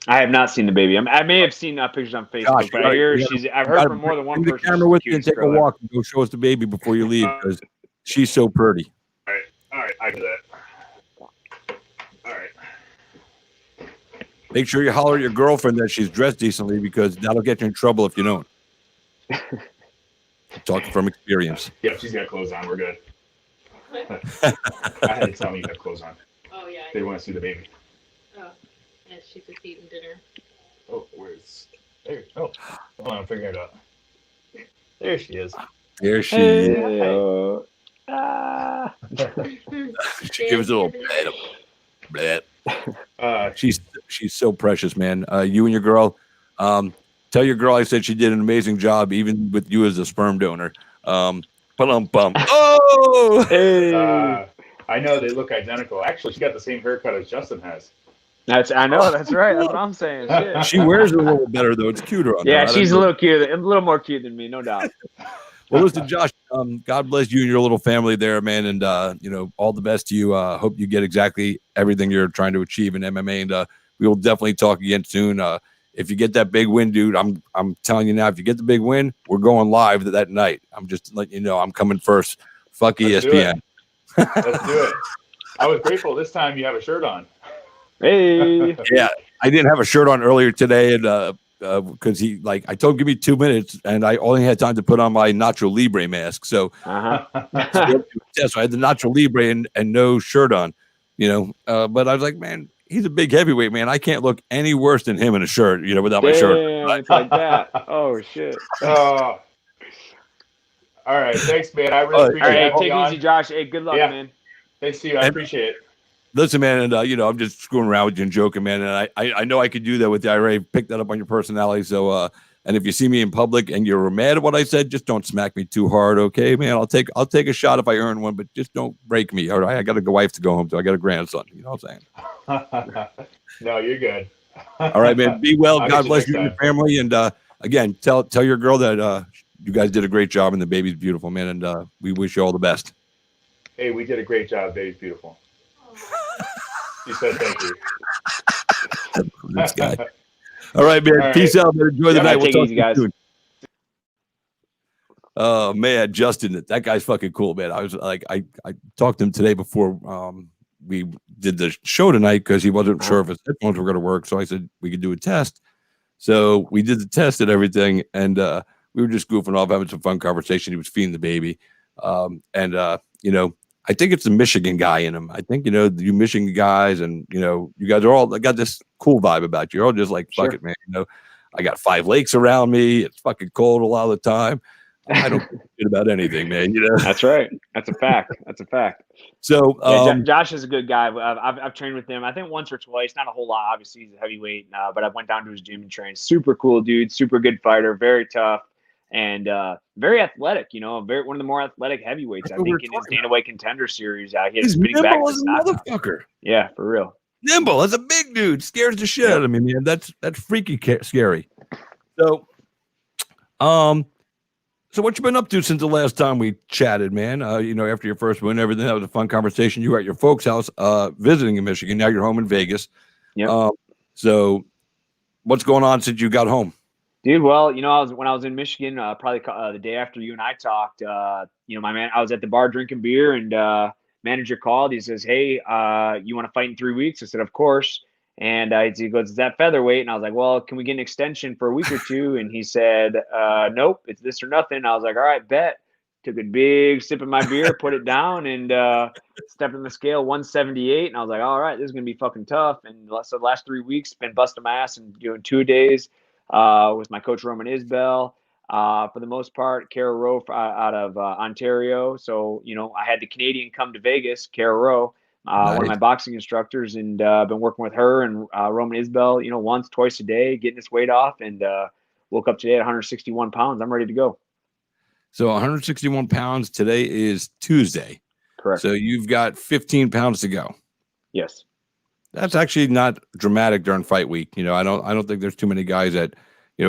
I have not seen the baby. I may have seen pictures on Facebook, Gosh, but I've heard from more than one bring person. the camera with you and take a walk and go show us the baby before you leave, because she's so pretty. All right, I do that. All right. Make sure you holler at your girlfriend that she's dressed decently, because that'll get you in trouble if you don't. Talking from experience. Yeah, she's got clothes on. We're good. I had to tell me you have clothes on. Oh, yeah. They want to see the baby. Oh, and she's just eating dinner. Oh, where's... There. Oh, hold on, I'm figuring it out. There she is. There she is. She gives a little bleh. She's so precious, man. You and your girl. Tell your girl I said she did an amazing job, even with you as a sperm donor. Oh, Hey. I know they look identical. Actually, she got the same haircut as Justin has. I know. That's right. That's what I'm saying. Shit. She wears it a little better though. It's cuter on her. Yeah, she's a little cute, a little more cute than me, no doubt. Well, listen, Josh. God bless you and your little family there, man, and all the best to you. Hope you get exactly everything you're trying to achieve in MMA, and we will definitely talk again soon. if you get that big win, dude, I'm telling you now, if you get the big win, we're going live that night. I'm just letting you know I'm coming first. Fuck Let's ESPN. Let's do it. I was grateful this time you have a shirt on. Hey. Yeah, I didn't have a shirt on earlier today, and because I told him give me 2 minutes, and I only had time to put on my Nacho Libre mask. So, so I had the Nacho Libre and no shirt on, But I was like, man, he's a big heavyweight, man. I can't look any worse than him in a shirt, without my shirt. It's like that. Oh shit. All right, thanks, man. I really appreciate it. All right, take it easy, Josh. Hey, good luck, man. Thanks to you. I appreciate it. Listen, man, and I'm just screwing around with you and joking, man. And I know I could do that with you. I already picked that up on your personality. So, and if you see me in public and you're mad at what I said, just don't smack me too hard, okay, man? I'll take a shot if I earn one, but just don't break me. All right, I got a wife to go home to. I got a grandson. You know what I'm saying? No, you're good. All right, man. Be well. God bless you and your family. And again, tell your girl that you guys did a great job and the baby's beautiful, man. And we wish you all the best. Hey, we did a great job. Baby's beautiful. You said thank you. This guy. All right, man. Peace out, man. Enjoy the night. We'll talk to you guys soon. Oh man, Justin, that guy's fucking cool, man. I was like, I talked to him today before we did the show tonight because he wasn't sure if his headphones were going to work. So I said we could do a test. So we did the test and everything, and we were just goofing off, having some fun conversation. He was feeding the baby, I think it's the Michigan guy in him. I think, you Michigan guys and, you guys are all got this cool vibe about you. You're all just like, fuck it, man. I got 5 lakes around me. It's fucking cold a lot of the time. I don't give a shit about anything, man. That's right. That's a fact. So Josh is a good guy. I've trained with him, I think once or twice, not a whole lot. Obviously, he's a heavyweight, but I went down to his gym and trained. Super cool dude, super good fighter, very tough. And very athletic, one of the more athletic heavyweights, I think, in his Dana White Contender Series. He had spinning back as a motherfucker. Yeah, for real. Nimble as a big dude, scares the shit out of me, man. That's freaky scary. So, so what you been up to since the last time we chatted, man? After your first win, everything, that was a fun conversation. You were at your folks' house, visiting in Michigan. Now you're home in Vegas. Yeah. So, what's going on since you got home? Dude, well, when I was in Michigan, probably the day after you and I talked, I was at the bar drinking beer, and manager called. He says, "Hey, you want to fight in 3 weeks?" I said, "Of course." And he goes, "Is that featherweight?" And I was like, "Well, can we get an extension for a week or two?" And he said, "Nope, it's this or nothing." And I was like, "All right, bet." Took a big sip of my beer, put it down, and stepped on the scale 178. And I was like, "All right, this is gonna be fucking tough." And so the last 3 weeks, been busting my ass and doing 2 days. With my coach Roman Isbell, for the most part, Kara Rowe out of Ontario. So I had the Canadian come to Vegas, Kara Rowe, one of my boxing instructors, and been working with her and Roman Isbell, once, twice a day, getting this weight off, and woke up today at 161 pounds. I'm ready to go. So 161 pounds. Today is Tuesday. Correct. So you've got 15 pounds to go. Yes. That's actually not dramatic during fight week. I don't think there's too many guys that,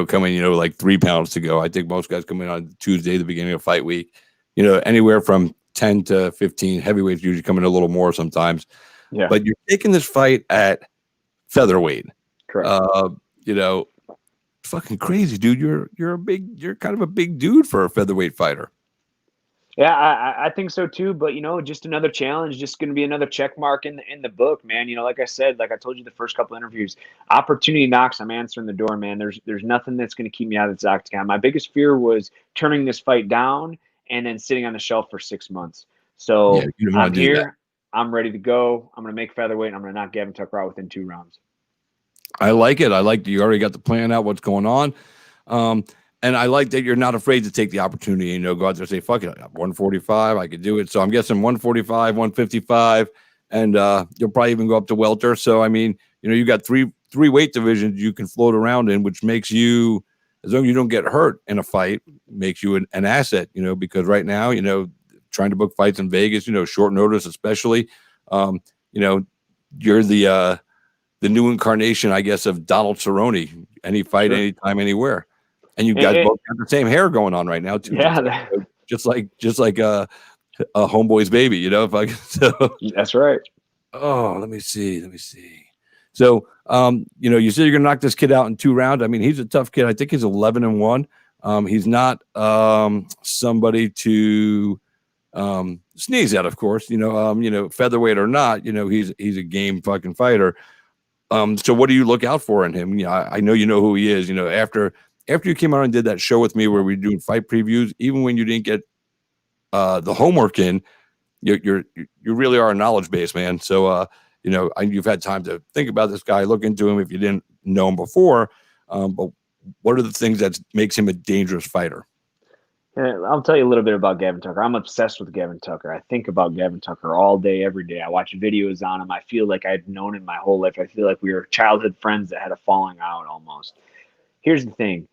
come in, like 3 pounds to go. I think most guys come in on Tuesday, the beginning of fight week, anywhere from 10 to 15. Heavyweights usually come in a little more sometimes. Yeah. But you're taking this fight at featherweight. Correct. Fucking crazy, dude. You're kind of a big dude for a featherweight fighter. Yeah, I think so too. But just another challenge, just going to be another check mark in the book, man. Like I said, like I told you the first couple interviews, opportunity knocks. I'm answering the door, man. There's nothing that's going to keep me out of this octagon. My biggest fear was turning this fight down and then sitting on the shelf for 6 months. So I'm here. I'm ready to go. I'm going to make featherweight. And I'm going to knock Gavin Tucker out within 2 rounds. I like it. I like that you already got the plan out. What's going on? And I like that you're not afraid to take the opportunity, go out there and say, fuck it, 145, I could do it. So I'm guessing 145, 155, and you'll probably even go up to welter. So, I mean, you got three weight divisions you can float around in, which makes you, as long as you don't get hurt in a fight, makes you an asset, because right now, trying to book fights in Vegas, short notice especially, you're the new incarnation, I guess, of Donald Cerrone. Any fight, anytime, anywhere. And you guys both got the same hair going on right now too. Yeah, just like a homeboy's baby, So that's right. Oh, let me see. So, you said you're going to knock this kid out in 2 rounds. I mean, he's a tough kid. I think he's 11-1. He's not somebody to sneeze at, of course. Featherweight or not, he's a game fucking fighter. So what do you look out for in him? I know you know who he is. After you came out and did that show with me where we were doing fight previews, even when you didn't get the homework in, you really are a knowledge base, man. So you've had time to think about this guy, look into him if you didn't know him before. But what are the things that makes him a dangerous fighter? I'll tell you a little bit about Gavin Tucker. I'm obsessed with Gavin Tucker. I think about Gavin Tucker all day, every day. I watch videos on him. I feel like I've known him my whole life. I feel like we were childhood friends that had a falling out almost. Here's the thing.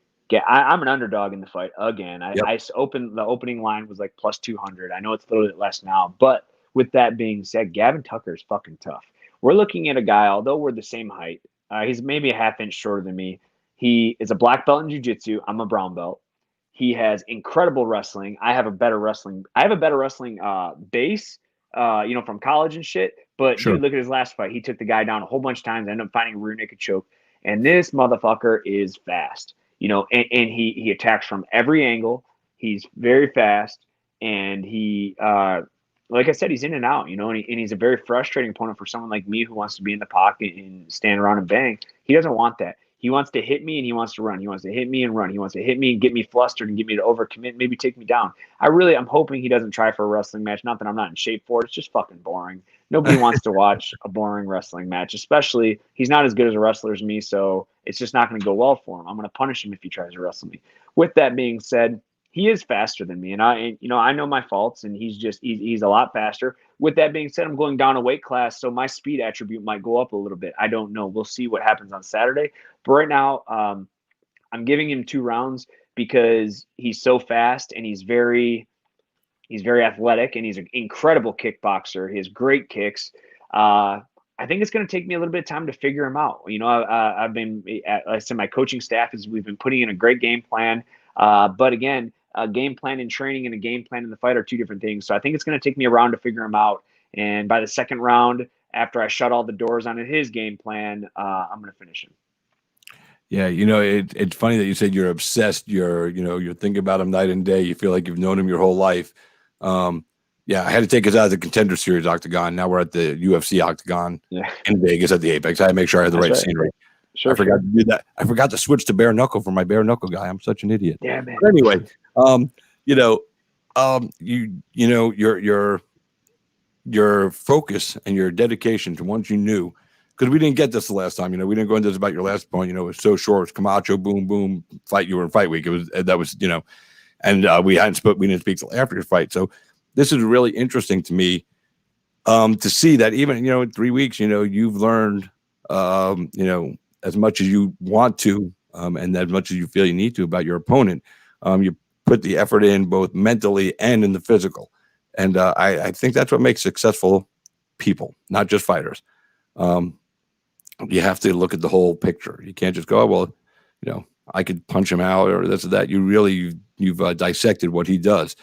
I'm an underdog in the fight again. The opening line was like plus 200. I know it's a little bit less now. But with that being said, Gavin Tucker is fucking tough. We're looking at a guy, although we're the same height, he's maybe a half inch shorter than me. He is a black belt in jiu-jitsu. I'm a brown belt. He has incredible wrestling. I have a better wrestling base, from college and shit. But Sure. You look at his last fight. He took the guy down a whole bunch of times. Ended up finding a rear naked choke. And this motherfucker is fast, and he attacks from every angle. He's very fast. And he, like I said, he's in and out, and he's a very frustrating opponent for someone like me who wants to be in the pocket and stand around and bang. He doesn't want that. He wants to hit me and he wants to run. He wants to hit me and run. He wants to hit me and get me flustered and get me to overcommit, maybe take me down. I'm hoping he doesn't try for a wrestling match. Not that I'm not in shape for it. It's just fucking boring. Nobody wants to watch a boring wrestling match, especially he's not as good as a wrestler as me, so it's just not going to go well for him. I'm going to punish him if he tries to wrestle me. With that being said, he is faster than me, and I know my faults, and he's a lot faster. With that being said, I'm going down a weight class, so my speed attribute might go up a little bit. I don't know. We'll see what happens on Saturday. But right now, I'm giving him 2 rounds because he's so fast and he's very athletic, and he's an incredible kickboxer. He has great kicks. I think it's going to take me a little bit of time to figure him out. I said my coaching staff we've been putting in a great game plan. But again, a game plan in training and a game plan in the fight are 2 different things. So I think it's going to take me a round to figure him out. And by the second round, after I shut all the doors on his game plan, I'm going to finish him. Yeah, it's funny that you said you're obsessed. You're thinking about him night and day. You feel like you've known him your whole life. I had to take us out of the Contender Series octagon. Now we're at the UFC octagon in Vegas at the Apex. I had to make sure I had the right scenery. Sure, I forgot to do that. I forgot to switch to Bare Knuckle for my Bare Knuckle guy. I'm such an idiot. Yeah, man. But anyway, your focus and your dedication to once you knew, because we didn't get this the last time. We didn't go into this about your last point. It was so short. It was Camacho, boom, boom, fight. You were in fight week. We didn't speak till after your fight. So this is really interesting to me to see that even in 3 weeks, you've learned as much as you want to, and as much as you feel you need to about your opponent. You put the effort in both mentally and in the physical. And I think that's what makes successful people, not just fighters. You have to look at the whole picture. You can't just go, I could punch him out or this or that. You've dissected what he does.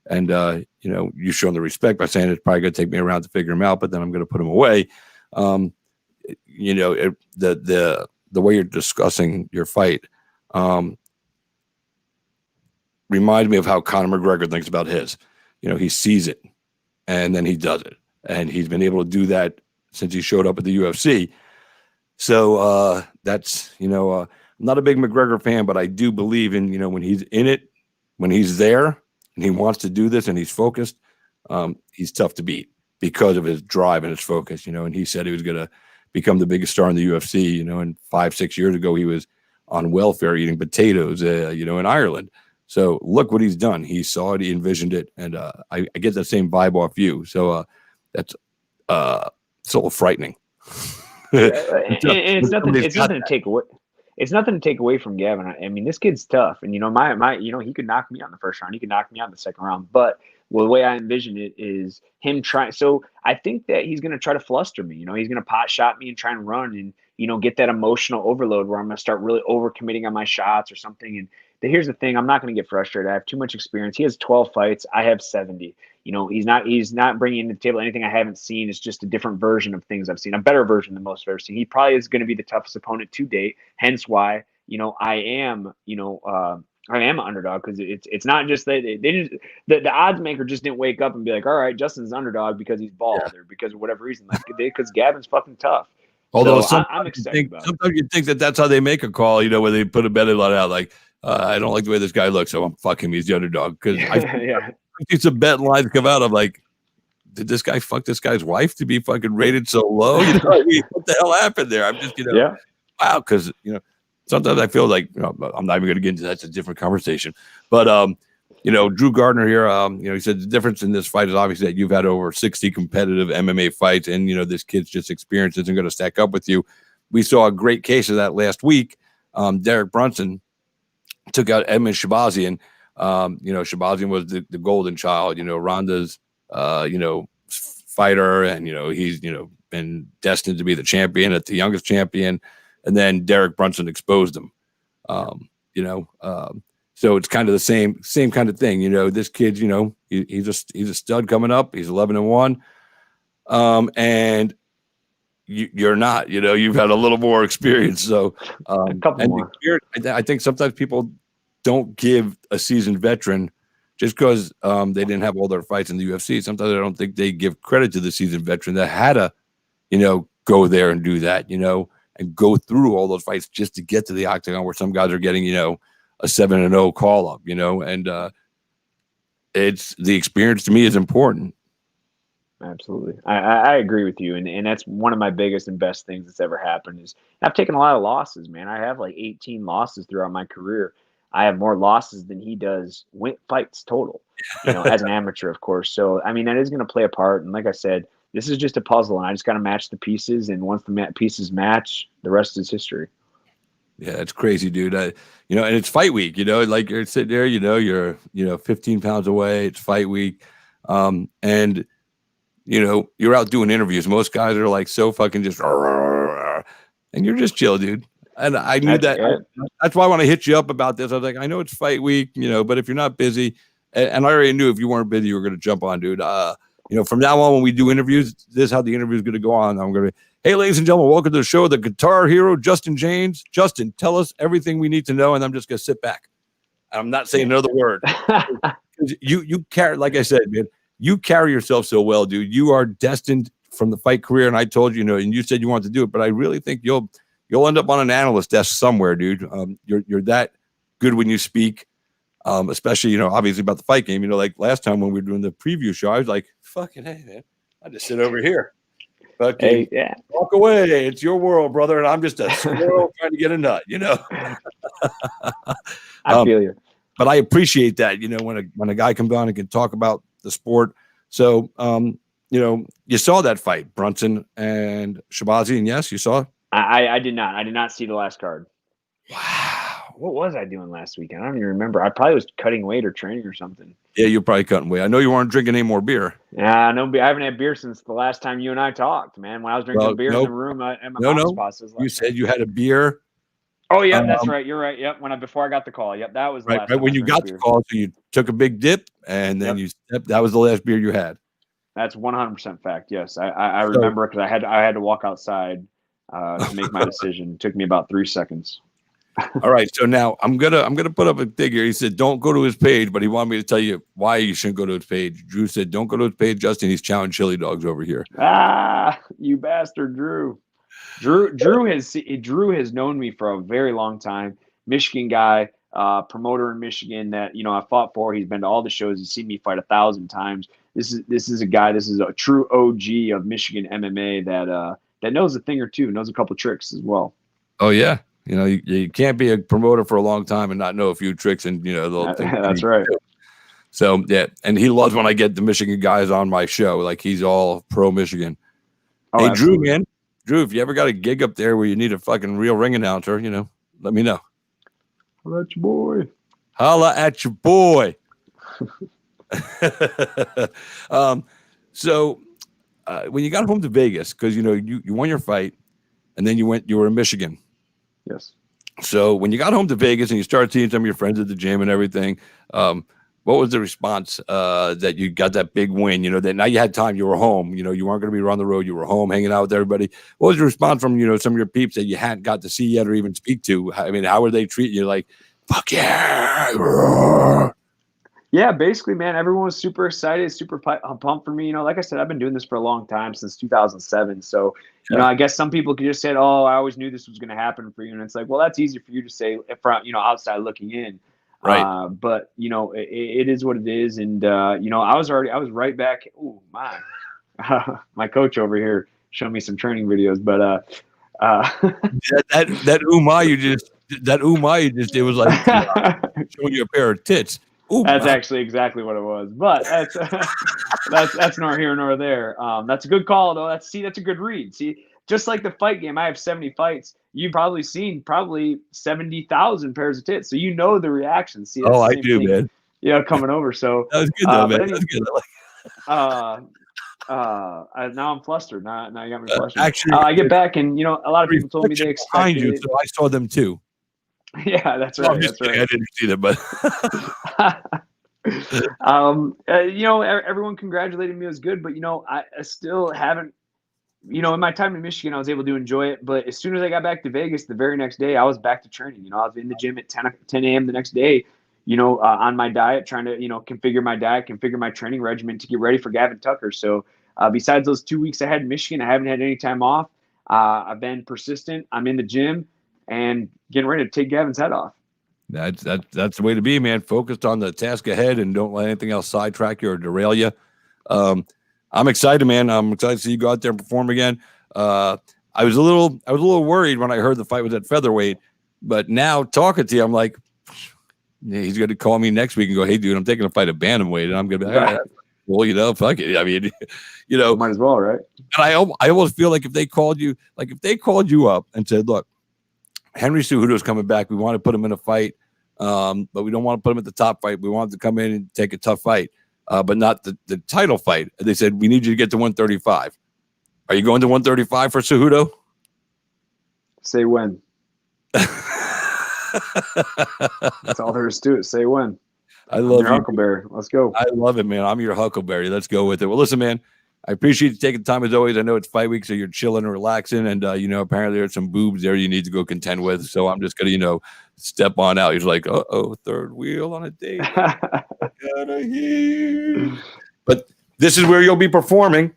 And, you've shown the respect by saying it's probably going to take me around to figure him out, but then I'm going to put him away. The way you're discussing your fight reminds me of how Conor McGregor thinks about his. He sees it and then he does it, and he's been able to do that since he showed up at the UFC. So that's I'm not a big McGregor fan, but I do believe in when he's in it, when he's there and he wants to do this and he's focused, he's tough to beat because of his drive and his focus. And he said he was going to become the biggest star in the UFC, and 5-6 years ago, he was on welfare eating potatoes, in Ireland. So look what he's done. He saw it, he envisioned it. And I get that same vibe off you. So that's a little frightening. It's nothing to take away. It's nothing to take away from Gavin. I mean, this kid's tough, and he could knock me out in the first round. He could knock me out in the second round. But the way I envision it is him trying. So I think that he's going to try to fluster me. He's going to pot shot me and try and run and get that emotional overload where I'm going to start really overcommitting on my shots or something. And here's the thing: I'm not going to get frustrated. I have too much experience. He has 12 fights. I have 70. he's not bringing to the table anything I haven't seen. It's just a different version of things I've seen, a better version than most I've ever seen. He probably is going to be the toughest opponent to date. Hence why, I am an underdog, because it's not just that they just the odds maker just didn't wake up and be like, all right, Justin's an underdog because he's bald or because of whatever reason, like because Gavin's fucking tough. Although so I'm excited about it. Sometimes you think that that's how they make a call, where they put a bet lot out, like, I don't like the way this guy looks, so I'm fucking he's the underdog. Because I see some bet lines come out. I'm like, did this guy fuck this guy's wife to be fucking rated so low? What the hell happened there? I'm just, wow, because sometimes I feel like I'm not even going to get into that. That's a different conversation. But Drew Gardner here, he said the difference in this fight is obviously that you've had over 60 competitive MMA fights, and this kid's just experience isn't going to stack up with you. We saw a great case of that last week. Derek Brunson took out Edmund Shabazian. Shabazian was the golden child, Ronda's, fighter, and he's been destined to be the champion, at the youngest champion, and then Derek Brunson exposed him. So it's kind of the same kind of thing. This kid's, he's a stud coming up. He's 11-1. And you're not, you've had a little more experience. So a couple more. I think sometimes people don't give a seasoned veteran just because they didn't have all their fights in the UFC. Sometimes I don't think they give credit to the seasoned veteran that had to, go there and do that, and go through all those fights just to get to the octagon, where some guys are getting, a 7-0 call up, and it's the experience to me is important. Absolutely. I agree with you. And that's one of my biggest and best things that's ever happened is I've taken a lot of losses, man. I have like 18 losses throughout my career. I have more losses than he does fights total, as an amateur, of course. So, I mean, that is going to play a part. And like I said, this is just a puzzle, and I just got to match the pieces. And once the pieces match, the rest is history. Yeah, it's crazy, dude. And it's fight week, like you're sitting there, you're 15 pounds away. It's fight week. And you're out doing interviews. Most guys are like so fucking just, and you're just chill, dude. And I knew that's why when I hit you up about this, I was like, I know it's fight week, but if you're not busy, and I already knew if you weren't busy, you were going to jump on, dude. From now on, when we do interviews, this is how the interview is going to go on. I'm going to be, hey, ladies and gentlemen, welcome to the show, the guitar hero, Justin Jaynes. Justin, tell us everything we need to know, and I'm just going to sit back. I'm not saying another word. You carry, like I said, man, you carry yourself so well, dude. You are destined from the fight career, and I told you, and you said you wanted to do it, but I really think you'll end up on an analyst desk somewhere, dude. You're that good when you speak, especially, obviously about the fight game. Like last time when we were doing the preview show, I was like, fucking hey, man, I just sit over here. Okay, walk away. It's your world, brother, and I'm just a squirrel trying to get a nut. I feel you, but I appreciate that. When a guy comes on and can talk about the sport. So, you saw that fight, Brunson and Shabazian. Yes, you saw. I did not. I did not see the last card. Wow. What was I doing last weekend? I don't even remember. I probably was cutting weight or training or something. Yeah, you're probably cutting weight. I know you weren't drinking any more beer. Yeah, no, I haven't had beer since the last time you and I talked, man. When I was drinking beer in the room at my mom's spot. You said you had a beer. Oh, yeah, that's right. You're right. Yep. Before I got the call. Yep, that was the last right when you got the call. So you took a big dip, and then that was the last beer you had. That's 100% fact. Yes, I remember because I had to walk outside to make my decision. It took me about 3 seconds. All right, so now I'm gonna put up a thing here. He said, "Don't go to his page," but he wanted me to tell you why you shouldn't go to his page. Drew said, "Don't go to his page, Justin. He's chowing chili dogs over here." You bastard, Drew. Drew has known me for a very long time. Michigan guy, promoter in Michigan that I fought for. He's been to all the shows. He's seen me fight 1,000 times. This is a guy. This is a true OG of Michigan MMA that knows a thing or two, knows a couple tricks as well. Oh yeah. You can't be a promoter for a long time and not know a few tricks, and that's right. So yeah, and he loves when I get the Michigan guys on my show. Like he's all pro Michigan. Oh, hey, absolutely. Drew, if you ever got a gig up there where you need a fucking real ring announcer, let me know. Holla at your boy. Holla at your boy. So when you got home to Vegas, because you won your fight, and then you were in Michigan. Yes. So when you got home to Vegas and you started seeing some of your friends at the gym and everything, what what was the response that you got that big win? You know, that now you had time, you were home, you know, you weren't going to be on the road, you were home hanging out with everybody. What was the response from, you know, some of your peeps that you hadn't got to see yet or even speak to? I mean, how were they treating you? Like, fuck yeah. Yeah, basically, man, everyone was super excited, super pumped for me. You know, like I said, I've been doing this for a long time, since 2007. So, you know, I guess some people could just say, "Oh, I always knew this was going to happen for you," and it's like, well, that's easy for you to say from, you know, outside looking in. Right. But you know, it is what it is, and you know, I was right back. Oh my, my coach over here showed me some training videos, but that umai you just did was like showing you a pair of tits. Ooh, that's actually exactly what it was, but that's that's nor here nor there. That's a good call though. That's a good read. See, just like the fight game, I have 70 fights. You've probably seen 70,000 pairs of tits, so you know the reaction. See, that's oh, the I same do, thing, man. Yeah, coming over. So That was good though, man. Anyway, That was good. now I'm flustered. Now you got me flustered. Actually, I get back, and you know, a lot of people told me they behind expected you, it. so I saw them too. Yeah, that's No, right. I'm just That's kidding. right. I didn't see them, but You know, everyone congratulated me. It was good, but you know, I still haven't. You know, in my time in Michigan, I was able to enjoy it. But as soon as I got back to Vegas, the very next day, I was back to training. You know, I was in the gym at 10 a.m. the next day. You know, on my diet, trying to configure my diet, configure my training regimen to get ready for Gavin Tucker. So besides those 2 weeks I had in Michigan, I haven't had any time off. I've been persistent. I'm in the gym and getting ready to take Gavin's head off. that's the way to be, man. Focused on the task ahead and don't let anything else sidetrack you or derail you. I'm excited, man. I'm excited to see you go out there and perform again. I was a little worried when I heard the fight was at featherweight, but now talking to you, I'm like, he's going to call me next week and go, "Hey, dude, I'm taking a fight at bantamweight," and I'm going to be like, well, you know, fuck it. I mean, you know, might as well, right? And I almost feel like if they called you up and said, "Look, Henry Cejudo's coming back. We want to put him in a fight, but we don't want to put him at the top fight. We want him to come in and take a tough fight, but not the title fight." They said, "We need you to get to 135." Are you going to 135 for Cejudo? Say when. That's all there is to it. Say when. I love your Huckleberry. Let's go. I love it, man. I'm your Huckleberry. Let's go with it. Well, listen, man, I appreciate you taking time as always. I know it's fight week, so you're chilling and relaxing. And, you know, apparently there's some boobs there you need to go contend with. So I'm just going to, you know, step on out. He's like, third wheel on a date. Gotta hear. But this is where you'll be performing.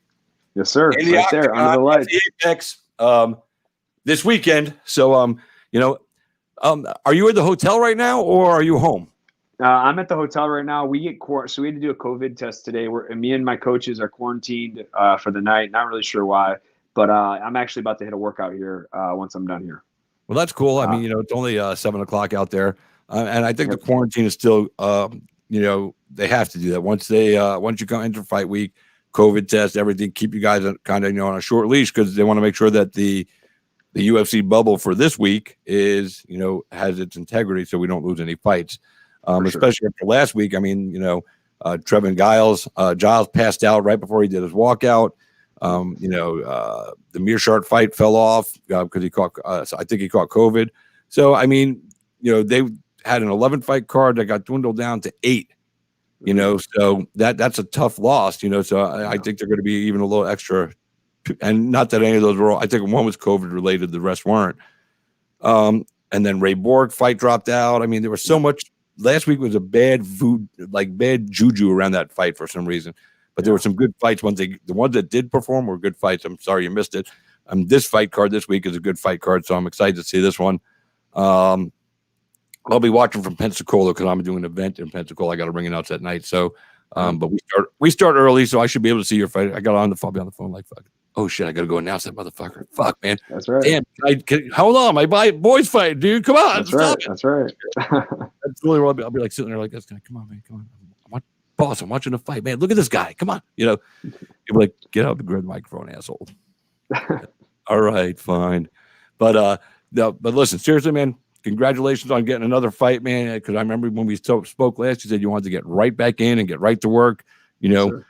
Yes, sir. Right there under the lights. The Apex this weekend. So, you know, are you at the hotel right now or are you home? I'm at the hotel right now. We had to do a COVID test today. Me and my coaches are quarantined for the night. Not really sure why, but I'm actually about to hit a workout here once I'm done here. Well, that's cool. I mean, you know, it's only 7:00 out there, and I think the quarantine is still, you know, they have to do that once you come into fight week, COVID test, everything. Keep you guys kind of, you know, on a short leash because they want to make sure that the UFC bubble for this week is, you know, has its integrity, so we don't lose any fights. Especially after last week. I mean, you know, Trevin Giles passed out right before he did his walkout. You know, the Mearshart fight fell off because he caught, I think he caught COVID. So, I mean, you know, they had an 11-fight card that got dwindled down to 8, you know, so that's a tough loss, you know, so I think they're going to be even a little extra. And not that any of those were all, I think one was COVID related, the rest weren't. And then Ray Borg fight dropped out. I mean, there was so much. Last week was a bad juju around that fight for some reason, but there were some good fights. The ones that did perform were good fights. I'm sorry you missed it. This fight card this week is a good fight card, so I'm excited to see this one. I'll be watching from Pensacola because I'm doing an event in Pensacola. I got to ring announce that night. So, but we start early, so I should be able to see your fight. I got on the phone, like, fuck. Oh shit, I got to go announce that motherfucker. Fuck, man. That's right. Damn, hold on, my boys fight, dude. Come on, That's right. That's right. That's really what I'll be like sitting there like this guy. Come on, man. Come on. I'm watching the fight, man. Look at this guy. Come on. You know, you'll be like, get out and grab the microphone, asshole. All right, fine. But no, but listen, seriously, man, congratulations on getting another fight, man. Because I remember when we spoke last, you said you wanted to get right back in and get right to work. You know, sure.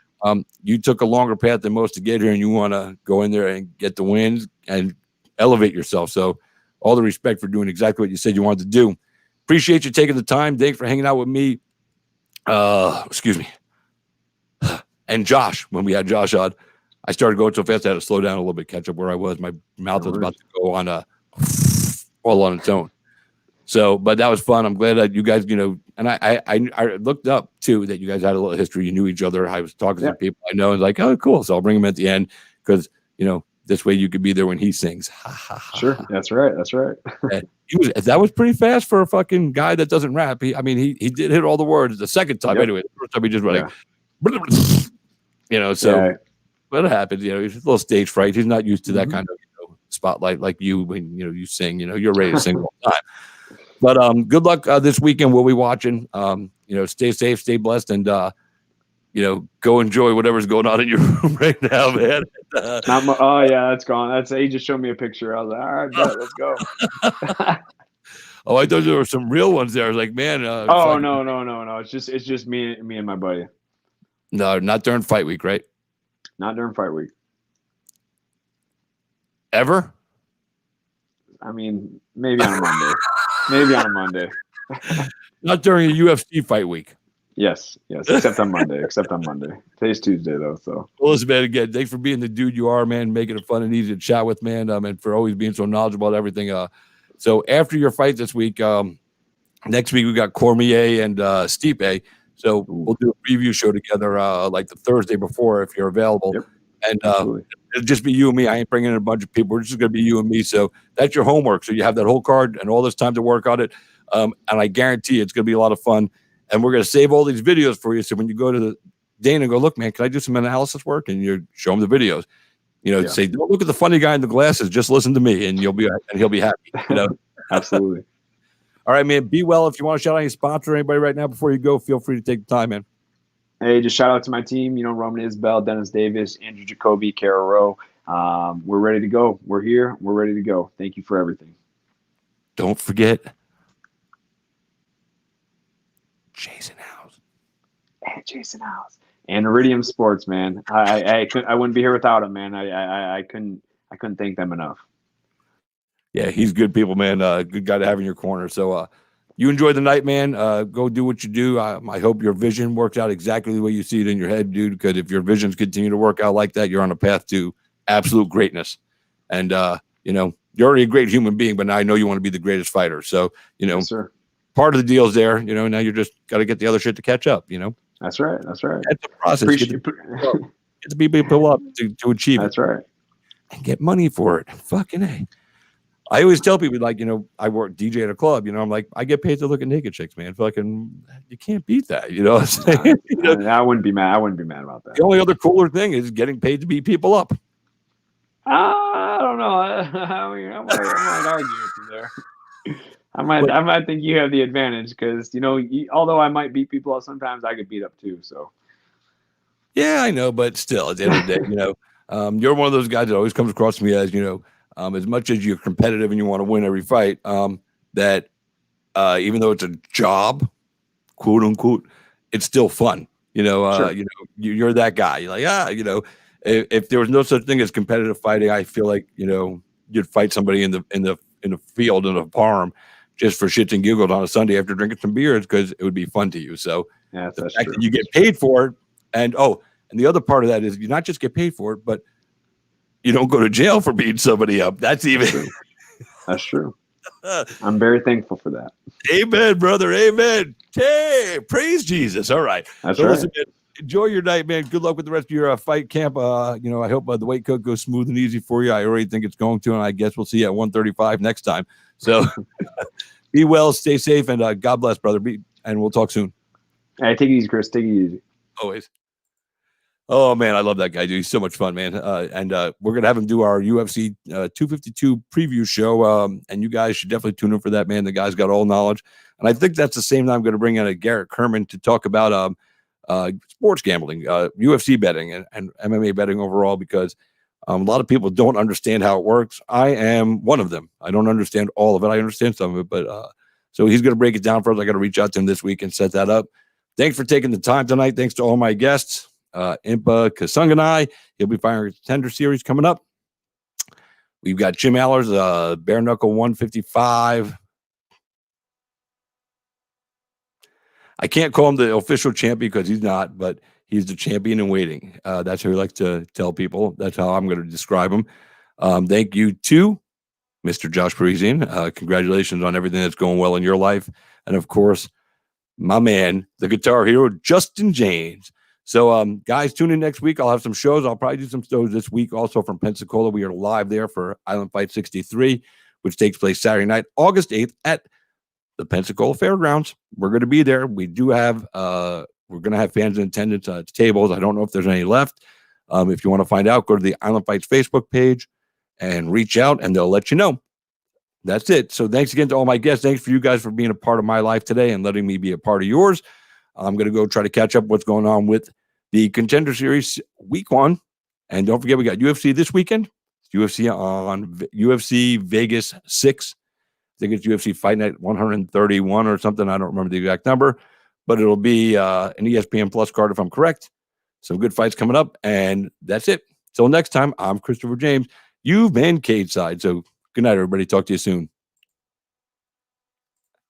You took a longer path than most to get here, and you want to go in there and get the wins and elevate yourself. So all the respect for doing exactly what you said you wanted to do. Appreciate you taking the time. Thanks for hanging out with me excuse me. And Josh, when we had Josh on, I started going so fast I had to slow down a little bit, catch up where I was. My mouth was about to go on all on its own. So, but that was fun. I'm glad that you guys, and I looked up too that you guys had a little history. You knew each other. I was talking to people I know and like, oh, cool. So I'll bring him at the end because this way you could be there when he sings. Sure, that's right. That's right. That was pretty fast for a fucking guy that doesn't rap. He did hit all the words the second time. Anyway, the first time he just went like, so what happens? He's a little stage fright. He's not used to that kind of spotlight like you when you sing. You're ready to sing all the time. But good luck this weekend. We'll be watching. Stay safe, stay blessed, and go enjoy whatever's going on in your room right now, man. That's gone. He just showed me a picture. I was like, all right, bet, let's go. Oh, I thought there were some real ones there. I was like, man. No. It's just me and my buddy. No, not during fight week, right? Not during fight week. Ever? I mean, maybe on a Monday. Not during a UFC fight week. Yes, except on Monday. Today's Tuesday, though. So, well, listen, man, again, thanks for being the dude you are, man, making it fun and easy to chat with, man, and for always being so knowledgeable about everything. So after your fight this week, next week we got Cormier and Stipe. So we'll do a preview show together like the Thursday before if you're available. Yep. And it'll just be you and me. I ain't bringing in a bunch of people. We're just going to be you and me. So that's your homework. So you have that whole card and all this time to work on it. And I guarantee it's going to be a lot of fun. And we're going to save all these videos for you. So when you go to the Dana and go, look, man, can I do some analysis work? And you show him the videos. Say, don't look at the funny guy in the glasses. Just listen to me, and he'll be happy. Absolutely. All right, man. Be well. If you want to shout out any sponsor or anybody right now before you go, feel free to take the time, man. Hey, just shout out to my team. Roman Isbell, Dennis Davis, Andrew Jacoby, Kara Rowe. We're ready to go. We're here. We're ready to go. Thank you for everything. Don't forget Jason House. And Jason House. And Iridium Sports, man. I wouldn't be here without him, man. I couldn't thank them enough. Yeah, he's good people, man. Good guy to have in your corner. So you enjoy the night, man. Go do what you do. I hope your vision works out exactly the way you see it in your head, dude, because if your visions continue to work out like that, you're on a path to absolute greatness. And, you're already a great human being, but now I know you want to be the greatest fighter. So, Yes, sir. Part of the deal's there. Now you're just got to get the other shit to catch up, That's right. That's the process. Get the people up to achieve That's it. Right. And get money for it. Fucking A. I always tell people, like, I work DJ at a club, I'm like, I get paid to look at naked chicks, man. Fucking, you can't beat that, what I'm saying? I wouldn't be mad. I wouldn't be mad about that. The only other cooler thing is getting paid to beat people up. I don't know. I might argue with you there. I might think you have the advantage because, although I might beat people up sometimes, I could beat up too. So. Yeah, I know, but still, at the end of the day, you're one of those guys that always comes across to me as, as much as you're competitive and you want to win every fight, that even though it's a job, quote unquote, it's still fun. Sure. You're that guy. You're like, if there was no such thing as competitive fighting, I feel like, you'd fight somebody in the field in a farm just for shits and giggles on a Sunday after drinking some beers because it would be fun to you. So that's the fact true. that you get paid for it, and the other part of that is you not just get paid for it, but you don't go to jail for beating somebody up. That's even true. That's true. I'm very thankful for that. Amen, brother. Amen. Hey, praise Jesus. All right. That's so right. Listen, man, enjoy your night, man. Good luck with the rest of your fight camp. I hope the weight cut goes smooth and easy for you. I already think it's going to, and I guess we'll see you at 135 next time. So be well, stay safe, and God bless, brother. And we'll talk soon. Hey, take it easy, Chris. Take it easy. Always. Oh, man, I love that guy, dude. He's so much fun, man. And we're going to have him do our UFC 252 preview show, and you guys should definitely tune in for that, man. The guy's got all knowledge. And I think that's the same time I'm going to bring in a Garrett Kerman to talk about sports gambling, UFC betting, and MMA betting overall, because a lot of people don't understand how it works. I am one of them. I don't understand all of it. I understand some of it, but so he's going to break it down for us. I got to reach out to him this week and set that up. Thanks for taking the time tonight. Thanks to all my guests. Impa Kasanganay, he'll be firing a contender series coming up. We've got Jim Alers, Bare Knuckle 155. I can't call him the official champion because he's not, but he's the champion in waiting. That's how he likes to tell people. That's how I'm going to describe him. Thank you to Mr. Josh Parisian. Congratulations on everything that's going well in your life. And of course, my man, the guitar hero, Justin Jaynes. So, guys, tune in next week. I'll have some shows. I'll probably do some shows this week also from Pensacola. We are live there for Island Fight 63, which takes place Saturday night, August 8th at the Pensacola Fairgrounds. We're going to be there. We do have, we're going to have fans in attendance at tables. I don't know if there's any left. If you want to find out, go to the Island Fights Facebook page and reach out, and they'll let you know. That's it. So thanks again to all my guests. Thanks for you guys for being a part of my life today and letting me be a part of yours. I'm going to go try to catch up what's going on with the Contender Series week 1. And don't forget, we got UFC this weekend. UFC on UFC Vegas 6. I think it's UFC Fight Night 131 or something. I don't remember the exact number, but it'll be an ESPN Plus card if I'm correct. Some good fights coming up, and that's it. Till next time, I'm Christopher James. You've been Cage Side. So good night, everybody. Talk to you soon.